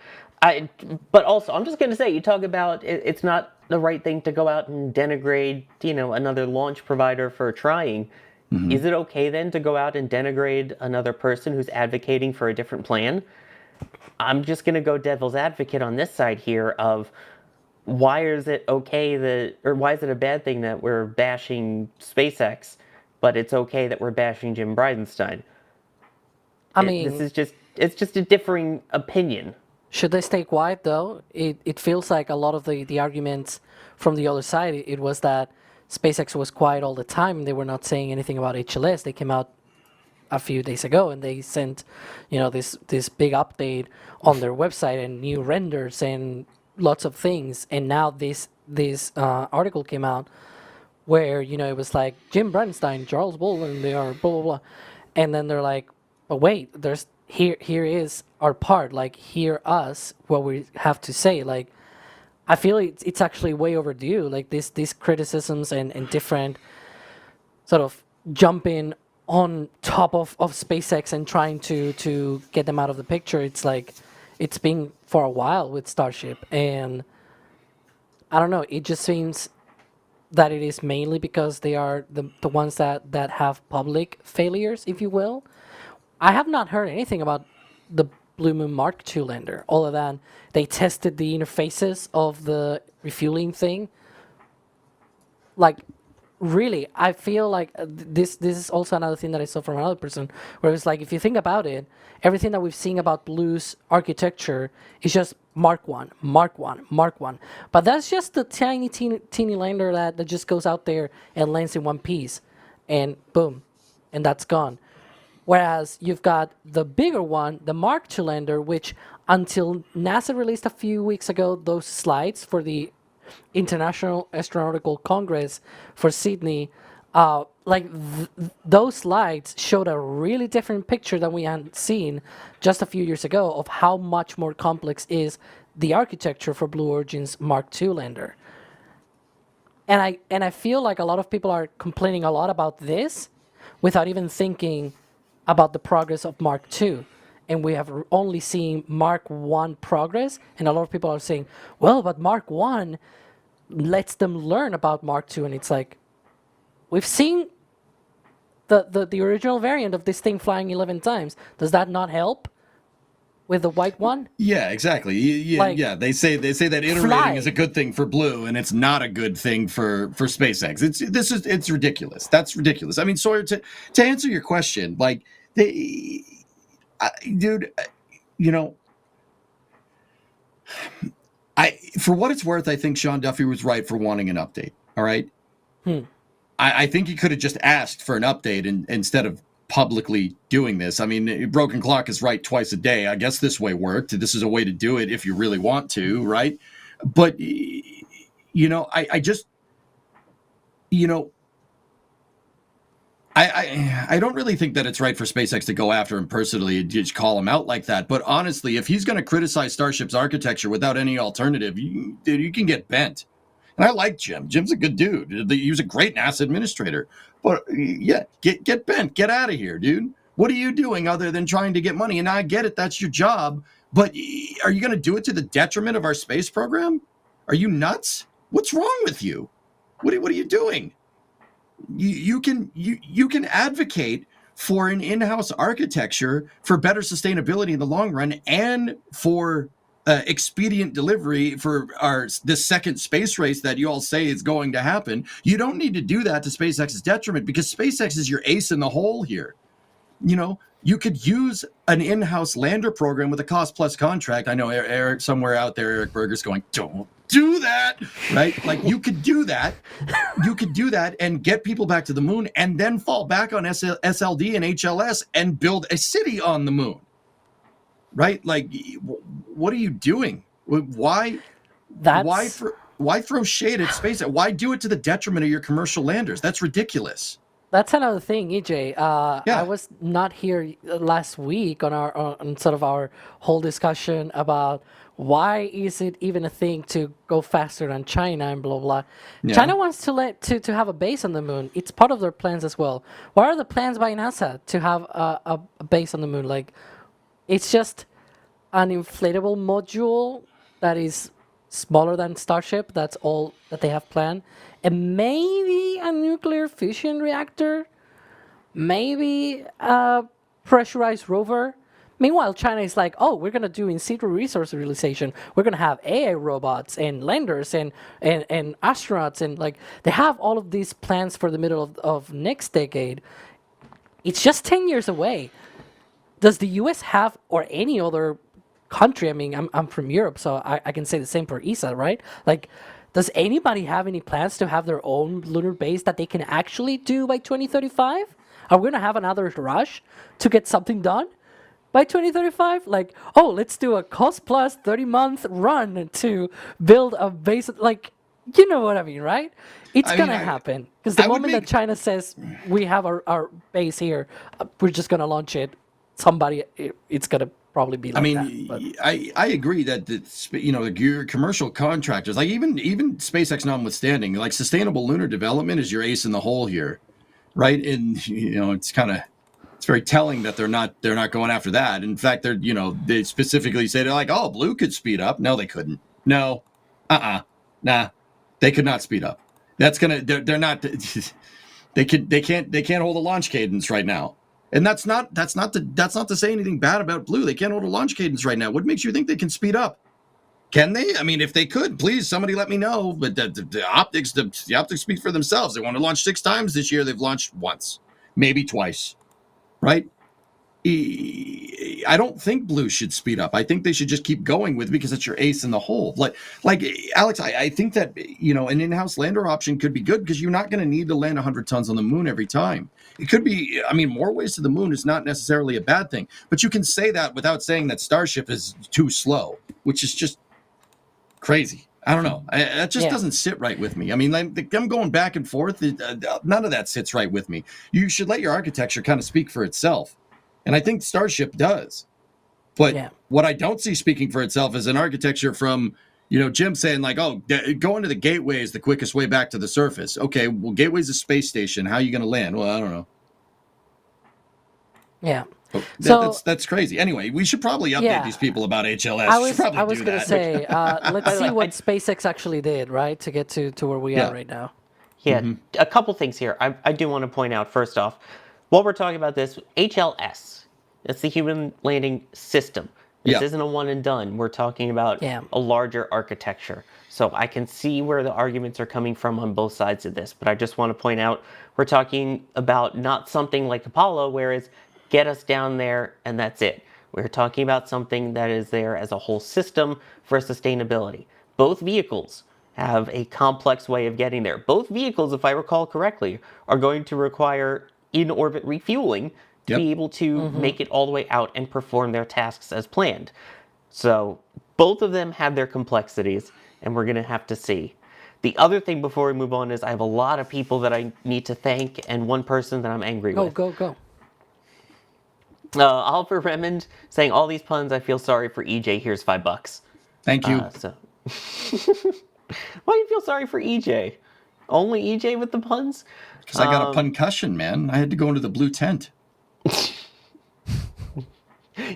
But also, I'm just going to say, you talk about it's not the right thing to go out and denigrate, another launch provider for trying. Mm-hmm. Is it okay then to go out and denigrate another person who's advocating for a different plan? I'm just going to go devil's advocate on this side here of why is it okay why is it a bad thing that we're bashing SpaceX, but it's okay that we're bashing Jim Bridenstine? It's just a differing opinion. Should they stay quiet though? It feels like a lot of the arguments from the other side, it was that SpaceX was quiet all the time. They were not saying anything about HLS. They came out a few days ago and they sent, this big update on their website and new renders and lots of things. And now this article came out where, it was like Jim Bridenstine, Charles Bolden, they are blah, blah, blah. And then they're like, oh, wait, there's here is our part. Like, hear us, what we have to say. Like, I feel it's actually way overdue. Like, these criticisms and different sort of jumping on top of SpaceX and trying to get them out of the picture. It's like it's been for a while with Starship, and I don't know. It just seems that it is mainly because they are the ones that have public failures, if you will. I have not heard anything about the Blue Moon Mark II lander, other than they tested the interfaces of the refueling thing. Like, really, I feel like this is also another thing that I saw from another person, where it's like, if you think about it, everything that we've seen about Blue's architecture is just Mark 1, Mark 1, Mark 1. But that's just the teeny lander that just goes out there and lands in one piece, and boom, and that's gone. Whereas you've got the bigger one, the Mark II lander, which until NASA released a few weeks ago those slides for the International Astronautical Congress for Sydney, those slides showed a really different picture than we had seen just a few years ago of how much more complex is the architecture for Blue Origin's Mark II lander. And I feel like a lot of people are complaining a lot about this without even thinking about the progress of Mark II. And we have only seen Mark 1 progress, and a lot of people are saying, well, but Mark 1 lets them learn about Mark II, and it's like, we've seen the original variant of this thing flying 11 times. Does that not help with the white one? Yeah, exactly. Yeah. They say that iterating is a good thing for Blue, and it's not a good thing for SpaceX. It's ridiculous. That's ridiculous. I mean, Sawyer, to answer your question, like dude, you know, for what it's worth, I think Sean Duffy was right for wanting an update. All right. I think he could have just asked for an update instead of publicly doing this. I mean, broken clock is right twice a day. I guess this way worked. This is a way to do it if you really want to, right? But I just, I don't really think that it's right for SpaceX to go after him personally and just call him out like that. But honestly, if he's going to criticize Starship's architecture without any alternative, you can get bent. And I like Jim. Jim's a good dude. He was a great NASA administrator. But yeah, get bent. Get out of here, dude. What are you doing other than trying to get money? And I get it. That's your job. But are you going to do it to the detriment of our space program? Are you nuts? What's wrong with you? What are you doing? You can advocate for an in-house architecture for better sustainability in the long run and for expedient delivery for this second space race that you all say is going to happen. You don't need to do that to SpaceX's detriment, because SpaceX is your ace in the hole here. You could use an in-house lander program with a cost-plus contract. I know Eric somewhere out there, Eric Berger's going, don't do that, right? Like, you could do that. You could do that and get people back to the moon and then fall back on SLD and HLS and build a city on the moon, right? Like, what are you doing? Why throw shade at SpaceX? Why do it to the detriment of your commercial landers? That's ridiculous. That's another thing, EJ. I was not here last week on sort of our whole discussion about why is it even a thing to go faster than China and blah blah. Yeah. China wants to have a base on the moon. It's part of their plans as well. What are the plans by NASA to have a base on the moon? Like, it's just an inflatable module that is smaller than Starship. That's all that they have planned. And maybe a nuclear fission reactor, maybe a pressurized rover. Meanwhile, China is like, oh, we're going to do in situ resource realization. We're going to have AI robots and landers and astronauts. And like, they have all of these plans for the middle of next decade. It's just 10 years away. Does the US have, or any other country, I mean, I'm from Europe, so I can say the same for ESA, right? Like, does anybody have any plans to have their own lunar base that they can actually do by 2035? Are we going to have another rush to get something done by 2035? Like, oh, let's do a cost plus 30-month run to build a base. Like, you know what I mean, right? It's going to happen. Because the moment that China says we have our base here, we're just going to launch it somebody, it's gonna probably be like that. But. I agree that your commercial contractors, like even SpaceX notwithstanding, like sustainable lunar development is your ace in the hole here, right? And it's very telling that they're not going after that. In fact, they specifically say they're like, oh, Blue could speed up. No, they couldn't. No, nah, they could not speed up. That's they're not. They can't hold a launch cadence right now. And that's not to say anything bad about Blue. They can't hold a launch cadence right now. What makes you think they can speed up? Can they? I mean, if they could, please somebody let me know. But the optics speak for themselves. They want to launch 6 times this year. They've launched once, maybe twice, right? I don't think Blue should speed up. I think they should just keep going with it because it's your ace in the hole. Like Alex, I think that an in-house lander option could be good because you're not going to need to land 100 tons on the moon every time. It could be. I mean, more ways to the moon is not necessarily a bad thing, but you can say that without saying that Starship is too slow, which is just crazy. I don't know. That just doesn't sit right with me. I mean, I'm going back and forth. None of that sits right with me. You should let your architecture kind of speak for itself. And I think Starship does. But what I don't see speaking for itself is an architecture from, Jim saying like, oh, going to the gateway is the quickest way back to the surface. Okay, well, gateway's a space station. How are you going to land? Well, I don't know. Yeah. That's crazy. Anyway, we should probably update these people about HLS. I was going to say, let's see what SpaceX actually did, right, to get to where we are right now. Yeah, a couple things here. I do want to point out, first off, while we're talking about this, HLS, that's the Human Landing System. This isn't a one and done. We're talking about a larger architecture. So I can see where the arguments are coming from on both sides of this. But I just want to point out, we're talking about not something like Apollo, where it's get us down there and that's it. We're talking about something that is there as a whole system for sustainability. Both vehicles have a complex way of getting there. Both vehicles, if I recall correctly, are going to require in-orbit refueling to be able to make it all the way out and perform their tasks as planned. So both of them have their complexities, and we're going to have to see. The other thing before we move on is I have a lot of people that I need to thank and one person that I'm angry with. Go. Oliver Remond saying, all these puns, I feel sorry for EJ, here's $5. Thank you. Why do you feel sorry for EJ? Only EJ with the puns? Because I got a concussion, man. I had to go into the blue tent.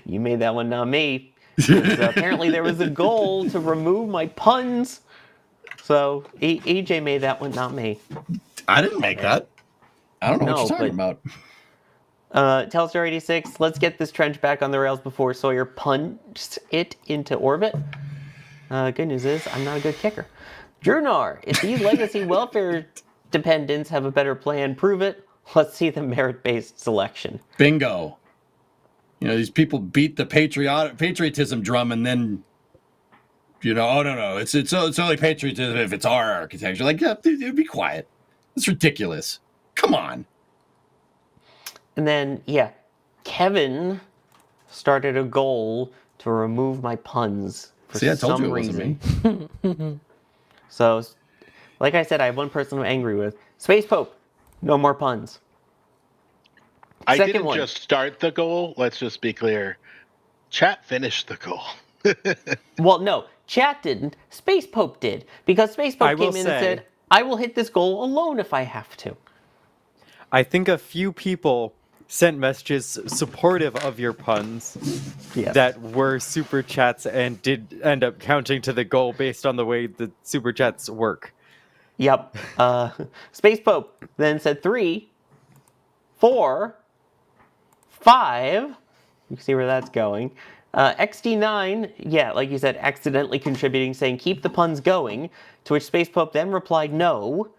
You made that one, not me. Apparently there was a goal to remove my puns. So EJ made that one, not me. I didn't make that. I don't know what you're talking about. Telstar 86, let's get this trench back on the rails before Sawyer punts it into orbit. Good news is, I'm not a good kicker. Drunar, if these legacy welfare dependents have a better plan, prove it. Let's see the merit-based selection. Bingo. These people beat the patriotism drum and then, oh, no, it's only patriotism if it's our architecture. Like, dude, be quiet. It's ridiculous. Come on. And then, Kevin started a goal to remove my puns for some reason. Wasn't me. So, like I said, I have one person I'm angry with. Space Pope, no more puns. I didn't just start the goal. Let's just be clear. Chat finished the goal. Well, no, chat didn't. Space Pope did. Because Space Pope came in and said, I will hit this goal alone if I have to. I think a few people sent messages supportive of your puns that were super chats and did end up counting to the goal based on the way the super chats work. Yep. Space Pope then said 3, 4, 5. You can see where that's going. XD9, like you said, accidentally contributing, saying, keep the puns going, to which Space Pope then replied no,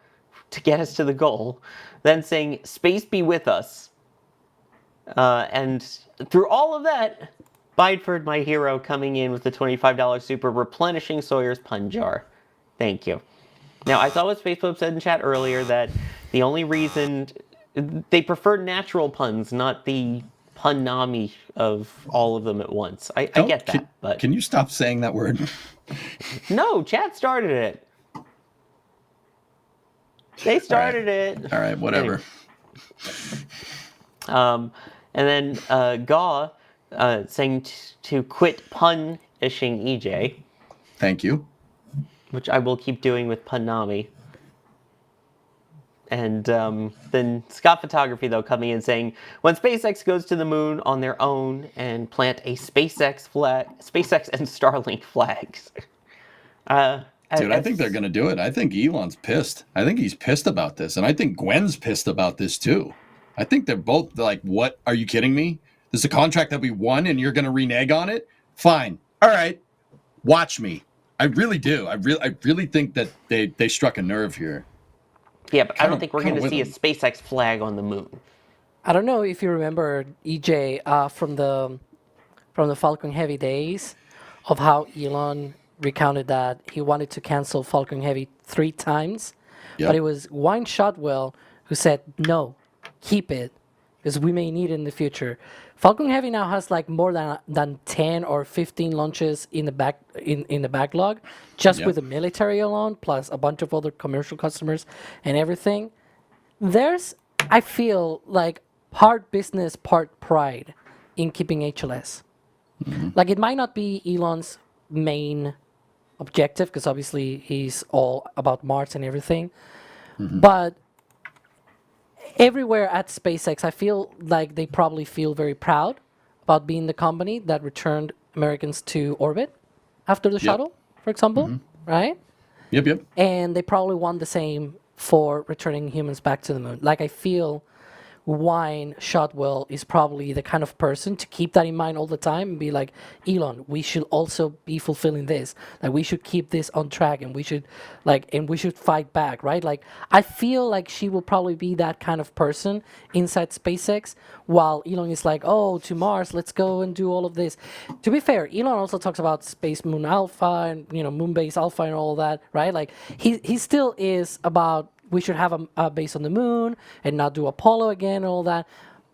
to get us to the goal, then saying, space be with us. And through all of that, Bideford, my hero, coming in with the $25 super, replenishing Sawyer's pun jar. Thank you. Now, I saw what Space Pope said in chat earlier, that the only reason they prefer natural puns, not the punami of all of them at once. I get that, but can you stop saying that word? No, chat started it. They started it. All right, whatever. Anyway. And then Gaw saying to quit pun-ishing EJ, Thank you. which I will keep doing with Punami. And then Scott Photography, though, coming in saying, when SpaceX goes to the moon on their own and plant a SpaceX and Starlink flags. Dude, I think they're going to do it. I think Elon's pissed. I think he's pissed about this. And I think Gwen's pissed about this, too. I think they're both like, what? Are you kidding me? This is a contract that we won and you're going to renege on it? Fine. All right. Watch me. I really do. I really think that they struck a nerve here. Yeah, but I don't think we're going to see a SpaceX flag on the moon. I don't know if you remember, EJ, from the Falcon Heavy days, of how Elon recounted that he wanted to cancel Falcon Heavy 3 times, but it was Wayne Shotwell who said, no, keep it, because we may need it in the future. Falcon Heavy now has like more than 10 or 15 launches in the backlog, just with the military alone, plus a bunch of other commercial customers and everything. There's, I feel like, part business, part pride in keeping HLS. Like, it might not be Elon's main objective, because obviously he's all about Mars and everything, but everywhere at SpaceX, I feel like they probably feel very proud about being the company that returned Americans to orbit after the shuttle, for example, right? Yep. And they probably want the same for returning humans back to the moon. Like, I feel Wayne Shotwell is probably the kind of person to keep that in mind all the time and be like, Elon, we should also be fulfilling this. Like, we should keep this on track, and we should fight back, right? Like, I feel like she will probably be that kind of person inside SpaceX, while Elon is like, oh, to Mars, let's go and do all of this. To be fair, Elon also talks about Space Moon Alpha and, Moon Base Alpha and all that, right? Like, he still is about, we should have a base on the moon and not do Apollo again and all that.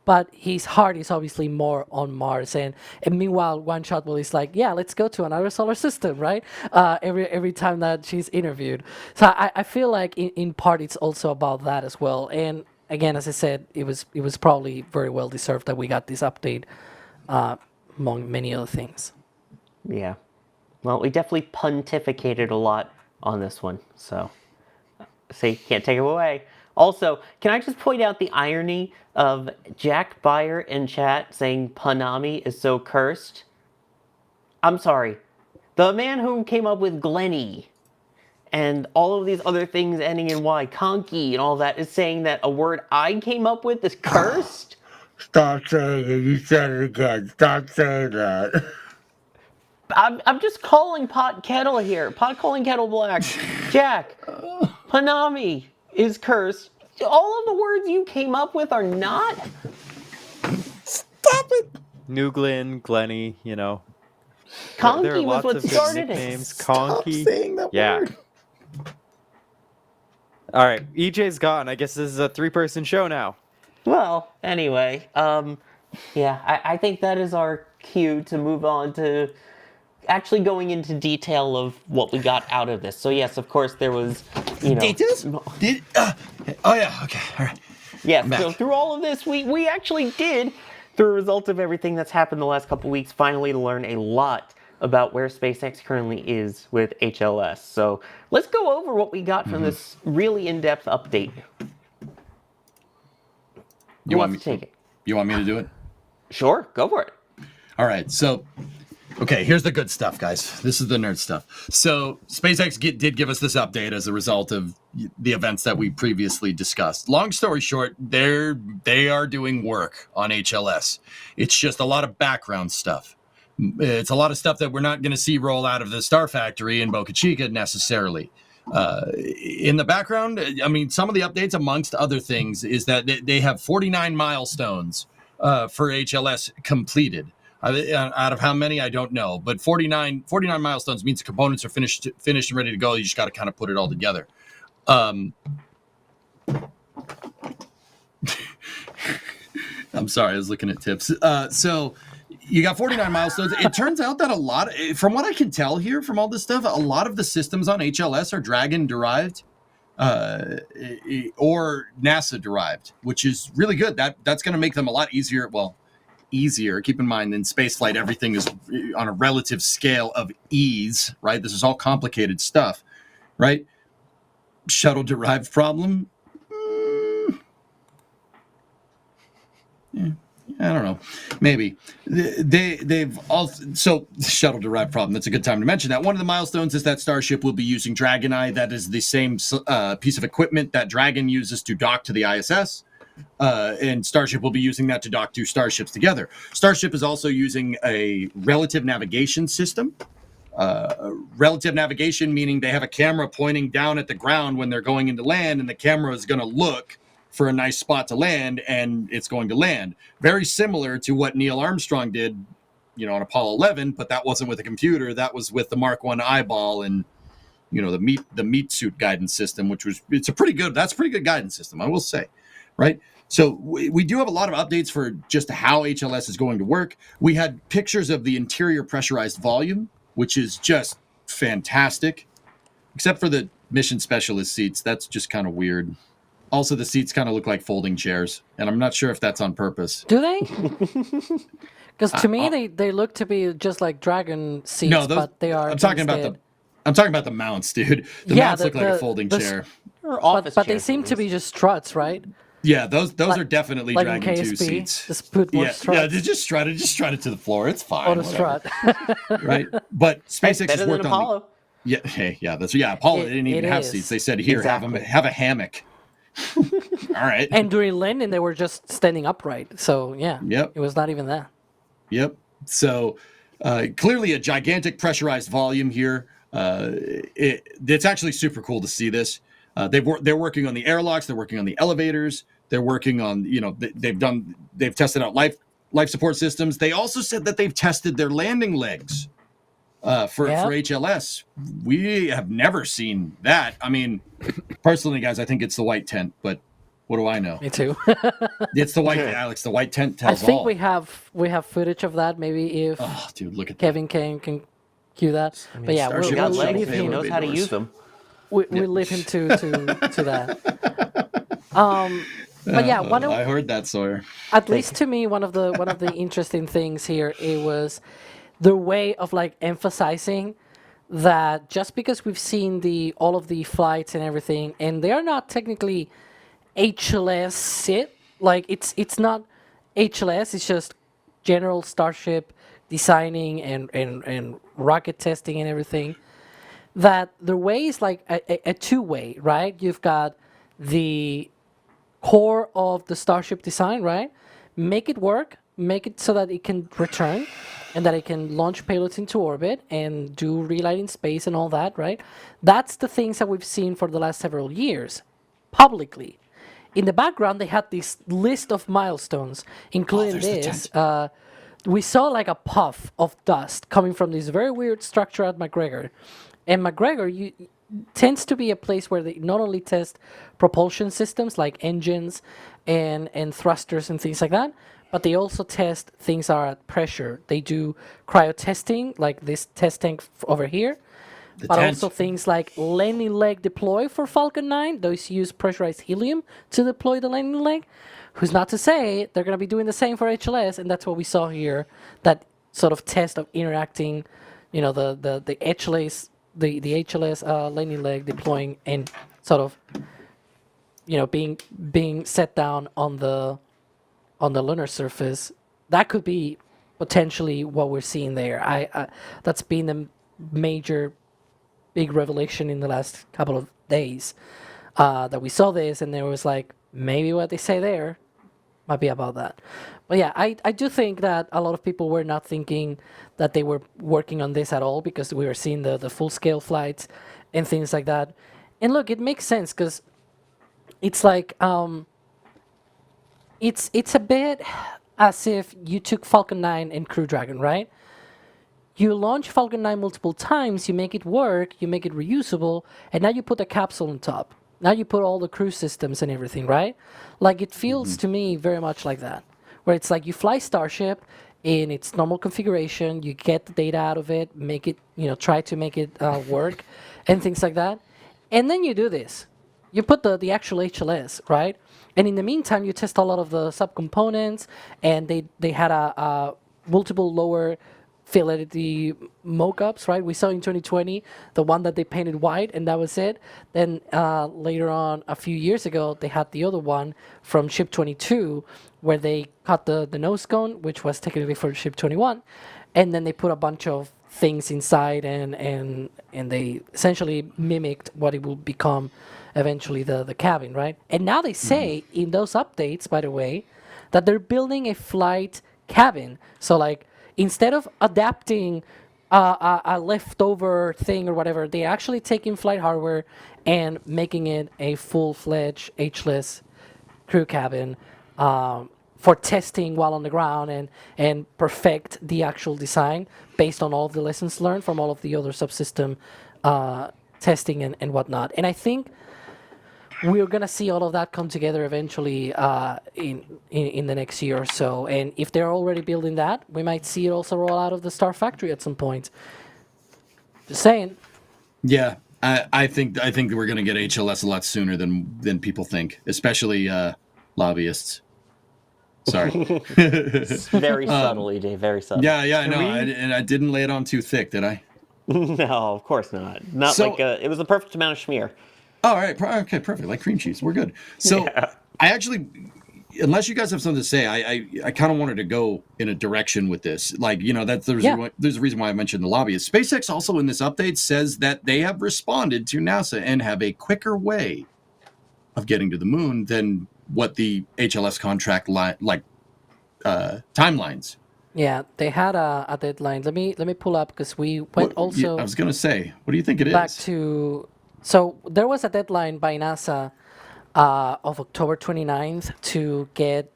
But his heart is obviously more on Mars. And meanwhile, One Shotwell is like, yeah, let's go to another solar system, right? Every time that she's interviewed. So I feel like in part it's also about that as well. And again, as I said, it was probably very well deserved that we got this update, among many other things. Yeah. Well, we definitely pontificated a lot on this one, so... See, can't take it away. Also, can I just point out the irony of Jack Beyer in chat saying Punami is so cursed? I'm sorry. The man who came up with Glenny and all of these other things ending in Y, Conky and all that, is saying that a word I came up with is cursed? Stop saying it. You said it again. Stop saying that. I'm just calling pot kettle here. Pot calling kettle black. Jack, Punami is cursed. All of the words you came up with are not. Stop it. Nuglin, Glenny, Conky there are was lots what of good started nicknames. it. Conky. Stop saying that word. All right, EJ's gone. I guess this is a 3-person show now. Well, anyway, yeah, I think that is our cue to move on to actually going into detail of what we got out of this. So yes, of course, there was, Details? Oh yeah, okay, all right. Yeah, so through all of this, we actually did, through a result of everything that's happened the last couple weeks, finally learn a lot about where SpaceX currently is with HLS. So let's go over what we got from this really in-depth update. Who wants to take it? You want me to do it? Sure, go for it. All right, so, okay, here's the good stuff, guys. This is the nerd stuff. So SpaceX did give us this update as a result of the events that we previously discussed. Long story short, they are doing work on HLS. It's just a lot of background stuff. It's a lot of stuff that we're not going to see roll out of the Star Factory in Boca Chica necessarily. In the background, I mean, some of the updates, amongst other things, is that they have 49 milestones for HLS completed. Out of how many, I don't know. But 49 milestones means the components are finished and ready to go. You just got to kind of put it all together. I'm sorry, I was looking at tips. So you got 49 milestones. It turns out that from what I can tell here from all this stuff, a lot of the systems on HLS are Dragon-derived or NASA-derived, which is really good. That's going to make them a lot easier. Well, easier. Keep in mind, in spaceflight, everything is on a relative scale of ease, right? This is all complicated stuff, right? Shuttle-derived problem? Yeah. I don't know. Maybe they've also so shuttle derived problem. That's a good time to mention that. One of the milestones is that Starship will be using Dragoneye. That is the same piece of equipment that Dragon uses to dock to the ISS, and Starship will be using that to dock two starships together. Starship is also using a relative navigation system. Relative navigation meaning they have a camera pointing down at the ground when they're going into land, and the camera is going to look for a nice spot to land, and it's going to land. Very similar to what Neil Armstrong did, on Apollo 11, but that wasn't with a computer. That was with the Mark 1 eyeball and, the meat suit guidance system, that's a pretty good guidance system, I will say, right? So we do have a lot of updates for just how HLS is going to work. We had pictures of the interior pressurized volume, which is just fantastic, except for the mission specialist seats. That's just kind of weird. Also, the seats kind of look like folding chairs, and I'm not sure if that's on purpose. Do they? Because to me, they look to be just like Dragon seats, no, but they are. I'm talking about the mounts, dude. The mounts look like a folding chair. But they seem to be just struts, right? Yeah, those are definitely like Dragon 2 KSP, seats. Just put more struts. Yeah, just strut it to the floor. It's fine. On a strut. Right? But SpaceX has worked on Apollo. Apollo didn't even have seats. They said, here, have a hammock. All right. And during landing, they were just standing upright. So, yeah. Yep. It was not even that. Yep. So, clearly a gigantic pressurized volume here. It's actually super cool to see this. They're working on the airlocks. They're working on the elevators. They're working on, they've tested out life support systems. They also said that they've tested their landing legs for HLS. We have never seen that. I mean, personally, guys, I think it's the white tent, but what do I know? Me too. It's the white, Alex. The white tent tells all. I think we have footage of that. Maybe if dude, look at Kevin can cue that. I mean, but yeah, we'll leave him. He knows how to use them. We'll leave him to that. But yeah, I heard that, Sawyer. At least to me, one of the interesting things here, it was the way of like emphasizing that just because we've seen all of the flights and everything, and they are not technically HLS sit, like it's not HLS, it's just general Starship designing and rocket testing and everything. That the way is like a two-way, right? You've got the core of the Starship design, right? Make it work, make it so that it can return and that it can launch payloads into orbit and do relight in space and all that, right? That's the things that we've seen for the last several years, publicly. In the background, they had this list of milestones, including this. We saw like a puff of dust coming from this very weird structure at McGregor. And McGregor tends to be a place where they not only test propulsion systems like engines and thrusters and things like that, but they also test things that are at pressure. They do cryo testing, like this test tank over here, but also things like landing leg deploy for Falcon 9. Those use pressurized helium to deploy the landing leg. Who's not to say they're going to be doing the same for HLS, and that's what we saw here, that sort of test of interacting, the HLS, the HLS landing leg deploying and sort of, being set down on the lunar surface. That could be potentially what we're seeing there. That's been the major big revelation in the last couple of days, that we saw this, and there was like, maybe what they say there might be about that. But yeah, I do think that a lot of people were not thinking that they were working on this at all, because we were seeing the full-scale flights and things like that. And look, it makes sense, because it's like, it's a bit as if you took Falcon 9 and Crew Dragon, right? You launch Falcon 9 multiple times, you make it work, you make it reusable, and now you put a capsule on top. Now you put all the crew systems and everything, right? Like, it feels to me very much like that, where it's like you fly Starship in its normal configuration, you get the data out of it, make it, try to make it work, and things like that. And then you do this. You put the actual HLS, right? And in the meantime, you test a lot of the subcomponents, and they had a multiple lower fidelity mock-ups, right? We saw in 2020 the one that they painted white, and that was it. Then later on, a few years ago, they had the other one from Ship 22, where they cut the nose cone, which was technically for Ship 21, and then they put a bunch of things inside, and they essentially mimicked what it will become eventually the cabin, right? And now they say in those updates, by the way, that they're building a flight cabin. So like instead of adapting a leftover thing or whatever, they're actually taking flight hardware and making it a full-fledged H-less crew cabin for testing while on the ground and perfect the actual design based on all of the lessons learned from all of the other subsystem testing and whatnot. And I think we're gonna see all of that come together eventually in the next year or so. And if they're already building that, we might see it also roll out of the Star Factory at some point. Just saying. Yeah, I think we're gonna get HLS a lot sooner than people think, especially lobbyists. Sorry. Very subtly, Dave. Very subtle. Yeah, I know. And I didn't lay it on too thick, did I? No, of course not. Not So- like it was the perfect amount of schmear. Oh, all right. Okay, perfect. Like cream cheese. We're good. So I actually, unless you guys have something to say, I kind of wanted to go in a direction with this. Like, there's a reason why I mentioned the lobbyists. SpaceX also in this update says that they have responded to NASA and have a quicker way of getting to the moon than what the HLS contract timelines. Yeah, they had a deadline. Let me pull up because we went also. I was gonna say, what do you think it back is? to so there was a deadline by NASA of October 29th to get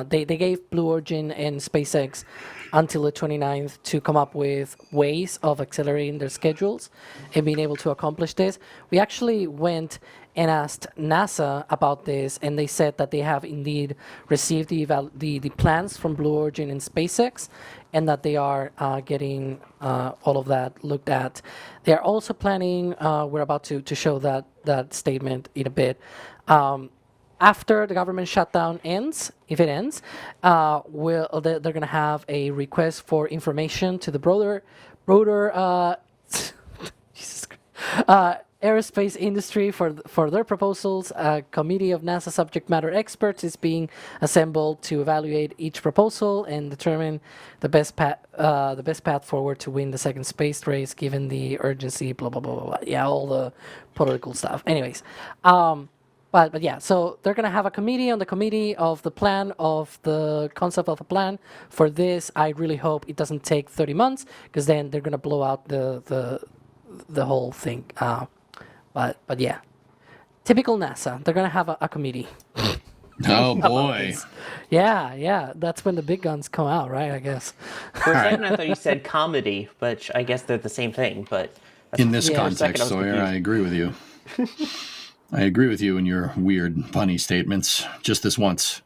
they gave Blue Origin and SpaceX until the 29th to come up with ways of accelerating their schedules and being able to accomplish this. We actually went and asked NASA about this, and they said that they have indeed received the plans from Blue Origin and SpaceX, and that they are getting all of that looked at. They are also planning, we're about to show that statement in a bit, after the government shutdown ends, if it ends, they're going to have a request for information to the broader Jesus Christ, aerospace industry for their proposals. A committee of NASA subject matter experts is being assembled to evaluate each proposal and determine the best path forward to win the second space race, given the urgency. Blah blah blah blah blah. Yeah, all the political stuff. Anyways. But yeah, so they're gonna have a committee on the committee of the plan of the concept of the plan for this. I really hope it doesn't take 30 months because then they're gonna blow out the whole thing. But yeah, typical NASA. They're gonna have a committee. Oh boy. Yeah, that's when the big guns come out, right? I guess. For a second, I thought you said comedy, but I guess they're the same thing. But in this context, Sawyer, I agree with you. I agree with you in your weird, punny statements. Just this once.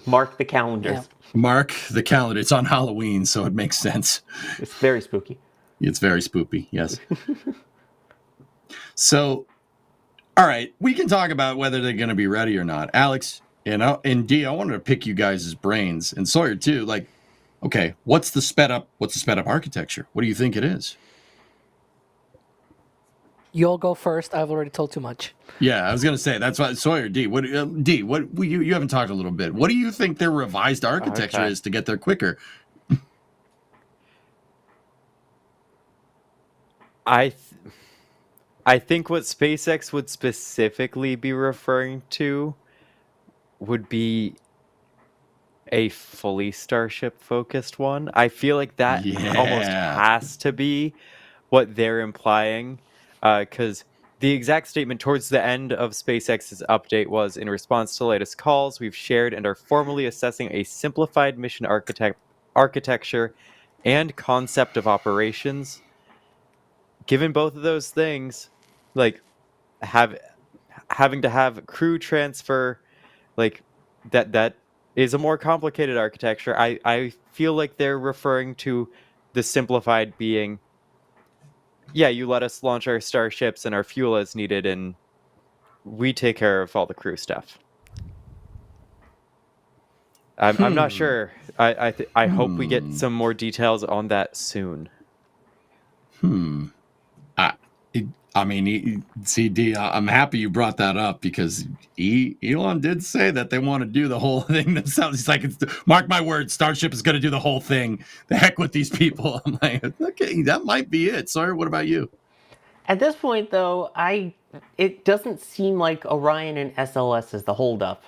Mark the calendars. Yeah. Mark the calendar. It's on Halloween, so it makes sense. It's very spooky. It's very spoopy, yes. So, all right, we can talk about whether they're going to be ready or not. Alex and D, I wanted to pick you guys' brains, and Sawyer too. Like, okay, what's the sped up architecture? What do you think it is? You'll go first. I've already told too much. Yeah, I was gonna say that's why Sawyer D. What you haven't talked a little bit. What do you think their revised architecture is to get there quicker? I think what SpaceX would specifically be referring to would be a fully Starship focused one. I feel like that almost has to be what they're implying, because the exact statement towards the end of SpaceX's update was, in response to the latest calls, we've shared and are formally assessing a simplified mission architecture and concept of operations. Given both of those things, like having to have crew transfer, like that is a more complicated architecture. I feel like they're referring to the simplified being, yeah, you let us launch our starships and our fuel as needed, and we take care of all the crew stuff. I'm not sure. I hope we get some more details on that soon. I, I mean, CD. I'm happy you brought that up because Elon did say that they want to do the whole thing themselves. He's like, mark my words, Starship is going to do the whole thing. The heck with these people. I'm like, okay, that might be it. Sawyer, what about you? At this point, though, it doesn't seem like Orion and SLS is the holdup.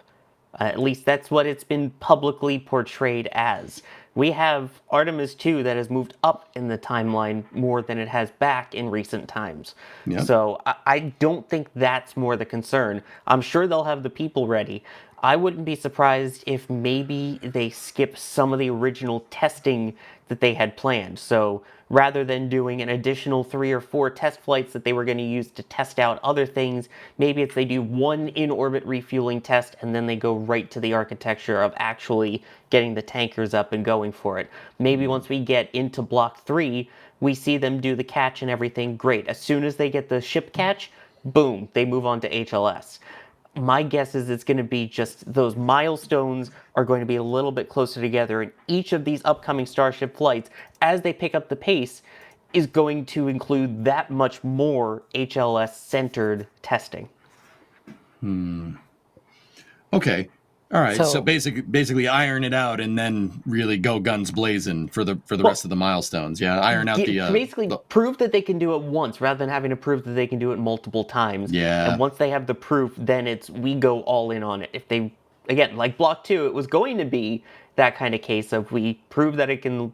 At least that's what it's been publicly portrayed as. We have Artemis 2 that has moved up in the timeline more than it has back in recent times. Yep. So I don't think that's more the concern. I'm sure they'll have the people ready. I wouldn't be surprised if maybe they skip some of the original testing that they had planned. So rather than doing an additional 3 or 4 test flights that they were going to use to test out other things, maybe it's they do one in-orbit refueling test and then they go right to the architecture of actually getting the tankers up and going for it. Maybe once we get into Block 3, we see them do the catch and everything great. As soon as they get the ship catch, boom, they move on to HLS. My guess is it's going to be just those milestones are going to be a little bit closer together, and each of these upcoming Starship flights, as they pick up the pace, is going to include that much more HLS centered testing. Okay. All right. So, So- basically iron it out and then really go guns blazing for the rest of the milestones. Yeah. Iron out basically prove that they can do it once rather than having to prove that they can do it multiple times. Yeah. And once they have the proof, then it's we go all in on it. If they, again, like Block 2, it was going to be that kind of case of we prove that it can,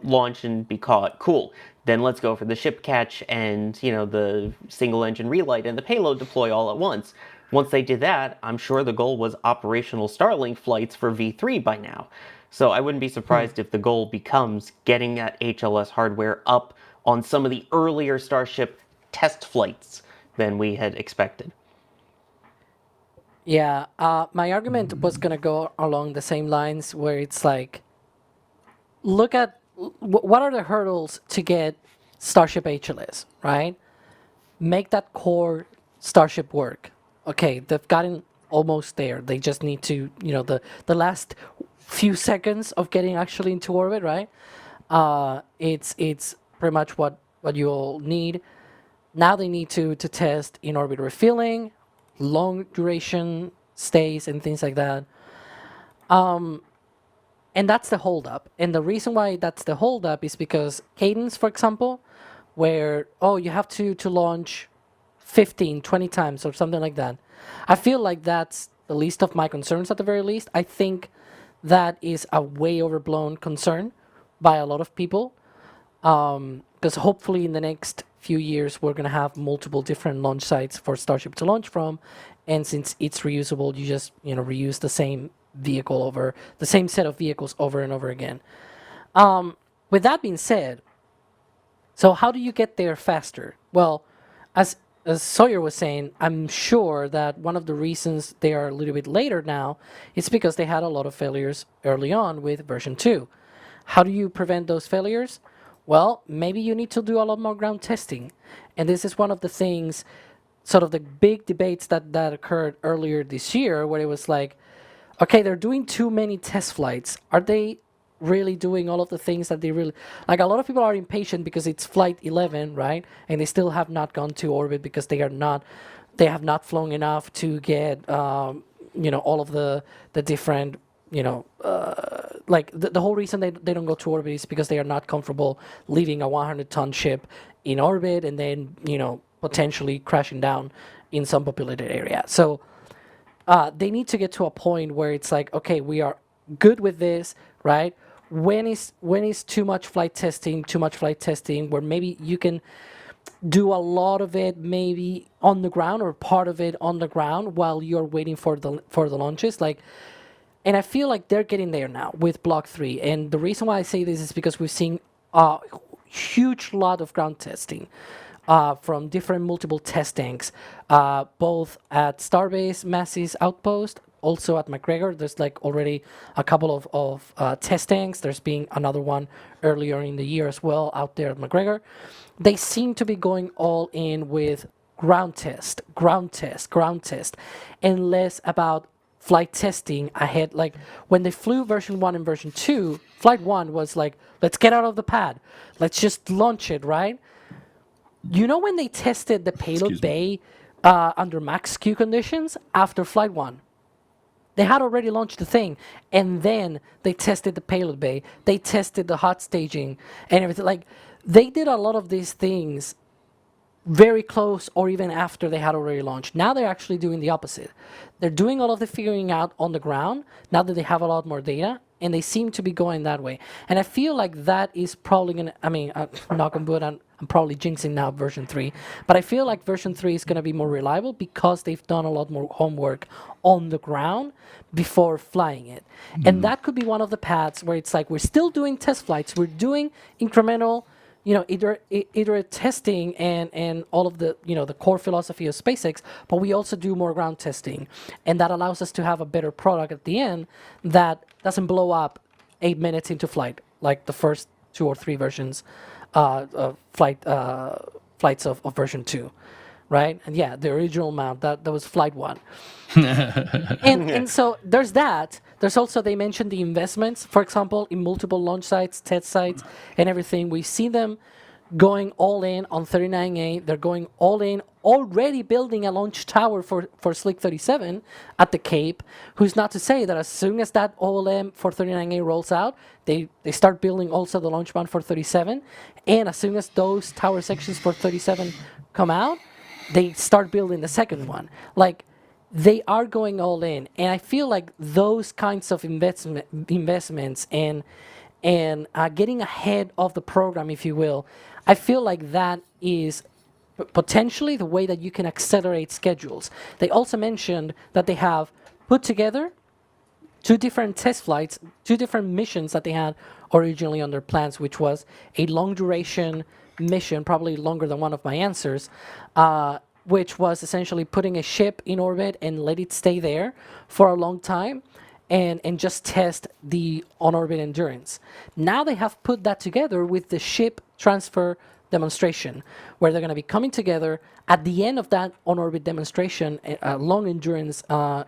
launch and be caught. Cool. Then let's go for the ship catch and, the single engine relight and the payload deploy all at once. Once they did that, I'm sure the goal was operational Starlink flights for V3 by now. So I wouldn't be surprised if the goal becomes getting that HLS hardware up on some of the earlier Starship test flights than we had expected. Yeah, my argument was gonna go along the same lines where it's like, look at what are the hurdles to get Starship HLS, right? Make that core Starship work. Okay, they've gotten almost there. They just need to, the last few seconds of getting actually into orbit, right? It's pretty much what you all need. Now they need to test in orbit refueling, long duration stays, and things like that. And that's the holdup. And the reason why that's the holdup is because cadence, for example, where, you have to launch 15, 20 times or something like that. I feel like that's the least of my concerns at the very least. I think that is a way overblown concern by a lot of people. Because hopefully in the next few years, we're going to have multiple different launch sites for Starship to launch from. And since it's reusable, you just, reuse the same vehicle over the same set of vehicles over and over again. With that being said, so how do you get there faster? Well, as Sawyer was saying, I'm sure that one of the reasons they are a little bit later now is because they had a lot of failures early on with version 2. How do you prevent those failures? Well, maybe you need to do a lot more ground testing. And this is one of the things, sort of the big debates that occurred earlier this year, where it was like, okay, they're doing too many test flights. Are they really doing all of the things that they really... Like, a lot of people are impatient because it's flight 11, right? And they still have not gone to orbit because they have not flown enough to get, all of the different, like, the whole reason they don't go to orbit is because they are not comfortable leaving a 100-ton ship in orbit and then, potentially crashing down in some populated area. So they need to get to a point where it's like, okay, we are good with this, right? When is too much flight testing, where maybe you can do a lot of it maybe on the ground or part of it on the ground while you're waiting for the launches, like. And I feel like they're getting there now with Block 3. And the reason why I say this is because we've seen a huge lot of ground testing from different multiple test tanks, both at Starbase, Massey's Outpost, also at McGregor. There's like already a couple of test tanks. There's been another one earlier in the year as well out there at McGregor. They seem to be going all in with ground test, and less about flight testing ahead. Like when they flew version 1 and version 2, flight 1 was like, let's get out of the pad, let's just launch it, right? You know, when they tested the payload bay under max Q conditions after flight 1, they had already launched the thing, and then they tested the payload bay, they tested the hot staging and everything. Like, they did a lot of these things very close or even after they had already launched. Now they're actually doing the opposite. They're doing all of the figuring out on the ground now that they have a lot more data, and they seem to be going that way. And I feel like that is probably going to, I mean, knock on wood, I'm probably jinxing now version 3, but I feel like version 3 is going to be more reliable because they've done a lot more homework on the ground before flying it. And that could be one of the paths where it's like, we're still doing test flights, we're doing incremental, iterate testing and all of the, the core philosophy of SpaceX, but we also do more ground testing. And that allows us to have a better product at the end that doesn't blow up 8 minutes into flight, like the first 2 or 3 versions of flights of version 2. Right? And yeah, the original mount, that was flight 1. and so there's that. There's also, they mentioned the investments, for example, in multiple launch sites, test sites, and everything. We see them going all in on 39A. They're going all in, already building a launch tower for Slick 37 at the Cape. Who's not to say that as soon as that OLM for 39A rolls out, they start building also the launch mount for 37. And as soon as those tower sections for 37 come out, they start building the second one. Like, they are going all in, and I feel like those kinds of investments and getting ahead of the program, if you will, I feel like that is potentially the way that you can accelerate schedules. They also mentioned that they have put together 2 different test flights, 2 different missions that they had originally on their plans, which was a long duration mission, probably longer than one of my answers, which was essentially putting a ship in orbit and let it stay there for a long time and just test the on-orbit endurance. Now they have put that together with the ship transfer demonstration, where they're going to be coming together at the end of that on-orbit demonstration, a long endurance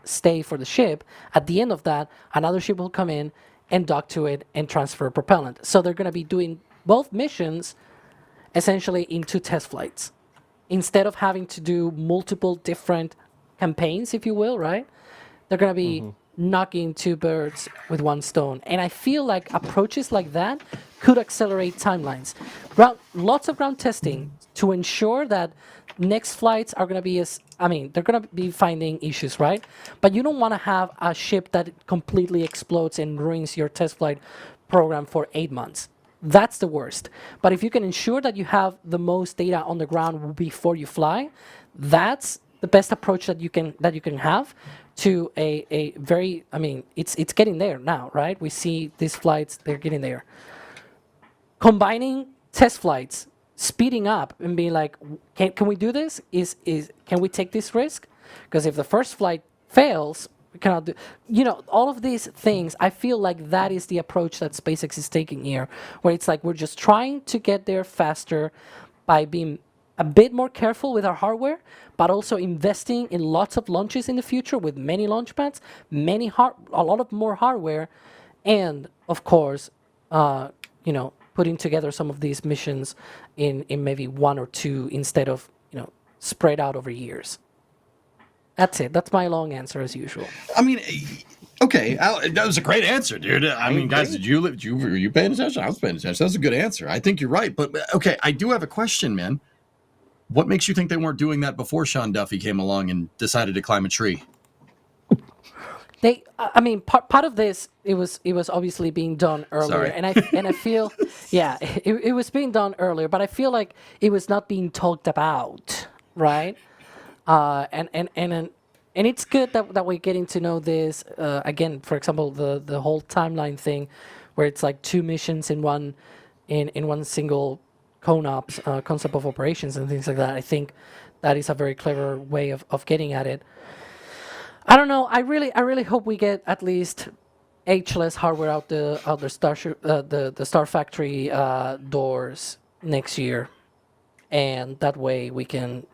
stay for the ship. At the end of that, another ship will come in and dock to it and transfer propellant. So they're going to be doing both missions essentially in 2 test flights, instead of having to do multiple different campaigns, if you will, right? They're going to be knocking 2 birds with 1 stone. And I feel like approaches like that could accelerate timelines. Lots of ground testing to ensure that next flights are going to be they're going to be finding issues, right? But you don't want to have a ship that completely explodes and ruins your test flight program for 8 months. That's the worst. But if you can ensure that you have the most data on the ground before you fly, that's the best approach that you can have to a very, it's getting there now, right? We see these flights, they're getting there. Combining test flights, speeding up and being like, can we do this? Can we take this risk? Because if the first flight fails, we cannot do, all of these things. I feel like that is the approach that SpaceX is taking here, where it's like, we're just trying to get there faster by being a bit more careful with our hardware, but also investing in lots of launches in the future with many launch pads, a lot of more hardware, and of course, putting together some of these missions in maybe 1 or 2 instead of spread out over years. That's it. That's my long answer as usual. I mean, okay, that was a great answer, dude. I mean, guys, were you paying attention? I was paying attention. That's a good answer. I think you're right. But okay, I do have a question, man. What makes you think they weren't doing that before Sean Duffy came along and decided to climb a tree? Part of this, it was obviously being done earlier. Sorry. and I feel, yeah, it was being done earlier, but I feel like it was not being talked about, right? And it's good that we're getting to know this again. For example, the whole timeline thing, where it's like 2 missions in one single CONOPS, concept of operations and things like that. I think that is a very clever way of getting at it. I don't know. I really hope we get at least H-less hardware out the Star Factory doors next year, and that way we can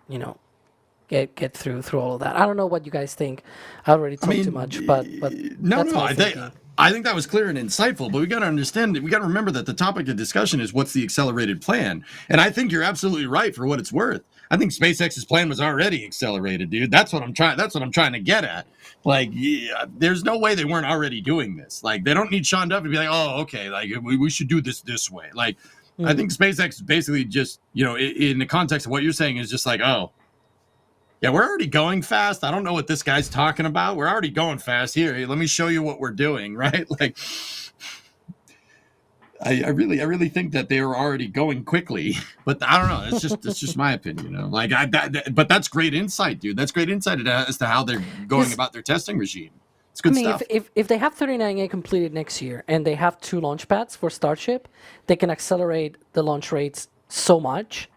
get through all of that. I don't know what you guys think. I already talked too much, but no, that's no. my thinking. I think that was clear and insightful, but we got to understand that we got to remember that the topic of discussion is what's the accelerated plan. And I think you're absolutely right for what it's worth. I think SpaceX's plan was already accelerated, dude. That's what I'm trying to get at. Like, yeah, there's no way they weren't already doing this. Like, they don't need Sean Duffy to be like, oh, okay, like we should do this way. Like, I think SpaceX is basically just, in the context of what you're saying, is just like, oh, yeah, we're already going fast. I don't know what this guy's talking about. We're already going fast. Here, let me show you what we're doing, right? Like, I really think that they were already going quickly, but I don't know. It's just my opinion, Like, but that's great insight, dude. That's great insight as to how they're going about their testing regime. It's good stuff. If they have 39A completed next year and they have 2 launch pads for Starship, they can accelerate the launch rates so much.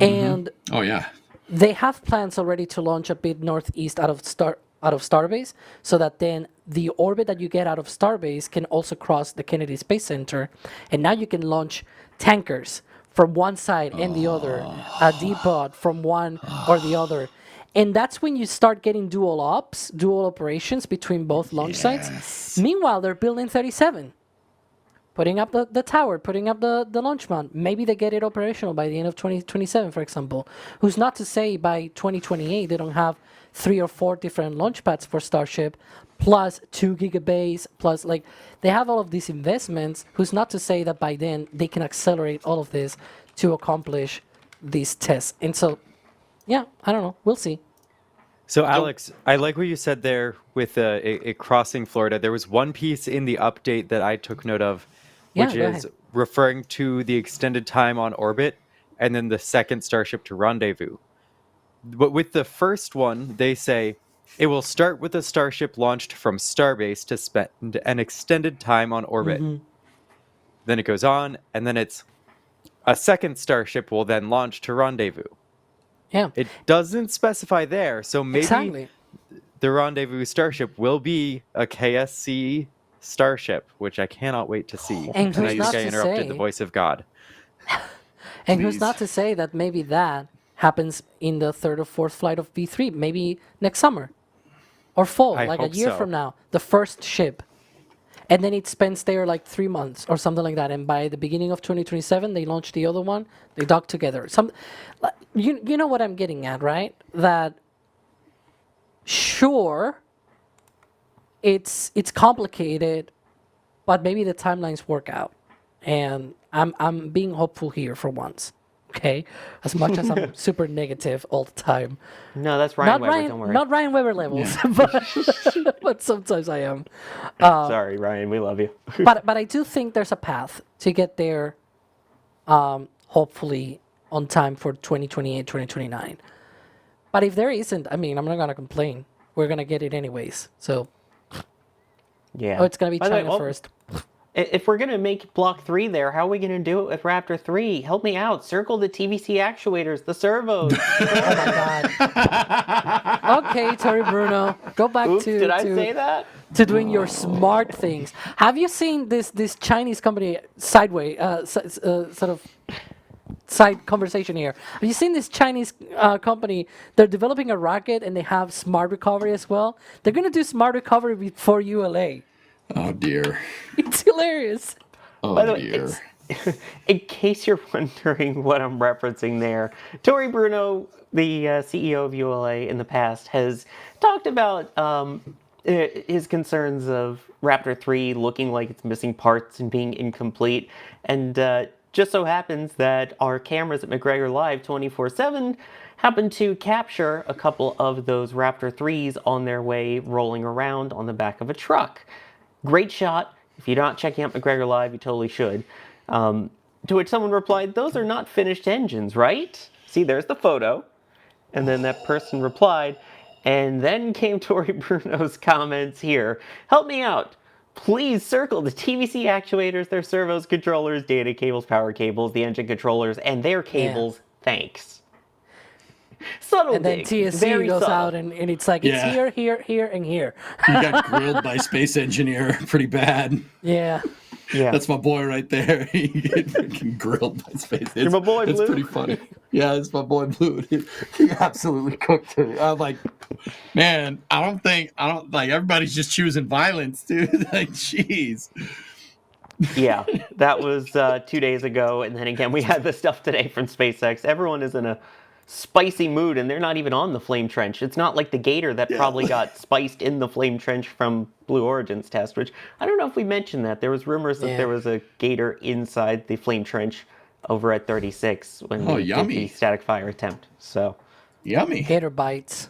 And oh yeah. They have plans already to launch a bit northeast out of Starbase, so that then the orbit that you get out of Starbase can also cross the Kennedy Space Center, and now you can launch tankers from one side and the other, a depot from one or the other, and that's when you start getting dual operations between both launch sites. Meanwhile, they're building 37. Putting up the tower, putting up the launch mount. Maybe they get it operational by the end of 2027, for example. Who's not to say by 2028 they don't have 3 or 4 different launch pads for Starship, plus 2 gigabays, plus they have all of these investments. Who's not to say that by then they can accelerate all of this to accomplish these tests. And so, yeah, I don't know. We'll see. So, Alex, I like what you said there with it crossing Florida. There was one piece in the update that I took note of, which is referring to the extended time on orbit and then the second Starship to rendezvous. But with the first one, they say it will start with a Starship launched from Starbase to spend an extended time on orbit. Then it goes on, and then it's a second Starship will then launch to rendezvous. Yeah. It doesn't specify there, so maybe the rendezvous Starship will be a KSC Starship, which I cannot wait to see. And who's not to interrupted say, the voice of God. And who's not to say that maybe that happens in the 3rd or 4th flight of B3, maybe next summer or fall, I like a hope year so. from now, the first ship. And then it spends there like 3 months or something like that. And by the beginning of 2027, they launch the other one. They dock together. You know what I'm getting at, right? That sure, it's complicated, but maybe the timelines work out. And I'm being hopeful here for once. Okay, as much as I'm super negative all the time. No, that's Ryan Weber. Don't worry. Not Ryan Weber levels, but sometimes I am. Sorry, Ryan. We love you. but I do think there's a path to get there, hopefully on time for 2028, 2029. But if there isn't, I mean, I'm not gonna complain. We're gonna get it anyways. So yeah, it's gonna be China first. If we're going to make Block 3 there, how are we going to do it with Raptor 3? Help me out. Circle the TVC actuators, the servos. Oh my god. Okay, Tori Bruno. Go back to... Did I say that? To doing your smart things. Have you seen this Chinese company sort of side conversation here? Have you seen this Chinese company? They're developing a rocket and they have smart recovery as well. They're going to do smart recovery before ULA. Oh dear. It's hilarious. Oh By the way, dear. In case you're wondering what I'm referencing there, Tori Bruno, the CEO of ULA in the past, has talked about his concerns of Raptor 3 looking like it's missing parts and being incomplete. And just so happens that our cameras at McGregor Live 24/7 happen to capture a couple of those Raptor 3s on their way rolling around on the back of a truck. Great shot. If you're not checking out McGregor Live, you totally should. To which someone replied, those are not finished engines, right? See, there's the photo. And then that person replied, and then came Tori Bruno's comments here. Help me out. Please circle the TVC actuators, their servos, controllers, data cables, power cables, the engine controllers, and their cables. Yeah. Thanks. Subtle and then dig. TSC Very goes subtle. out and it's like, it's here, and here. You got grilled by Space Engineer pretty bad. Yeah. Yeah. That's my boy right there. He get freaking grilled by Space. You're my boy, It's Blue. pretty funny. Yeah, it's my boy Blue. He absolutely cooked it. I'm like, man, I don't like everybody's just choosing violence, dude. Like, jeez. Yeah, that was 2 days ago, and then again we had the stuff today from SpaceX. Everyone is in a spicy mood, and they're not even on the flame trench. It's not like the gator that probably got spiced in the flame trench from Blue Origin's test. Which I don't know if we mentioned that there was rumors that there was a gator inside the flame trench over at 36 when they did the static fire attempt. So yummy. Gator bites.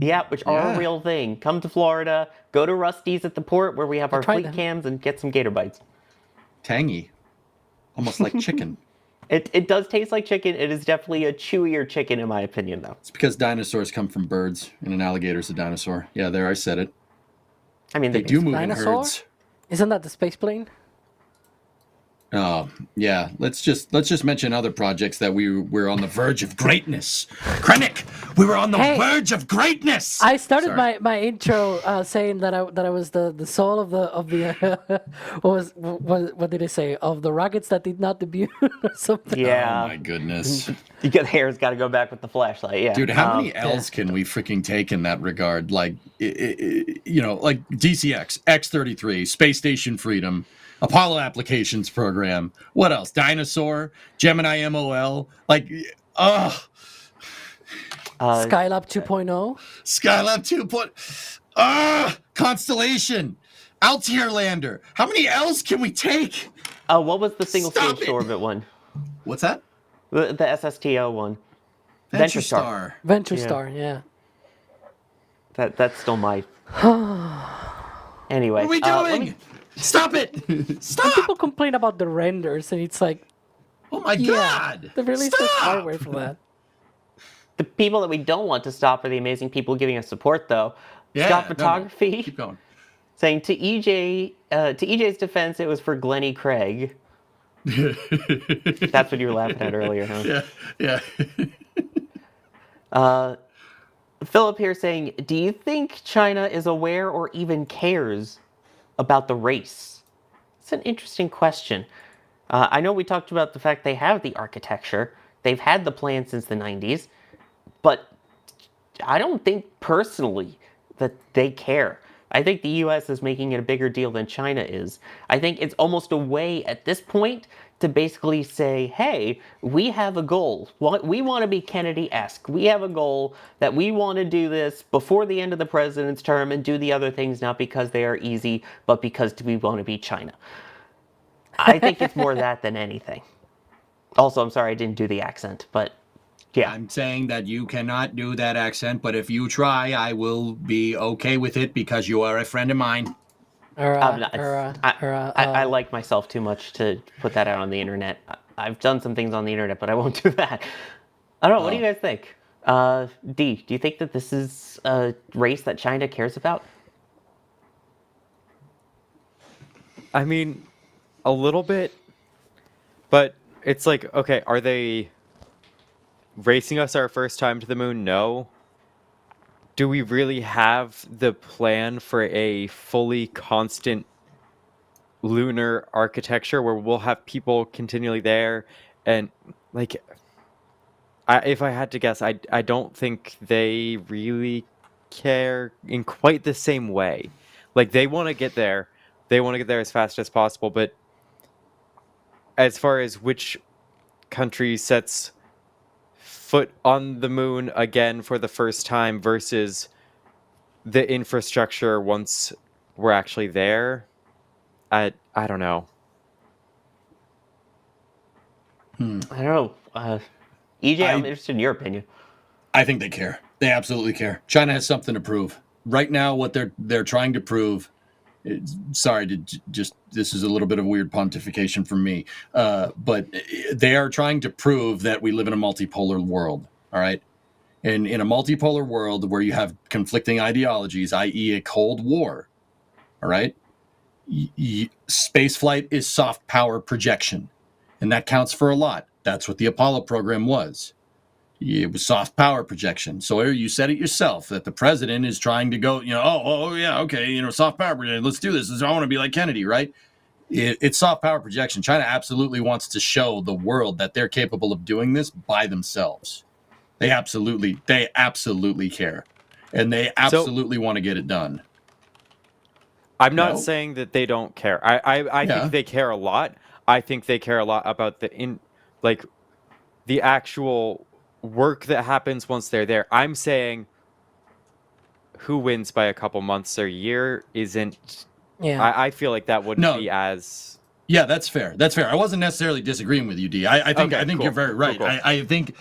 Yeah, which are a real thing. Come to Florida, go to Rusty's at the port where we have our fleet cams, and get some gator bites. Tangy, almost like chicken. It does taste like chicken. It is definitely a chewier chicken, in my opinion, though. It's because dinosaurs come from birds, and an alligator's a dinosaur. Yeah, there, I said it. I mean, they do move in herds. Isn't that the space plane? Oh, yeah. Let's just mention other projects that we're on the verge of greatness. Krennic, we were on the verge of greatness. I started my intro saying that I was the soul of the what did I say, of the rockets that did not debut or something. Yeah. Oh my goodness. The hair's got to go back with the flashlight. Yeah. Dude, how many L's can we freaking take in that regard? Like, like DCX, X-33, Space Station Freedom, Apollo Applications Program. What else? Dinosaur, Gemini MOL. Like, Skylab 2.0. Skylab 2.0. Constellation. Altair Lander. How many L's can we take? What was the single stage orbit one? What's that? The SSTO one. Venture Star. Venture Star, yeah. That's still my... Anyway. What are we doing? Stop it! Stop! And people complain about the renders, and it's like, oh my god! The release is far away from that. The people that we don't want to stop are the amazing people giving us support, though. Yeah, Scott Photography. No. Keep going. Saying to EJ's defense, it was for Glennie Craig. That's what you were laughing at earlier, huh? Yeah. Philip here saying, do you think China is aware or even cares about the race? It's an interesting question. I know we talked about the fact they have the architecture. They've had the plan since the 90s. But I don't think personally that they care. I think the U.S. is making it a bigger deal than China is. I think it's almost a way at this point to basically say, hey, we have a goal. We want to be Kennedy-esque. We have a goal that we want to do this before the end of the president's term and do the other things not because they are easy, but because we want to be China. I think it's more that than anything. Also, I'm sorry I didn't do the accent, but yeah. I'm saying that you cannot do that accent, but if you try, I will be okay with it because you are a friend of mine. I like myself too much to put that out on the internet. I've done some things on the internet, but I won't do that. I don't know. What do you guys think? D, do you think that this is a race that China cares about? I mean, a little bit, but it's like, okay, are they racing us our first time to the moon? No. Do we really have the plan for a fully constant lunar architecture where we'll have people continually there? And like, if I had to guess, I don't think they really care in quite the same way. Like, they want to get there. They want to get there as fast as possible. But as far as which country sets foot on the moon again for the first time versus the infrastructure once we're actually there, I don't know. I don't know. EJ, I'm interested in your opinion. I think they care. They absolutely care. China has something to prove. Right now, what they're trying to prove. Sorry to just, this is a little bit of weird pontification from me, but they are trying to prove that we live in a multipolar world. All right. And in a multipolar world where you have conflicting ideologies, i.e. a Cold War, all right, space flight is soft power projection, and that counts for a lot. That's what the Apollo program was. It was soft power projection. So you said it yourself that the president is trying to go, yeah, okay, soft power projection. Let's do this. I want to be like Kennedy, right? It's soft power projection. China absolutely wants to show the world that they're capable of doing this by themselves. They absolutely care, and they absolutely want to get it done. I'm not No? saying that they don't care. I Yeah. think they care a lot. I think they care a lot about like the actual work that happens once they're there. I'm saying who wins by a couple months or a year isn't. Yeah. I feel like that wouldn't No. be as. Yeah, that's fair. That's fair. I wasn't necessarily disagreeing with you, D. I think Okay, cool. you're very right. Cool. I think.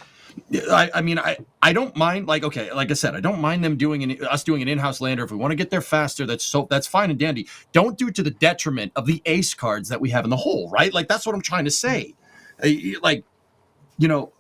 I mean, I don't mind. Like, okay, like I said, I don't mind them doing us doing an in-house lander if we want to get there faster. That's fine and dandy. Don't do it to the detriment of the ace cards that we have in the hole, right? Like that's what I'm trying to say. Like,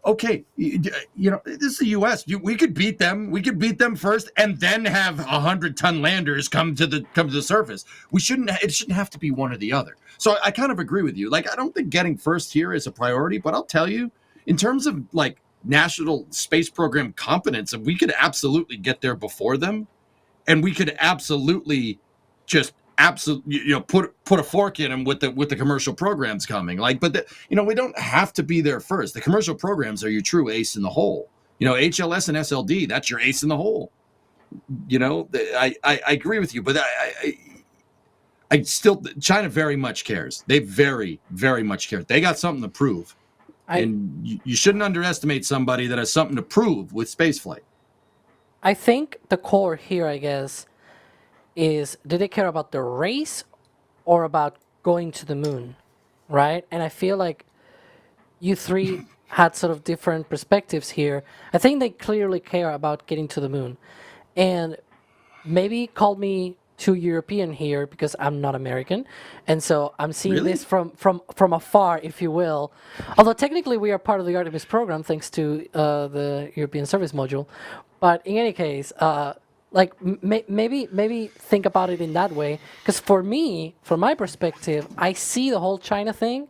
okay, this is the U.S. We could beat them. We could beat them first, and then have 100-ton landers come to the surface. It shouldn't have to be one or the other. So I kind of agree with you. Like, I don't think getting first here is a priority, but I'll tell you, in terms of like national space program competence, and we could absolutely get there before them, and we could absolutely just put a fork in them with the commercial programs coming. Like, but we don't have to be there first. The commercial programs are your true ace in the hole. HLS and SLD, that's your ace in the hole. I agree with you, but I still, China very much cares. They very, very much care. They got something to prove. And you shouldn't underestimate somebody that has something to prove with spaceflight. I think the core here, I guess, is do they care about the race or about going to the moon, right? And I feel like you three had sort of different perspectives here. I think they clearly care about getting to the moon. And maybe call me too European here because I'm not American, and so I'm seeing this from afar, if you will. Although technically we are part of the Artemis program thanks to the European Service Module, but in any case, maybe think about it in that way. Because for me, from my perspective, I see the whole China thing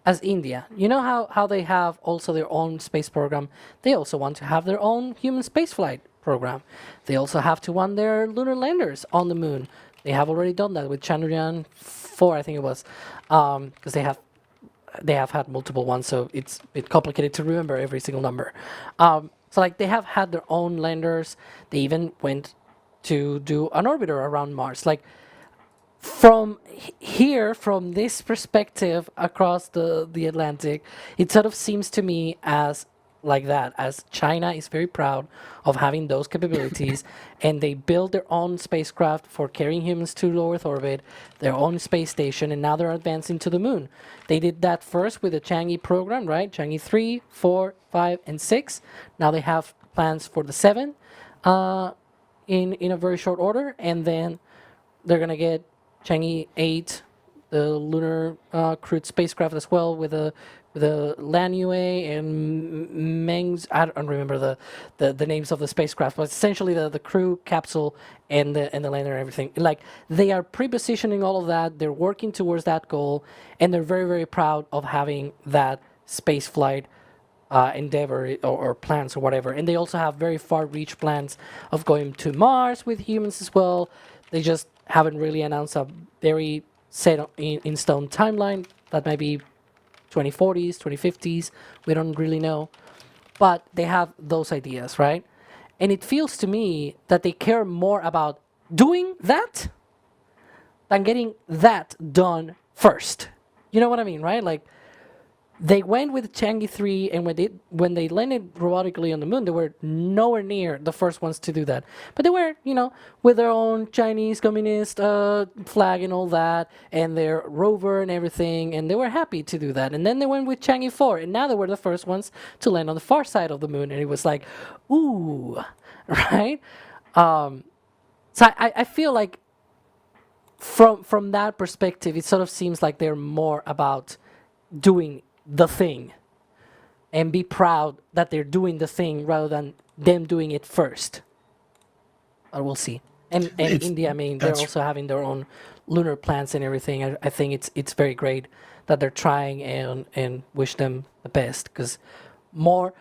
as India. You know how they have also their own space program. They also want to have their own human spaceflight program. They also have to run their lunar landers on the moon. They have already done that with Chandrayaan 4, I think it was, because they have had multiple ones, so it's a bit complicated to remember every single number. So like they have had their own landers. They even went to do an orbiter around Mars. Like from here, from this perspective across the Atlantic, it sort of seems to me as like that, as China is very proud of having those capabilities, and they build their own spacecraft for carrying humans to low Earth orbit, their own space station, and now they're advancing to the moon. They did that first with the Chang'e program, right? Chang'e 3, 4, 5, and 6. Now they have plans for the 7 in a very short order, and then they're going to get Chang'e 8, the lunar crewed spacecraft as well, with a Lanyue and Mengs. I don't remember the names of the spacecraft, but essentially the crew capsule and the lander and everything. Like they are pre-positioning all of that. They're working towards that goal, and they're very, very proud of having that space flight endeavor or plans or whatever. And they also have very far-reach plans of going to Mars with humans as well. They just haven't really announced a very set in stone timeline. That might be 2040s, 2050s. We don't really know. But they have those ideas, right? And it feels to me that they care more about doing that than getting that done first. You know what I mean, right? Like, they went with Chang'e 3, and when they landed robotically on the moon, they were nowhere near the first ones to do that. But they were, with their own Chinese communist flag and all that, and their rover and everything, and they were happy to do that. And then they went with Chang'e 4, and now they were the first ones to land on the far side of the moon, and it was like, ooh, right? So I feel like from that perspective, it sort of seems like they're more about doing the thing and be proud that they're doing the thing rather than them doing it first. But we'll see. And India, I mean, they're also having their own lunar plans and everything. I think it's very great that they're trying, and wish them the best, because more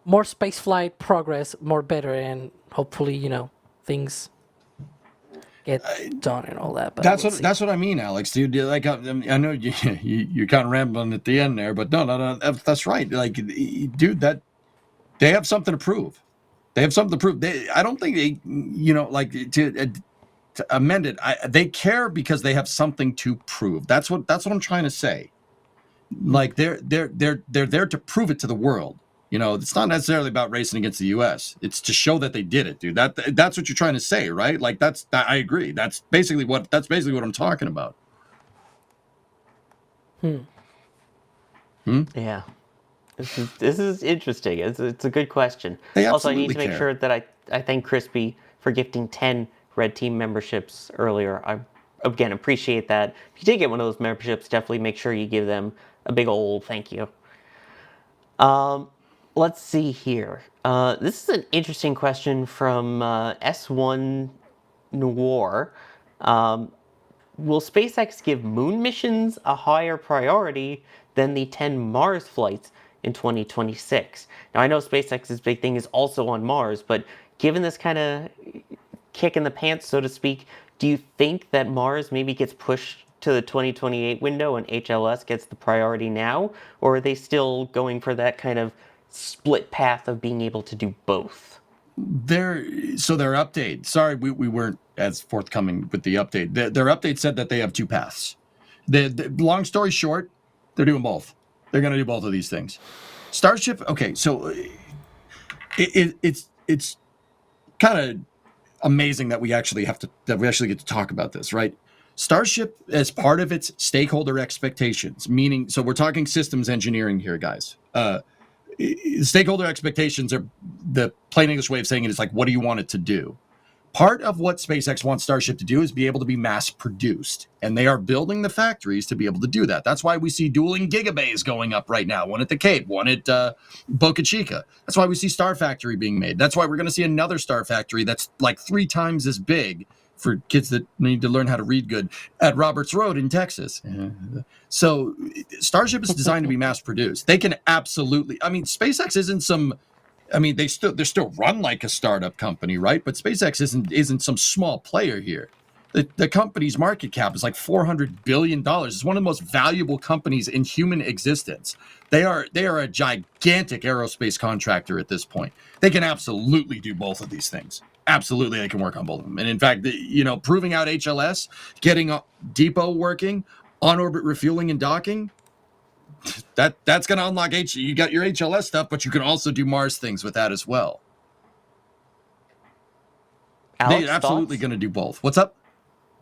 spaceflight progress, more better, and hopefully, things get done and all that. But That's what I mean, Alex, dude. Like I know you're kind of rambling at the end there, but no, that's right. Like, dude, that they have something to prove. They have something to prove. I don't think they, like to amend it. They care because they have something to prove. That's what I'm trying to say. Like they're there to prove it to the world. It's not necessarily about racing against the U.S. It's to show that they did it, dude. That's what you're trying to say, right? Like I agree. That's basically what I'm talking about. Yeah. This is interesting. It's a good question. They Also, I need absolutely to make care. sure that I thank Crispy for gifting 10 Red Team memberships earlier. I, again, appreciate that. If you did get one of those memberships, definitely make sure you give them a big old thank you. Let's see here. This is an interesting question from S1 Noir. Will SpaceX give moon missions a higher priority than the 10 Mars flights in 2026? Now, I know SpaceX's big thing is also on Mars, but given this kind of kick in the pants, so to speak, do you think that Mars maybe gets pushed to the 2028 window and HLS gets the priority now? Or are they still going for that kind of split path of being able to do both? Their update. Sorry, we weren't as forthcoming with the update. Their update said that they have two paths. The long story short, they're doing both. They're going to do both of these things. Starship. Okay, so it's kind of amazing that we actually get to talk about this, right? Starship, as part of its stakeholder expectations, meaning, so we're talking systems engineering here, guys. Stakeholder expectations are the plain English way of saying it is like, what do you want it to do? Part of what SpaceX wants Starship to do is be able to be mass produced, and they are building the factories to be able to do that. That's why we see dueling gigabays going up right now, one at the Cape, one at Boca Chica. That's why we see Star Factory being made. That's why we're going to see another Star Factory that's like 3 times as big for kids that need to learn how to read good at Roberts Road in Texas. So Starship is designed to be mass produced. They can absolutely, SpaceX isn't some, they're still run like a startup company, right? But SpaceX isn't some small player here. The company's market cap is like $400 billion. It's one of the most valuable companies in human existence. They are a gigantic aerospace contractor at this point. They can absolutely do both of these things. Absolutely, they can work on both of them. And in fact, proving out HLS, getting a depot working, on-orbit refueling and docking, that's going to unlock you got your HLS stuff, but you can also do Mars things with that as well. Alex, they're absolutely going to do both. What's up?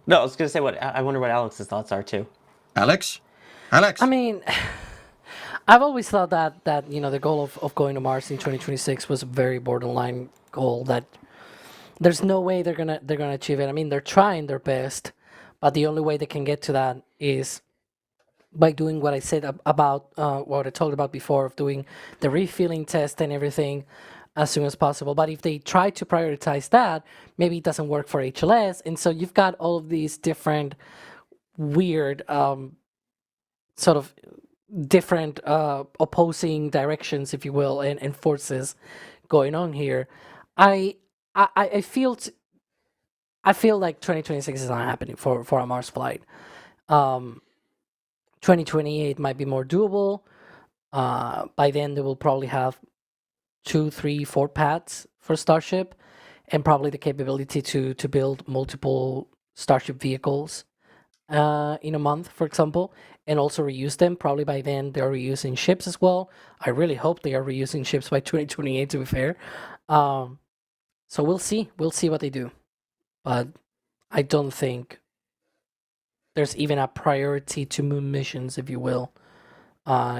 No, I was going to say I wonder what Alex's thoughts are too. Alex? I mean, I've always thought that the goal of going to Mars in 2026 was a very borderline goal. That there's no way they're gonna achieve it. I mean, they're trying their best, but the only way they can get to that is by doing what I said about what I talked about before, of doing the refueling test and everything as soon as possible. But if they try to prioritize that, maybe it doesn't work for HLS, and so you've got all of these different weird sort of different opposing directions, if you will, and forces going on here. I feel like 2026 is not happening for a Mars flight. 2028 might be more doable. By then, they will probably have 2, 3, 4 pads for Starship, and probably the capability to build multiple Starship vehicles in a month, for example, and also reuse them. Probably by then, they're reusing ships as well. I really hope they are reusing ships by 2028, to be fair. So we'll see. We'll see what they do. But I don't think there's even a priority to moon missions, if you will,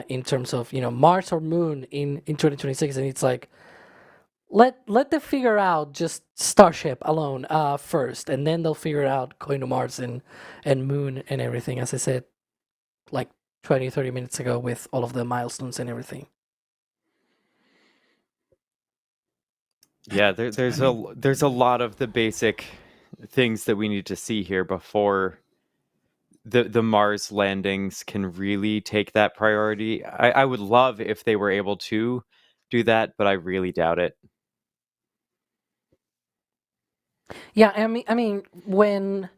in terms of Mars or Moon in 2026, and it's like let them figure out just Starship alone first, and then they'll figure out going to Mars and Moon and everything. As I said, like 20-30 minutes ago, with all of the milestones and everything. Yeah, there's a lot of the basic things that we need to see here before the Mars landings can really take that priority. I would love if they were able to do that, but I really doubt it. Yeah, I mean, when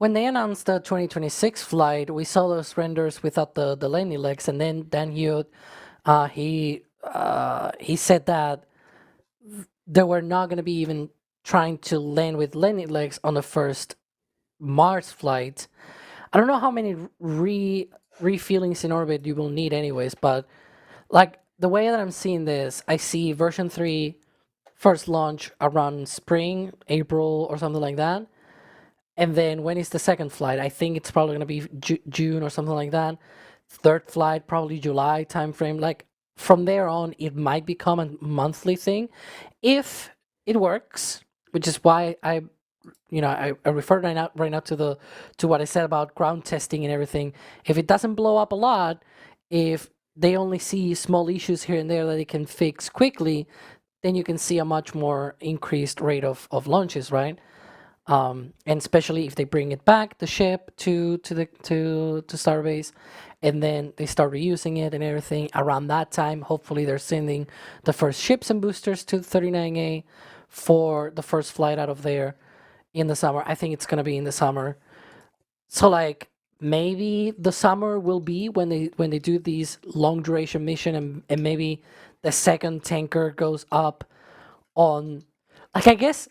they announced the 2026 flight, we saw those renders without the landing legs, and then Dan Hewitt, he said that they were not going to be even trying to land with landing legs on the first Mars flight. I don't know how many refuelings in orbit you will need, anyways, but like the way that I'm seeing this, I see version 3 first launch around spring, April, or something like that. And then when is the second flight? I think it's probably going to be June or something like that. Third flight, probably July timeframe. Like from there on, it might become a monthly thing if it works, which is why I refer right now to what I said about ground testing and everything. If it doesn't blow up a lot, if they only see small issues here and there that they can fix quickly, then you can see a much more increased rate of launches, right? And especially if they bring it back, the ship to Starbase, and then they start reusing it and everything. Around that time, hopefully they're sending the first ships and boosters to 39A for the first flight out of there in the summer. I think it's gonna be in the summer. So like maybe the summer will be when they do these long duration mission, and maybe the second tanker goes up on, like, I guess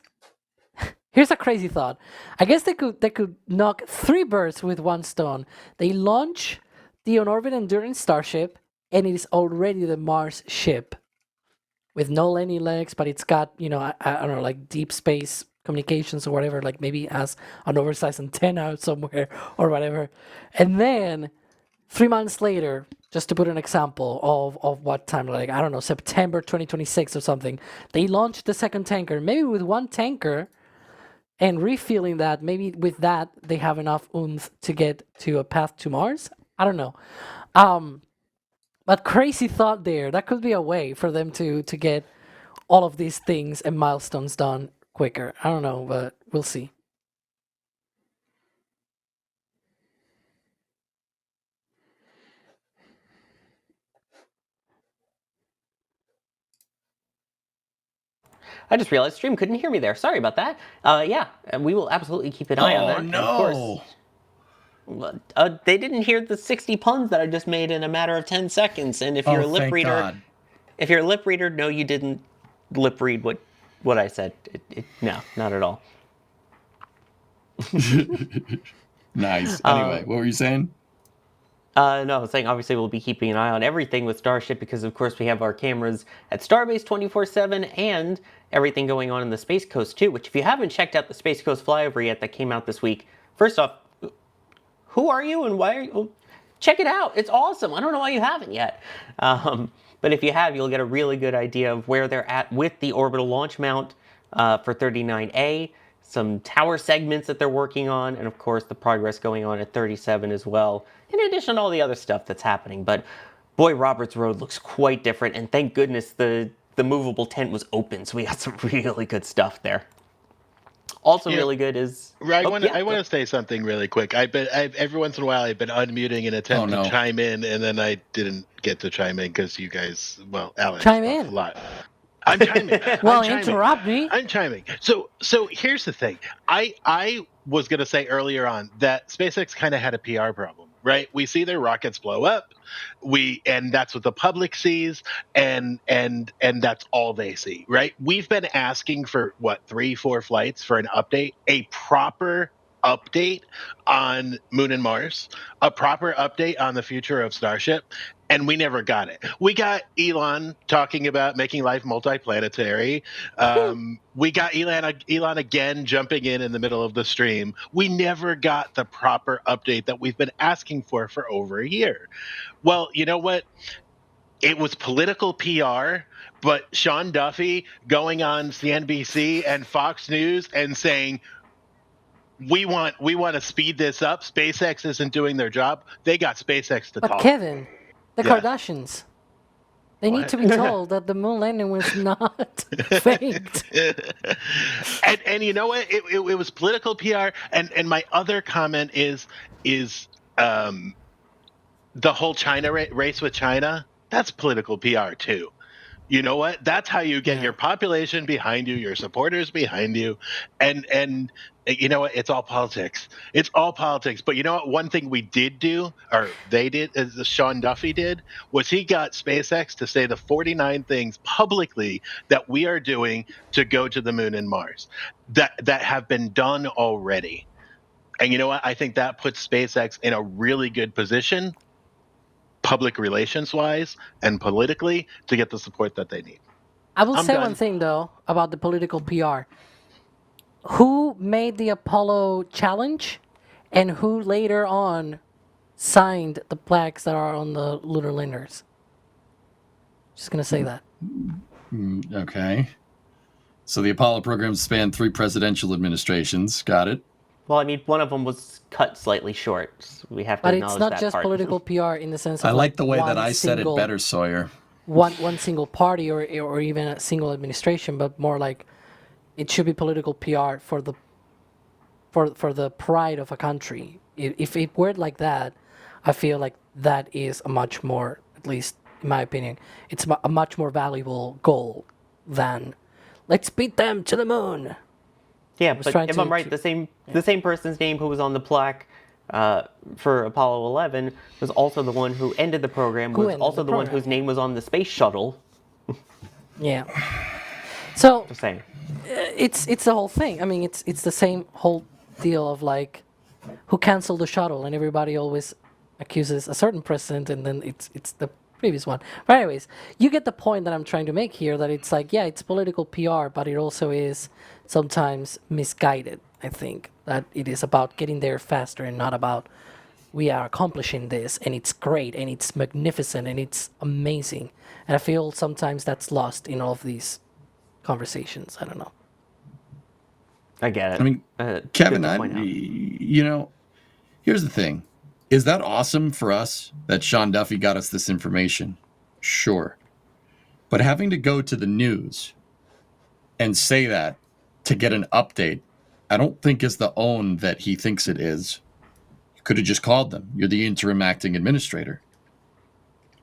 here's a crazy thought. I guess they could knock three birds with one stone. They launch the on-orbit Endurance starship, and it is already the Mars ship with no landing legs, but it's got, I don't know, like deep space communications or whatever. Like maybe it has an oversized antenna somewhere or whatever. And then 3 months later, just to put an example of what time, like I don't know, September 2026 or something, they launch the second tanker, maybe with one tanker and refueling that. Maybe with that they have enough oomph to get to a path to Mars. I don't know. Um, but crazy thought there. That could be a way for them to get all of these things and milestones done quicker. I don't know, but we'll see. I just realized stream couldn't hear me there. Sorry about that. Yeah, we will absolutely keep an eye on that. Oh And of course, they didn't hear the 60 puns that I just made in a matter of 10 seconds. And if you're a lip thank reader, God. if you're a lip reader, no, you didn't lip read what I said. No, not at all. Nice. Anyway, what were you saying? No, I was saying obviously we'll be keeping an eye on everything with Starship because of course we have our cameras at Starbase 24/7 and everything going on in the Space Coast too, which if you haven't checked out the Space Coast flyover yet that came out this week, first off, who are you and why are you? Check it out. It's awesome. I don't know why you haven't yet. But if you have, you'll get a really good idea of where they're at with the orbital launch mount for 39A, some tower segments that they're working on, and of course the progress going on at 37 as well, in addition to all the other stuff that's happening. But boy, Roberts Road looks quite different, and thank goodness the movable tent was open, so we got some really good stuff there. Also really good is... I want to say something really quick. Every once in a while I've been unmuting and attempt to chime in, and then I didn't get to chime in because you guys, well, Alex, chime in a lot. I'm chiming. well, interrupt me. I'm chiming. So here's the thing. I was going to say earlier on that SpaceX kind of had a PR problem, right? We see their rockets blow up, and that's what the public sees, and that's all they see, right? We've been asking for 3-4 flights for an update, a proper update on Moon and Mars, a proper update on the future of Starship, and we never got it. We got Elon talking about making life multiplanetary. We got Elon again jumping in the middle of the stream. We never got the proper update that we've been asking for over a year. Well, you know what? It was political PR, but Sean Duffy going on CNBC and Fox News and saying, we want to speed this up. SpaceX isn't doing their job. They got SpaceX to But talk. Kevin, the Kardashians, they need to be told that the moon landing was not faked. And you know what? It was political PR. And my other comment is the whole China race with China. That's political PR too. You know what? That's how you get your population behind you, your supporters behind you, and you know what? It's all politics. It's all politics. But you know what? One thing we did do, or they did, as Sean Duffy did, was he got SpaceX to say the 49 things publicly that we are doing to go to the moon and Mars that have been done already. And you know what? I think that puts SpaceX in a really good position, public relations wise and politically, to get the support that they need. I will I'm say done. one thing though about the political PR. Who made the Apollo challenge, and who later on signed the plaques that are on the lunar landers? Just gonna say that. Okay. So the Apollo program spanned 3 presidential administrations. Got it. Well, I mean, one of them was cut slightly short. So we have to But acknowledge it's not that just part. political PR in the sense of I like the way one that I said it single- better, Sawyer. one single party or even a single administration, but more like it should be political PR for the pride of a country. If it were like that, I feel like that is a much more, at least in my opinion, it's a much more valuable goal than let's beat them to the moon. Yeah, was but trying if to- I'm right, the same person's name who was on the plaque for Apollo 11 was also the one who ended the program. Who Was ended also the the one program. whose name was on the space shuttle. Yeah. So Just saying. it's the whole thing. I mean, it's the same whole deal of like who canceled the shuttle, and everybody always accuses a certain president, and then it's the previous one. But anyways, you get the point that I'm trying to make here. That it's like, yeah, it's political PR, but it also is sometimes misguided. I think that it is about getting there faster and not about we are accomplishing this and it's great and it's magnificent and it's amazing. And I feel sometimes that's lost in all of these conversations. I don't know. I get it. I mean, Good Kevin, to point out. you know, here's the thing. Is that awesome for us that Sean Duffy got us this information? Sure. But having to go to the news and say that to get an update, I don't think is the own that he thinks it is. You could have just called them. You're the interim acting administrator.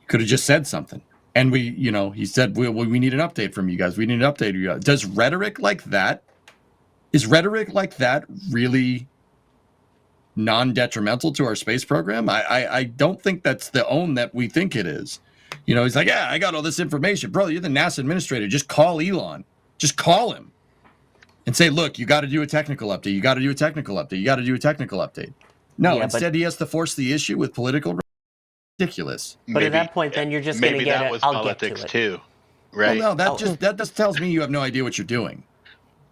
You could have just said something. And he said, we need an update from you guys. We need an update from you guys. Is rhetoric like that really non-detrimental to our space program? I don't think that's the own that we think it is. He's like, yeah, I got all this information. Brother, you're the NASA administrator. Just call Elon. Just call him and say, look, you got to do a technical update. You got to do a technical update. You got to do a technical update. No, Yeah, instead he has to force the issue with political. Ridiculous. But at that point, then you're just going to maybe get that it. was I'll get to politics it. too, right? Well, no, that just tells me you have no idea what you're doing.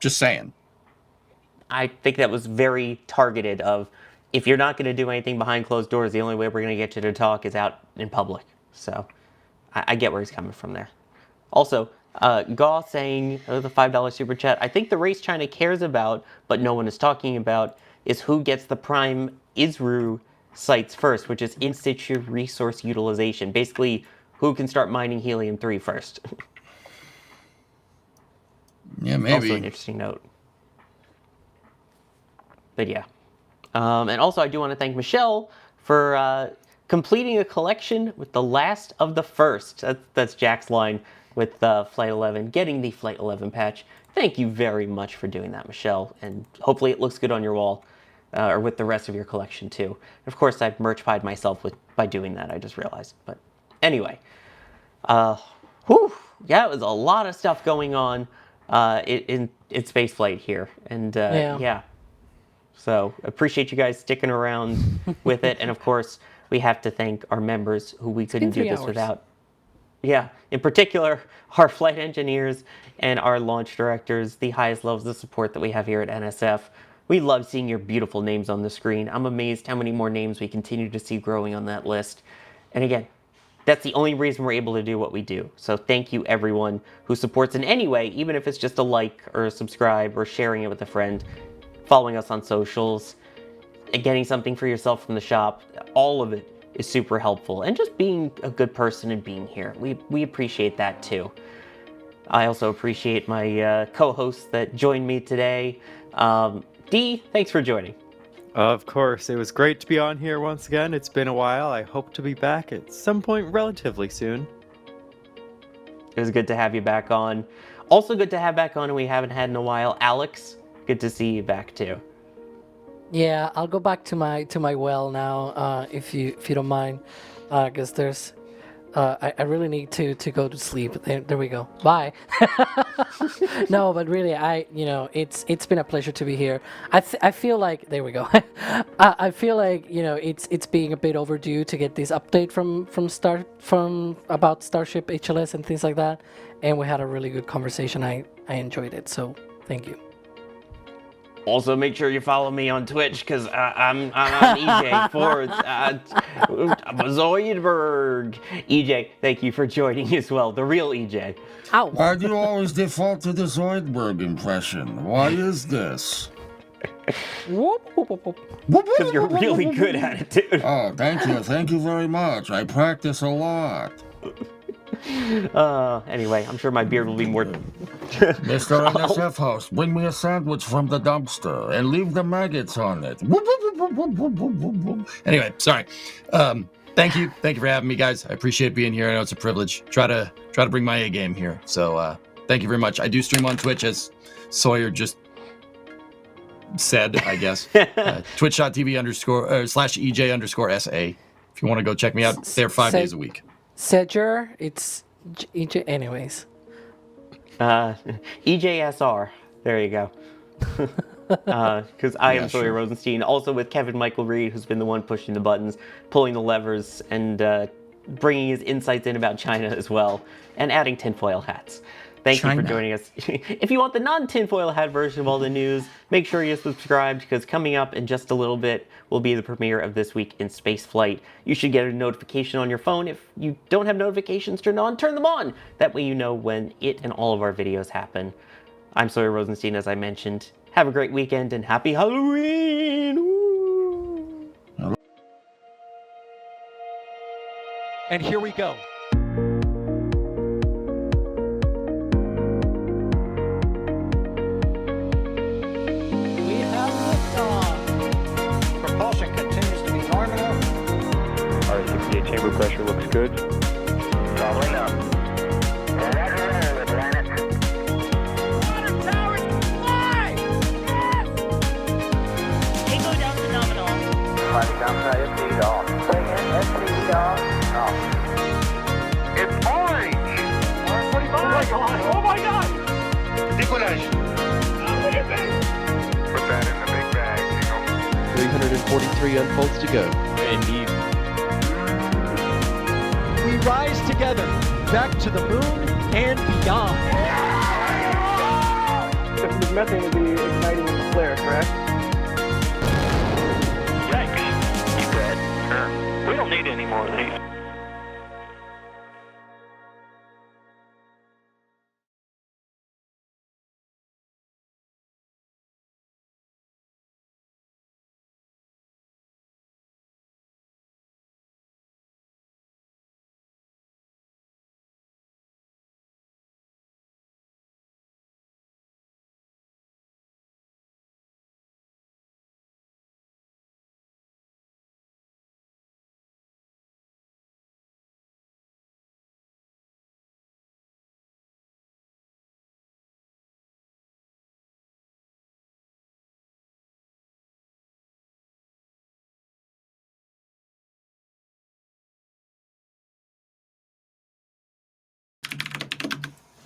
Just saying. I think that was very targeted of, if you're not going to do anything behind closed doors, the only way we're going to get you to talk is out in public. So I get where he's coming from there. Also, Gaw saying the $5 super chat, I think the race China cares about, but no one is talking about, is who gets the prime ISRU sites first, which is in situ resource utilization. Basically, who can start mining helium-3 first. Yeah, maybe. Also an interesting note. But yeah. And also I do want to thank Michelle for completing a collection with the last of the first. That's Jack's line with Flight 11, getting the Flight 11 patch. Thank you very much for doing that, Michelle. And hopefully it looks good on your wall, or with the rest of your collection too. Of course, I've merch pied myself by doing that, I just realized. But anyway. Yeah, it was a lot of stuff going on in spaceflight here. And yeah. So appreciate you guys sticking around with it. And of course, we have to thank our members who we couldn't do this without. Yeah, in particular, our flight engineers and our launch directors, the highest levels of support that we have here at NSF. We love seeing your beautiful names on the screen. I'm amazed how many more names we continue to see growing on that list. And again, that's the only reason we're able to do what we do. So thank you everyone who supports in any way, even if it's just a like or a subscribe or sharing it with a friend, following us on socials, and getting something for yourself from the shop. All of it is super helpful. And just being a good person and being here. We appreciate that too. I also appreciate my co-hosts that joined me today. Dee, thanks for joining. Of course, it was great to be on here once again. It's been a while. I hope to be back at some point relatively soon. It was good to have you back on. Also good to have back on, and we haven't had in a while. Alex, good to see you back too. Yeah, I'll go back to my well now, if you don't mind, because there's I really need to go to sleep. There we go. Bye. No, but really, it's been a pleasure to be here. I feel like there we go. I feel like it's being a bit overdue to get this update from about Starship HLS and things like that. And we had a really good conversation. I enjoyed it. So thank you. Also, make sure you follow me on Twitch because I'm on EJ for Zoidberg. EJ, thank you for joining as well. The real EJ. Ow. Why do you always default to the Zoidberg impression? Why is this? Because you're really good at it, dude. Oh, thank you. Thank you very much. I practice a lot. Anyway, I'm sure my beard will be more... Mr. NSF host, bring me a sandwich from the dumpster and leave the maggots on it. Anyway, sorry. Thank you for having me, guys. I appreciate being here. I know it's a privilege. Try to bring my A game here. So thank you very much. I do stream on Twitch, as Sawyer just said, I guess. Twitch.tv/EJ_SA. If you want to go check me out, there 5 days a week. Sedger, it's EJ. Anyways. EJSR. There you go. Because I am Sawyer Rosenstein, also with Kevin Michael Reed, who's been the one pushing the buttons, pulling the levers, and bringing his insights in about China as well, and adding tinfoil hats. Thank you for joining us. If you want the non-tinfoil hat version of all the news, make sure you're subscribed, because coming up in just a little bit will be the premiere of This Week in Spaceflight. You should get a notification on your phone. If you don't have notifications turned on, turn them on. That way you know when it and all of our videos happen. I'm Sawyer Rosenstein, as I mentioned. Have a great weekend and happy Halloween! Woo! And here we go. We have liftoff. Propulsion continues to be nominal. R68 chamber pressure looks good. Doubling up. Roger, Atlantis. Water towers, fly! Yes! Tango down to nominal. Flighting down to SPD off. Bring in SPD off. Off. It's orange! R45. Oh my god! Oh my god! Decollage. Put that in the big bag, Tingle. 343 unfolds to go. Indeed. We rise together back to the moon and beyond. This methane will be igniting in the flare, correct? Yikes. You bet. We don't need any more of these.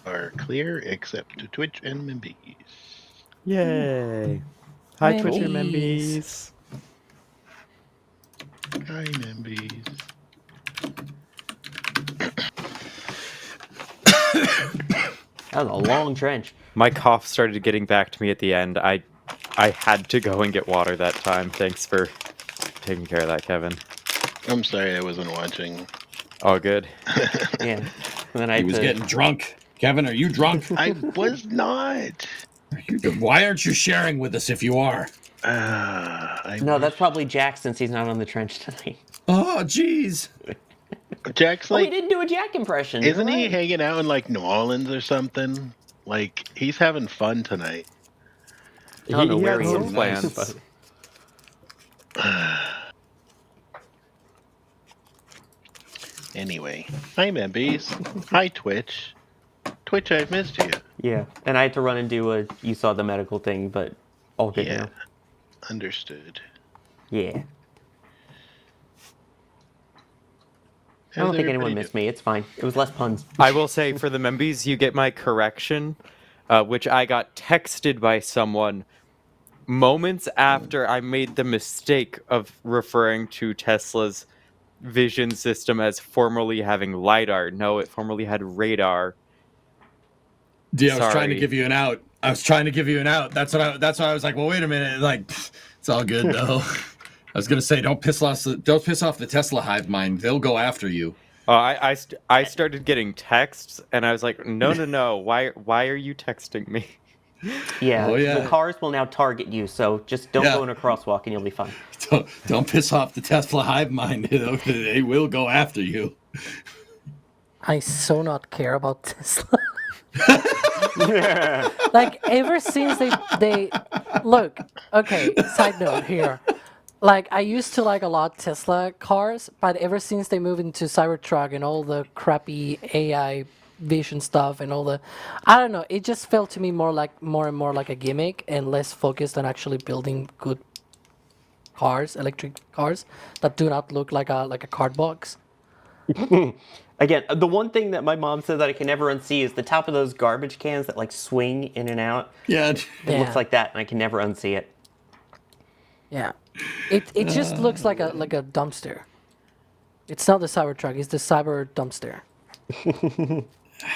Are clear except to Twitch and Membies. Yay. Hi, Twitcher membies. Hi, Membies. That was a long trench. My cough started getting back to me at the end. I had to go and get water that time. Thanks for taking care of that, Kevin. I'm sorry I wasn't watching. All good. Yeah. And then He was getting drunk. Kevin, are you drunk? I was not. Why aren't you sharing with us if you are? No, that's probably Jack, since he's not on the trench tonight. Oh, jeez. Jack's Well, like, he didn't do a Jack impression. isn't You're he right. hanging out in like New Orleans or something? Like, he's having fun tonight. I don't know He where had he some is. plans. but- Anyway, hi Membies. Hi Twitch. Twitch, I've missed you. Yeah, and I had to run and do you saw the medical thing, but all good Yeah. now. Understood. Yeah. I How's don't think anyone everybody missed me. It's fine. It was less puns. I will say for the Membies, you get my correction, which I got texted by someone moments after I made the mistake of referring to Tesla's vision system as formerly having LiDAR. No, it formerly had radar. Dude, I was trying to Sorry. give you an out. That's why I was like, well, wait a minute. Like, it's all good though. I was gonna say, don't piss off the Tesla hive mind. They'll go after you. I started getting texts, and I was like, no. Why are you texting me? Yeah, Oh, yeah. the cars will now target you, so just don't go in a crosswalk and you'll be fine. Don't piss off the Tesla hive mind. They will go after you. I so not care about Tesla. Like ever since they look, okay, side note here. Like I used to like a lot Tesla cars, but ever since they moved into Cybertruck and all the crappy AI vision stuff and all the, I don't know, it just felt to me more and more like a gimmick and less focused on actually building good cars, electric cars that do not look like a card box. Again, the one thing that my mom said that I can never unsee is the top of those garbage cans that like swing in and out. Yeah. It Yeah. looks like that, and I can never unsee it. Yeah, it just looks like a dumpster. It's not the Cybertruck; it's the Cyber dumpster.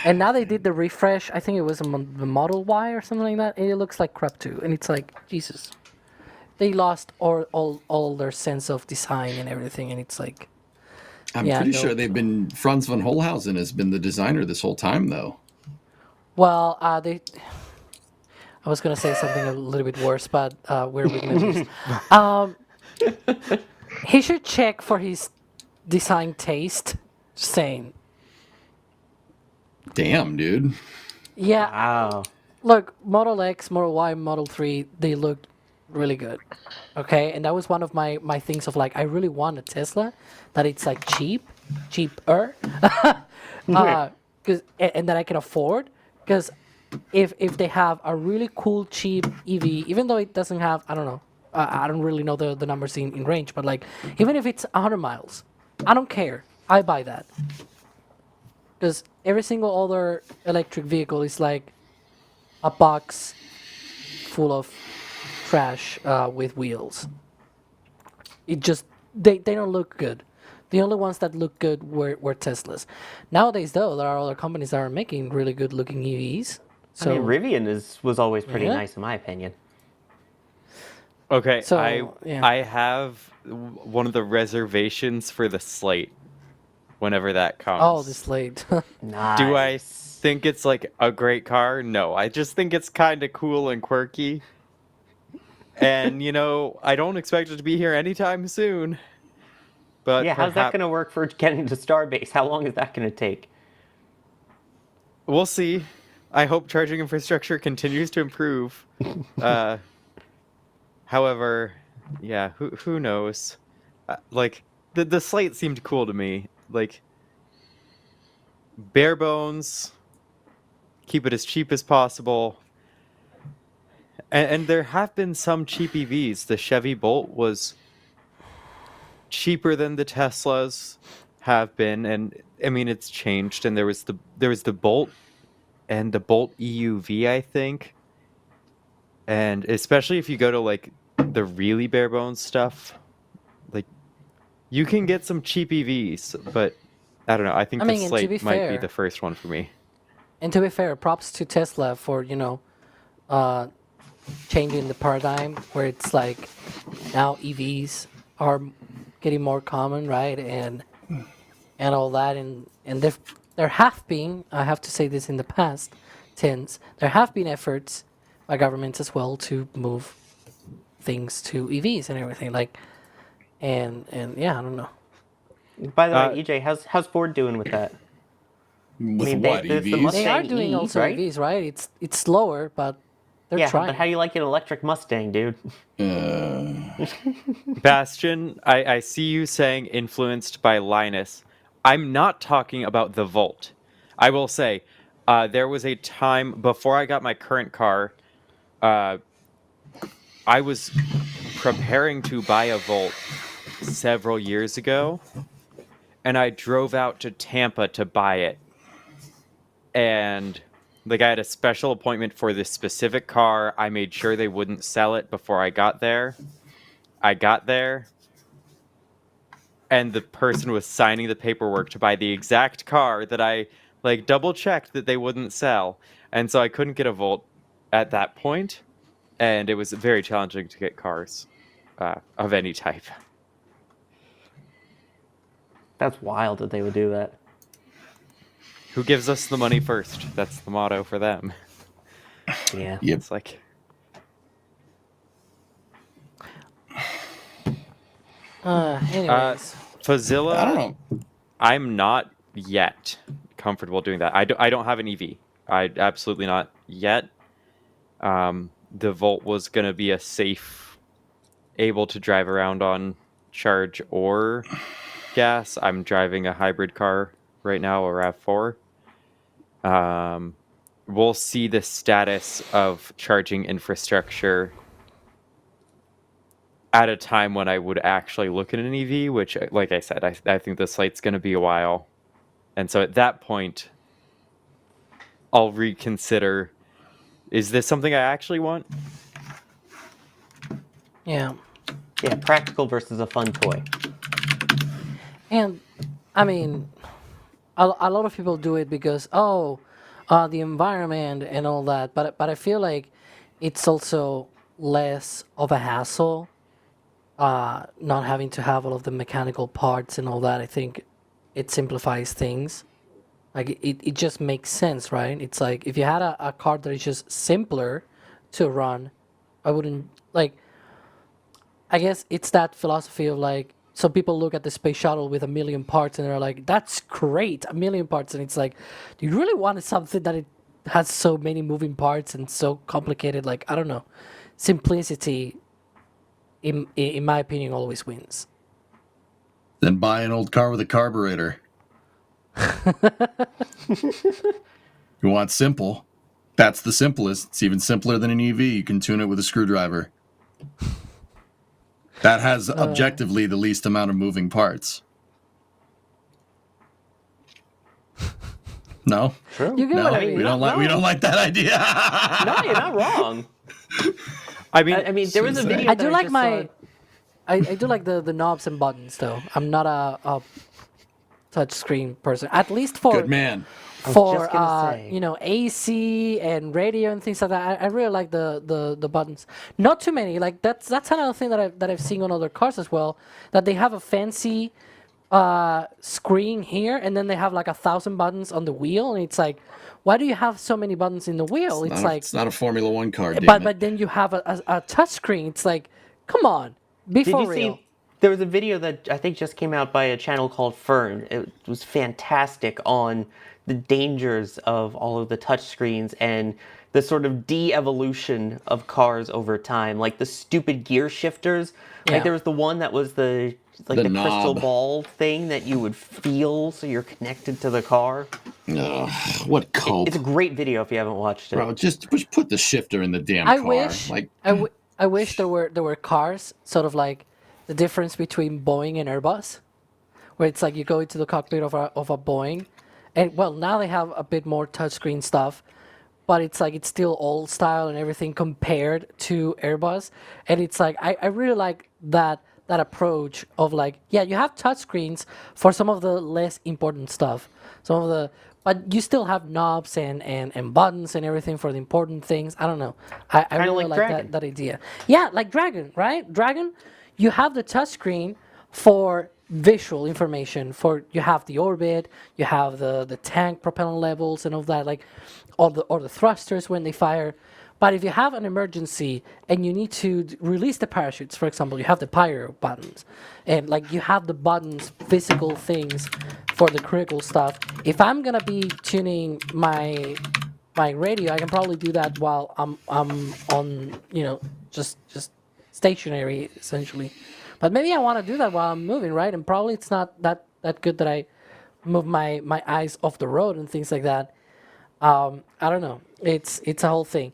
And now they did the refresh. I think it was the Model Y or something like that, and it looks like crap too. And it's like Jesus, they lost all their sense of design and everything. And it's like, I'm pretty sure they've been Franz von Holhausen has been the designer this whole time, though. Well, I was gonna say something a little bit worse, but we're with members. He should check for his design taste. Just saying. Damn, dude. Yeah. Wow. Look, Model X, Model Y, Model 3, they look really good. Okay, and that was one of my things of like, I really want a Tesla that it's like cheaper, cause, and that I can afford. Because if they have a really cool cheap EV, even though it doesn't have, I don't know, I don't really know the numbers in range, but like, even if it's 100 miles, I don't care. I buy that. Because every single other electric vehicle is like a box full of trash with wheels. It just they don't look good. The only ones that look good were Teslas. Nowadays, though, there are other companies that are making really good looking EVs. So I mean, Rivian was always pretty Yeah. nice in my opinion. Okay, So, yeah. I have one of the reservations for the Slate. Whenever that comes. Oh, this late. Nice. Do I think it's like a great car? No, I just think it's kind of cool and quirky. And I don't expect it to be here anytime soon. But Yeah, how's that going to work for getting to Starbase? How long is that going to take? We'll see. I hope charging infrastructure continues to improve. However, yeah, who knows? Like the Slate seemed cool to me. Like bare bones, keep it as cheap as possible. And there have been some cheap EVs. The Chevy Bolt was cheaper than the Teslas have been, and I mean it's changed. And there was the Bolt and the Bolt EUV, I think. And especially if you go to like the really bare bones stuff, like you can get some cheap EVs, but I don't know. I think I the mean, and to Slate be might be fair- the first one for me. And to be fair, props to Tesla for changing the paradigm where it's like now EVs are getting more common, right? And all that, and there have been, I have to say this in the past tense, there have been efforts by governments as well to move things to EVs and everything, like, and yeah, I don't know. By the way, EJ, how's Ford doing with that? With what, it's the EVs? They are Mustang doing E, also right? EVs, right? It's slower, but they're Yeah, trying. but how do you like an electric Mustang, dude? Bastion, I see you saying influenced by Linus. I'm not talking about the Volt. I will say, There was a time before I got my current car. I was preparing to buy a Volt several years ago, and I drove out to Tampa to buy it. And like I had a special appointment for this specific car. I made sure they wouldn't sell it before I got there. I got there, and the person was signing the paperwork to buy the exact car that I like double checked that they wouldn't sell. And so I couldn't get a Volt at that point, and it was very challenging to get cars of any type. That's wild that they would do that. Who gives us the money first? That's the motto for them. Yeah. Yep. It's like Anyways, Fazilla, I don't know. I'm not yet comfortable doing that. I don't have an EV. I absolutely not yet. The Volt was going to be a safe, able to drive around on charge or gas. I'm driving a hybrid car right now, a RAV4. We'll see the status of charging infrastructure at a time when I would actually look at an EV, which, like I said, I think the site's going to be a while. And so at that point, I'll reconsider, is this something I actually want? yeah. Yeah, practical versus a fun toy. And I mean, a lot of people do it because the environment and all that. But I feel like it's also less of a hassle, not having to have all of the mechanical parts and all that. I think it simplifies things. Like it just makes sense, right? It's like if you had a car that is just simpler to run, I wouldn't like. I guess it's that philosophy of like, so people look at the space shuttle with a million parts and they're like, that's great, a million parts. And it's like, do you really want something that it has so many moving parts and so complicated? Like, I don't know. Simplicity, in my opinion, always wins. Then buy an old car with a carburetor. You want simple? That's the simplest. It's even simpler than an EV. You can tune it with a screwdriver. That has objectively the least amount of moving parts. No, True. You get no, what I mean? we don't like that idea. No, you're not wrong. I mean, I mean, there was a video. I do that like just my, saw- I do like the knobs and buttons though. I'm not a touch screen person. At least for Good man. for just gonna say. AC and radio and things like that. I really like the buttons. Not too many. Like that's another thing that I've seen on other cars as well. That they have a fancy screen here, and then they have like 1,000 buttons on the wheel, and it's like, why do you have so many buttons in the wheel? It's like it's not a Formula One car. but then you have a touch screen. It's like, come on, be Did for you real. see? There was a video that I think just came out by a channel called Fern. It was fantastic on the dangers of all of the touchscreens and the sort of de-evolution of cars over time, like the stupid gear shifters. Yeah. Like there was the one that was the The crystal knob. ball thing that you would feel so you're connected to the car. What cope, It's a great video if you haven't watched it. bro? Just put the shifter in the damn I car. wish Like, I wish there were cars sort of like the difference between Boeing and Airbus, where it's like you go into the cockpit of a Boeing, and well now they have a bit more touchscreen stuff, but it's like it's still old style and everything compared to Airbus, and it's like I really like that approach of like, yeah, you have touchscreens for some of the less important stuff, but you still have knobs and buttons and everything for the important things. I don't know. I really like like Dragon. that idea. Yeah, like Dragon, right? Dragon, you have the touchscreen for visual information. You have the orbit, you have the tank propellant levels and all that, like or the thrusters when they fire. But if you have an emergency and you need to release the parachutes, for example, you have the pyro buttons, and like you have the buttons, physical things for the critical stuff. If I'm gonna be tuning my radio, I can probably do that while I'm on, just stationary essentially. But maybe I want to do that while I'm moving, right? And probably it's not that good that I move my eyes off the road and things like that. I don't know. It's a whole thing.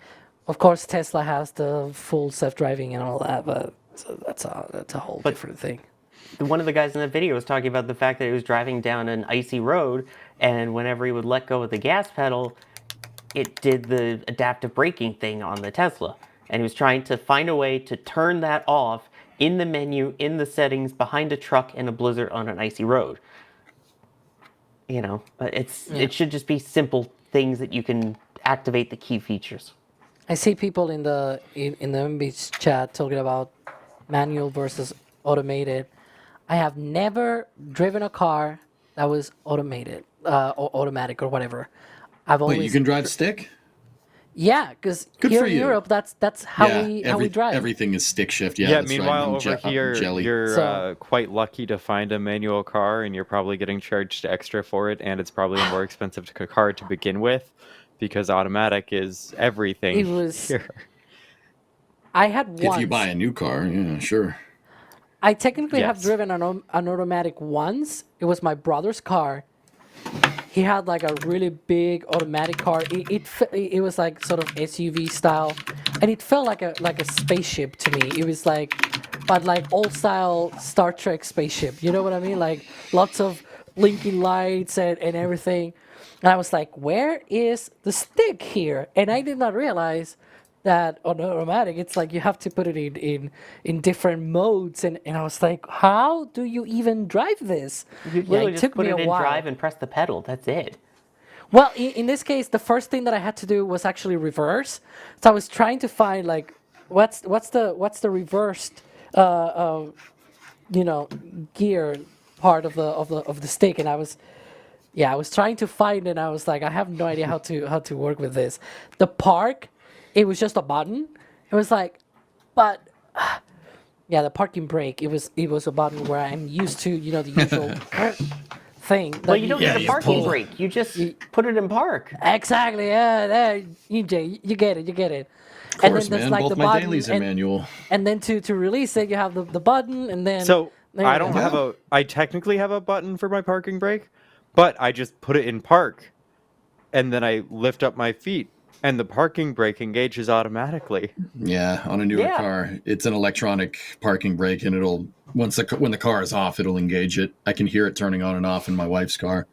Of course, Tesla has the full self-driving and all that, but so that's a whole different thing. One of the guys in that video was talking about the fact that he was driving down an icy road, and whenever he would let go of the gas pedal, it did the adaptive braking thing on the Tesla. And he was trying to find a way to turn that off in the menu, in the settings, behind a truck in a blizzard on an icy road. You know, it should just be simple things that you can activate the key features. I see people in the MB's chat talking about manual versus automated. I have never driven a car that was automated or automatic or whatever. I've always Wait, you can drive stick? Yeah, because Good here for in you. Europe, that's how we drive. Everything is stick shift. Yeah, Yeah, that's right. meanwhile, I'm over here, jelly. you're So- quite lucky to find a manual car, and you're probably getting charged extra for it, and it's probably a more expensive car to begin with, because automatic is everything It was- here. I had once. If you buy a new car, yeah, sure. I technically have Yes. driven an automatic once. It was my brother's car. He had like a really big automatic car. It was like sort of SUV style, and it felt like a spaceship to me. It was like, but like old style Star Trek spaceship. You know what I mean? Like lots of blinking lights and everything. And I was like, where is the stick here? And I did not realize that on automatic, it's like you have to put it in different modes. And I was like, how do you even drive this? You Yeah, literally it just took put me it a in while. drive and press the pedal. That's it. Well, in this case, the first thing that I had to do was actually reverse. So I was trying to find like what's the reversed gear part of the stick, and I was trying to find it. And I was like, I have no idea how to work with this. The park, it was just a button. It was like, but yeah, the parking brake. It was a button where I'm used to the usual thing. Well, that you don't Yeah, need a you parking pull. brake. You just put it in park. Exactly. Yeah, there, EJ, you get it. Of course, man. Both my dailies are and, manual. and then to release it, you have the button, and then So there I you don't go. have I technically have a button for my parking brake, but I just put it in park, and then I lift up my feet, and the parking brake engages automatically. Yeah, on a newer Yeah. car, it's an electronic parking brake, and it'll when the car is off, it'll engage it. I can hear it turning on and off in my wife's car.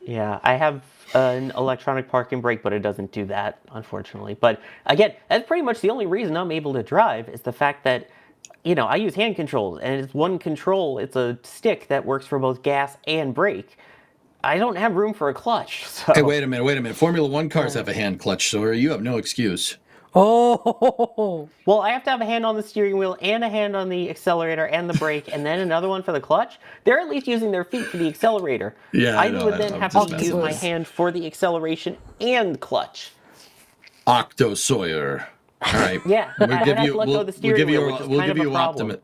Yeah, I have an electronic parking brake, but it doesn't do that, unfortunately. But again, that's pretty much the only reason I'm able to drive is the fact that, I use hand controls, and it's one control. It's a stick that works for both gas and brake. I don't have room for a clutch. So. Hey, wait a minute. Formula One cars have a hand clutch, so you have no excuse. Oh, Well, I have to have a hand on the steering wheel and a hand on the accelerator and the brake, and then another one for the clutch. They're at least using their feet for the accelerator. Yeah, I I know, would then I'm have just to messing use with my you. hand for the acceleration and clutch. Octo Sawyer. All right. Yeah, We'll I'd give have you. to let go We'll, of the we'll steering give you. wheel, which is We'll kind give of a you problem.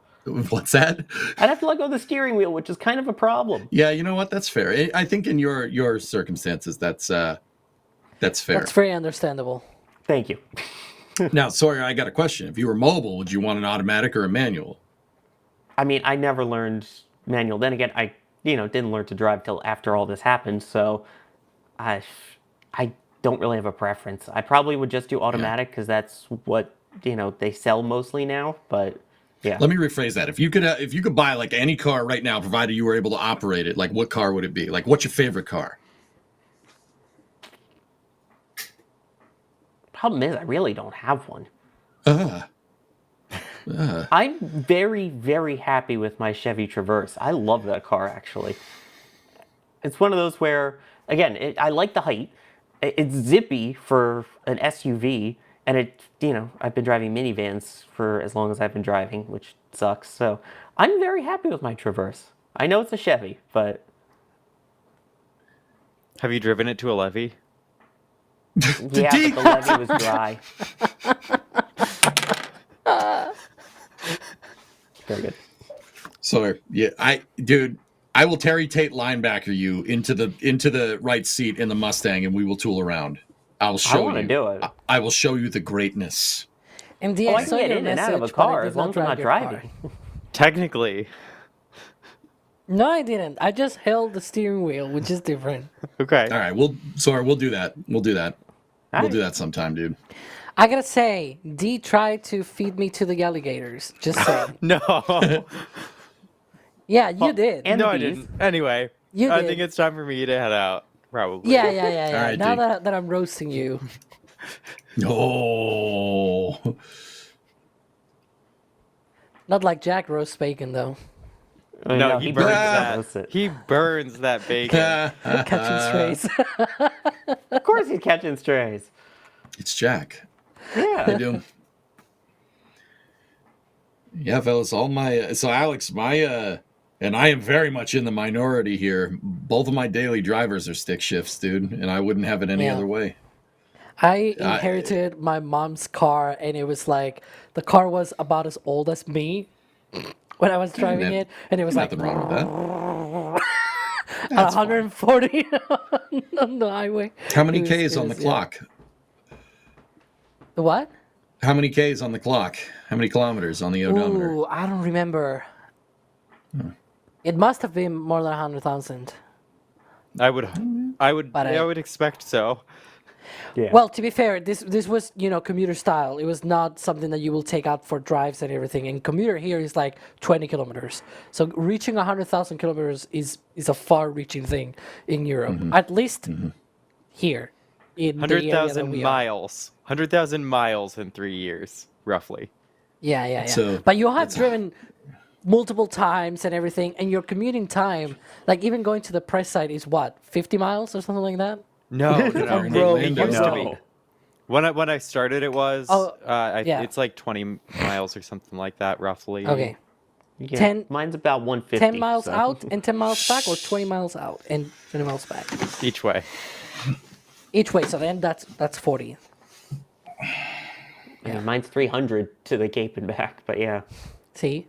What's that? I'd have to let go of the steering wheel, which is kind of a problem. Yeah, you know what? That's fair. I think in your circumstances, that's fair. that's very understandable. Thank you. Now, Sawyer, I got a question. If you were mobile, would you want an automatic or a manual? I mean, I never learned manual. Then again, I didn't learn to drive till after all this happened, so I don't really have a preference. I probably would just do automatic because that's what they sell mostly now. But yeah, Let me rephrase that. If you could buy like any car right now, provided you were able to operate it, like what car would it be? Like, what's your favorite car? problem is I really don't have one. I'm very, very happy with my Chevy Traverse. I love that car, actually. It's one of those where, again, I like the height. It's zippy for an SUV, and I've been driving minivans for as long as I've been driving, which sucks. So I'm very happy with my Traverse. I know it's a Chevy, but Have you driven it to a levee? yeah, but the levee was dry. Very good. Sawyer, yeah, I will Terry Tate linebacker you into the right seat in the Mustang, and we will tool around. I will show you. I want to do it. I will show you the greatness. MD, I can get in and out of a car as long as I'm not driving. Technically. No, I didn't. I just held the steering wheel, which is different. Okay. All right, we'll do that. We'll do that. We'll do that sometime, dude. I gotta say, D tried to feed me to the alligators. Just saying. No. Yeah, you did. And No, the I bees. didn't. Anyway, You I did. think it's time for me to head out. Probably. Yeah. All right, Now D. that I'm roasting you. Oh. Not like Jack roast bacon, though. No, he burns roast that. it. He burns that bacon. Catching strays. Of course he's catching strays. It's Jack. Yeah. I do. Yeah, fellas, so Alex, and I am very much in the minority here. Both of my daily drivers are stick shifts, dude, and I wouldn't have it any Yeah. other way. I inherited my mom's car, and it was like the car was about as old as me when I was driving it, and it was like Nothing wrong with that. at 140 on the highway. How many It was- Ks it on the was- clock? The what? How many Ks on the clock? How many kilometers on the odometer? Ooh, I don't remember. It must have been more than 100,000. I would But I would expect so. Yeah. Well, to be fair, this was commuter style. It was not something that you will take out for drives and everything. And commuter here is like 20 kilometers. So reaching 100,000 kilometers is a far-reaching thing in Europe, at least here in the area that 100,000 we are. miles. 100,000 miles in 3 years, roughly. Yeah. So But you have driven multiple times and everything, and your commuting time, like even going to the press site, is what, 50 miles or something like that? No. On It road, used to no. be. When I started, it was. Oh, yeah. It's like 20 miles or something like that, roughly. Okay. Yeah, 10 mine's about 150. 10 miles so. out and 10 miles back, or 20 miles out and 20 miles back? Each way. Each way, so then that's 40. I mean, mine's 300 to the Cape and back, but yeah. See?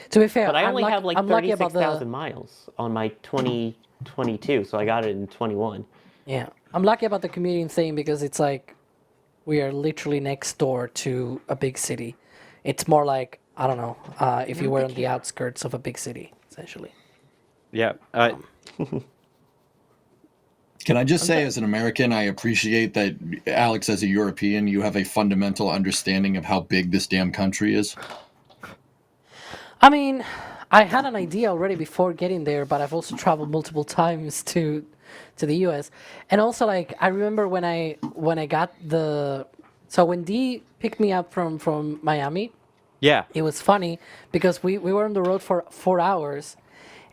To be fair, But I I'm only have like I'm lucky about 36,000 miles on my 2022, so I got it in 21. Yeah, I'm lucky about the commuting thing because it's like we are literally next door to a big city. It's more like, I don't know, if you were on the outskirts of a big city, essentially. Yeah. Can I just say, as an American, I appreciate that, Alex, as a European, you have a fundamental understanding of how big this damn country is. I mean, I had an idea already before getting there, but I've also traveled multiple times to the U.S. And also, like, I remember when I got so when Dee picked me up from Miami, Yeah. it was funny because we were on the road for 4 hours,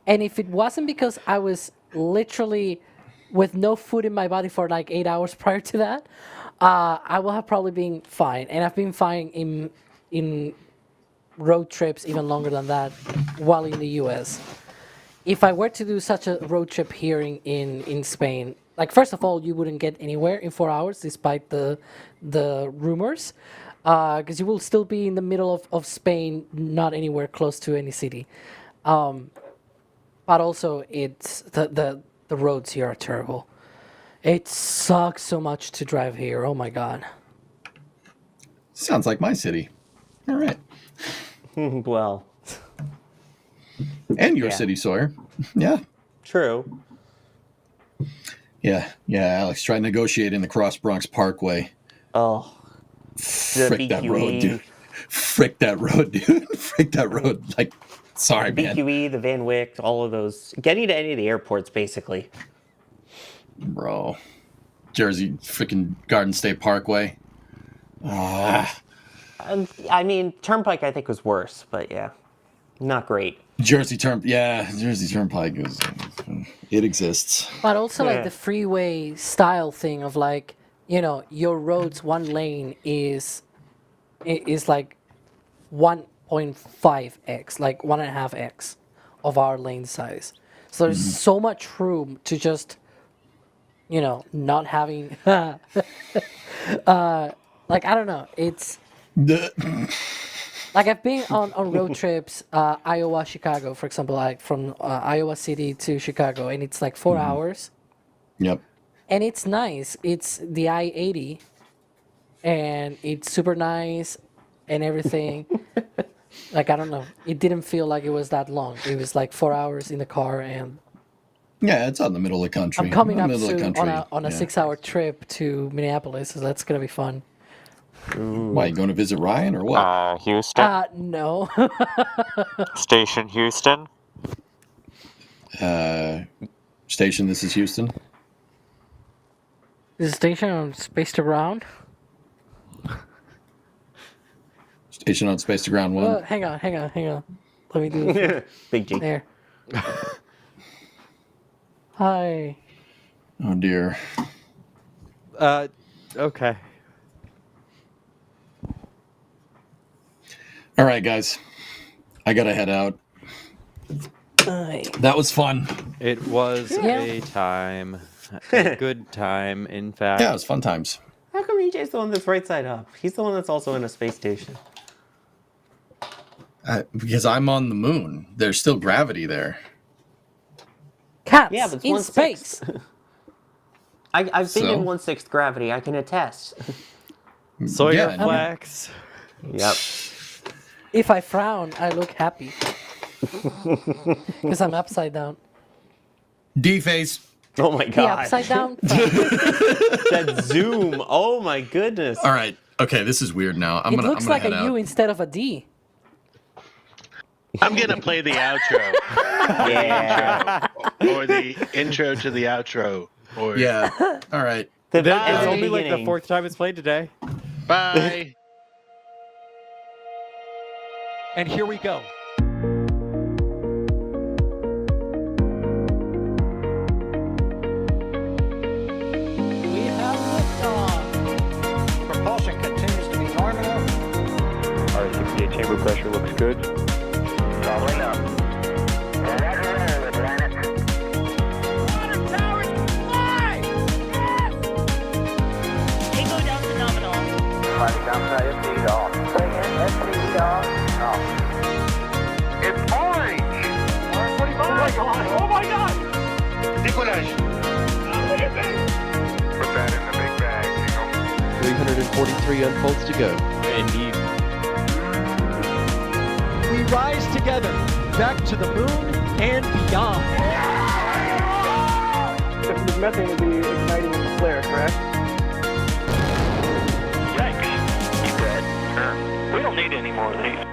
and if it wasn't because I was literally with no food in my body for like 8 hours prior to that, I will have probably been fine. And I've been fine in road trips even longer than that while in the US. If I were to do such a road trip here in Spain, like, first of all, you wouldn't get anywhere in 4 hours despite the rumors, because you will still be in the middle of Spain, not anywhere close to any city. But also, it's the roads here are terrible. It sucks so much to drive here. Oh my god. Sounds like my city. All right. Well, And your Yeah. city, Sawyer. Yeah. true. Yeah. Alex, try negotiating the Cross Bronx Parkway. Oh, Frick that road, BQE. dude. Frick that road, dude. Frick that road. Like, sorry, man. BQE, the Van Wyck, all of those. Getting to any of the airports, basically. Bro. Jersey freaking Garden State Parkway. I mean, Turnpike, I think, was worse, but yeah, not great. Jersey Turnpike it exists. But also, like, Yeah. the freeway style thing of, like, your road's one lane is like 1.5x, like 1.5x of our lane size. So there's so much room to just, not having, like, I don't know. It's like, I've been on road trips, Iowa, Chicago, for example, like from Iowa City to Chicago, and it's like 4 hours. Yep. And it's nice. It's the I-80, and it's super nice and everything. Like, I don't know. It didn't feel like it was that long. It was like 4 hours in the car, and Yeah, it's out in the middle of the country. I'm coming In up the middle of the soon country. on a Yeah. 6-hour trip to Minneapolis, so that's gonna be fun. Why, you going to visit Ryan or what? Houston? No. Station Houston? Station, this is Houston. Is the station on Space to Ground? Station on Space to Ground 1. Hang on. Let me do this. Big G. There. Hi. Oh, dear. Okay. All right, guys. I got to head out. Hi. That was fun. It was Yeah. a time. A good time, in fact. Yeah, it was fun times. How come EJ's the one that's right side up? He's the one that's also in a space station. Because I'm on the moon. There's still gravity there. Cats Yeah, but it's in 1/6. space. I've been So? in 1/6 gravity. I can attest. Sawyer Yeah, and- Flex. Yep. If I frown, I look happy. Because I'm upside down. D-face. Oh my The god. upside down. That zoom. Oh my goodness. All right. Okay, this is weird now. I'm It gonna looks like head a out. U instead of a D. I'm gonna play the outro. Yeah. Or the intro to the outro. Or Yeah. All right. The It's very only like the beginning. 4th time it's played today. Bye. And here we go. We have liftoff. Propulsion continues to be nominal. R68 chamber pressure looks good. Following up. Roger, Atlantic. Water towers, fly! Yes! Tango down to nominal. Flight down to FD off. Say again, FD off. It's orange! R45! Oh my god! Oh my god! Décollage. Look at this! Put that in the big bag. 343 unfolds to go. Indeed. We rise together back to the moon and beyond. This methane will be igniting in the flare, correct? Yikes. You dead? Sure. We don't need any more of these.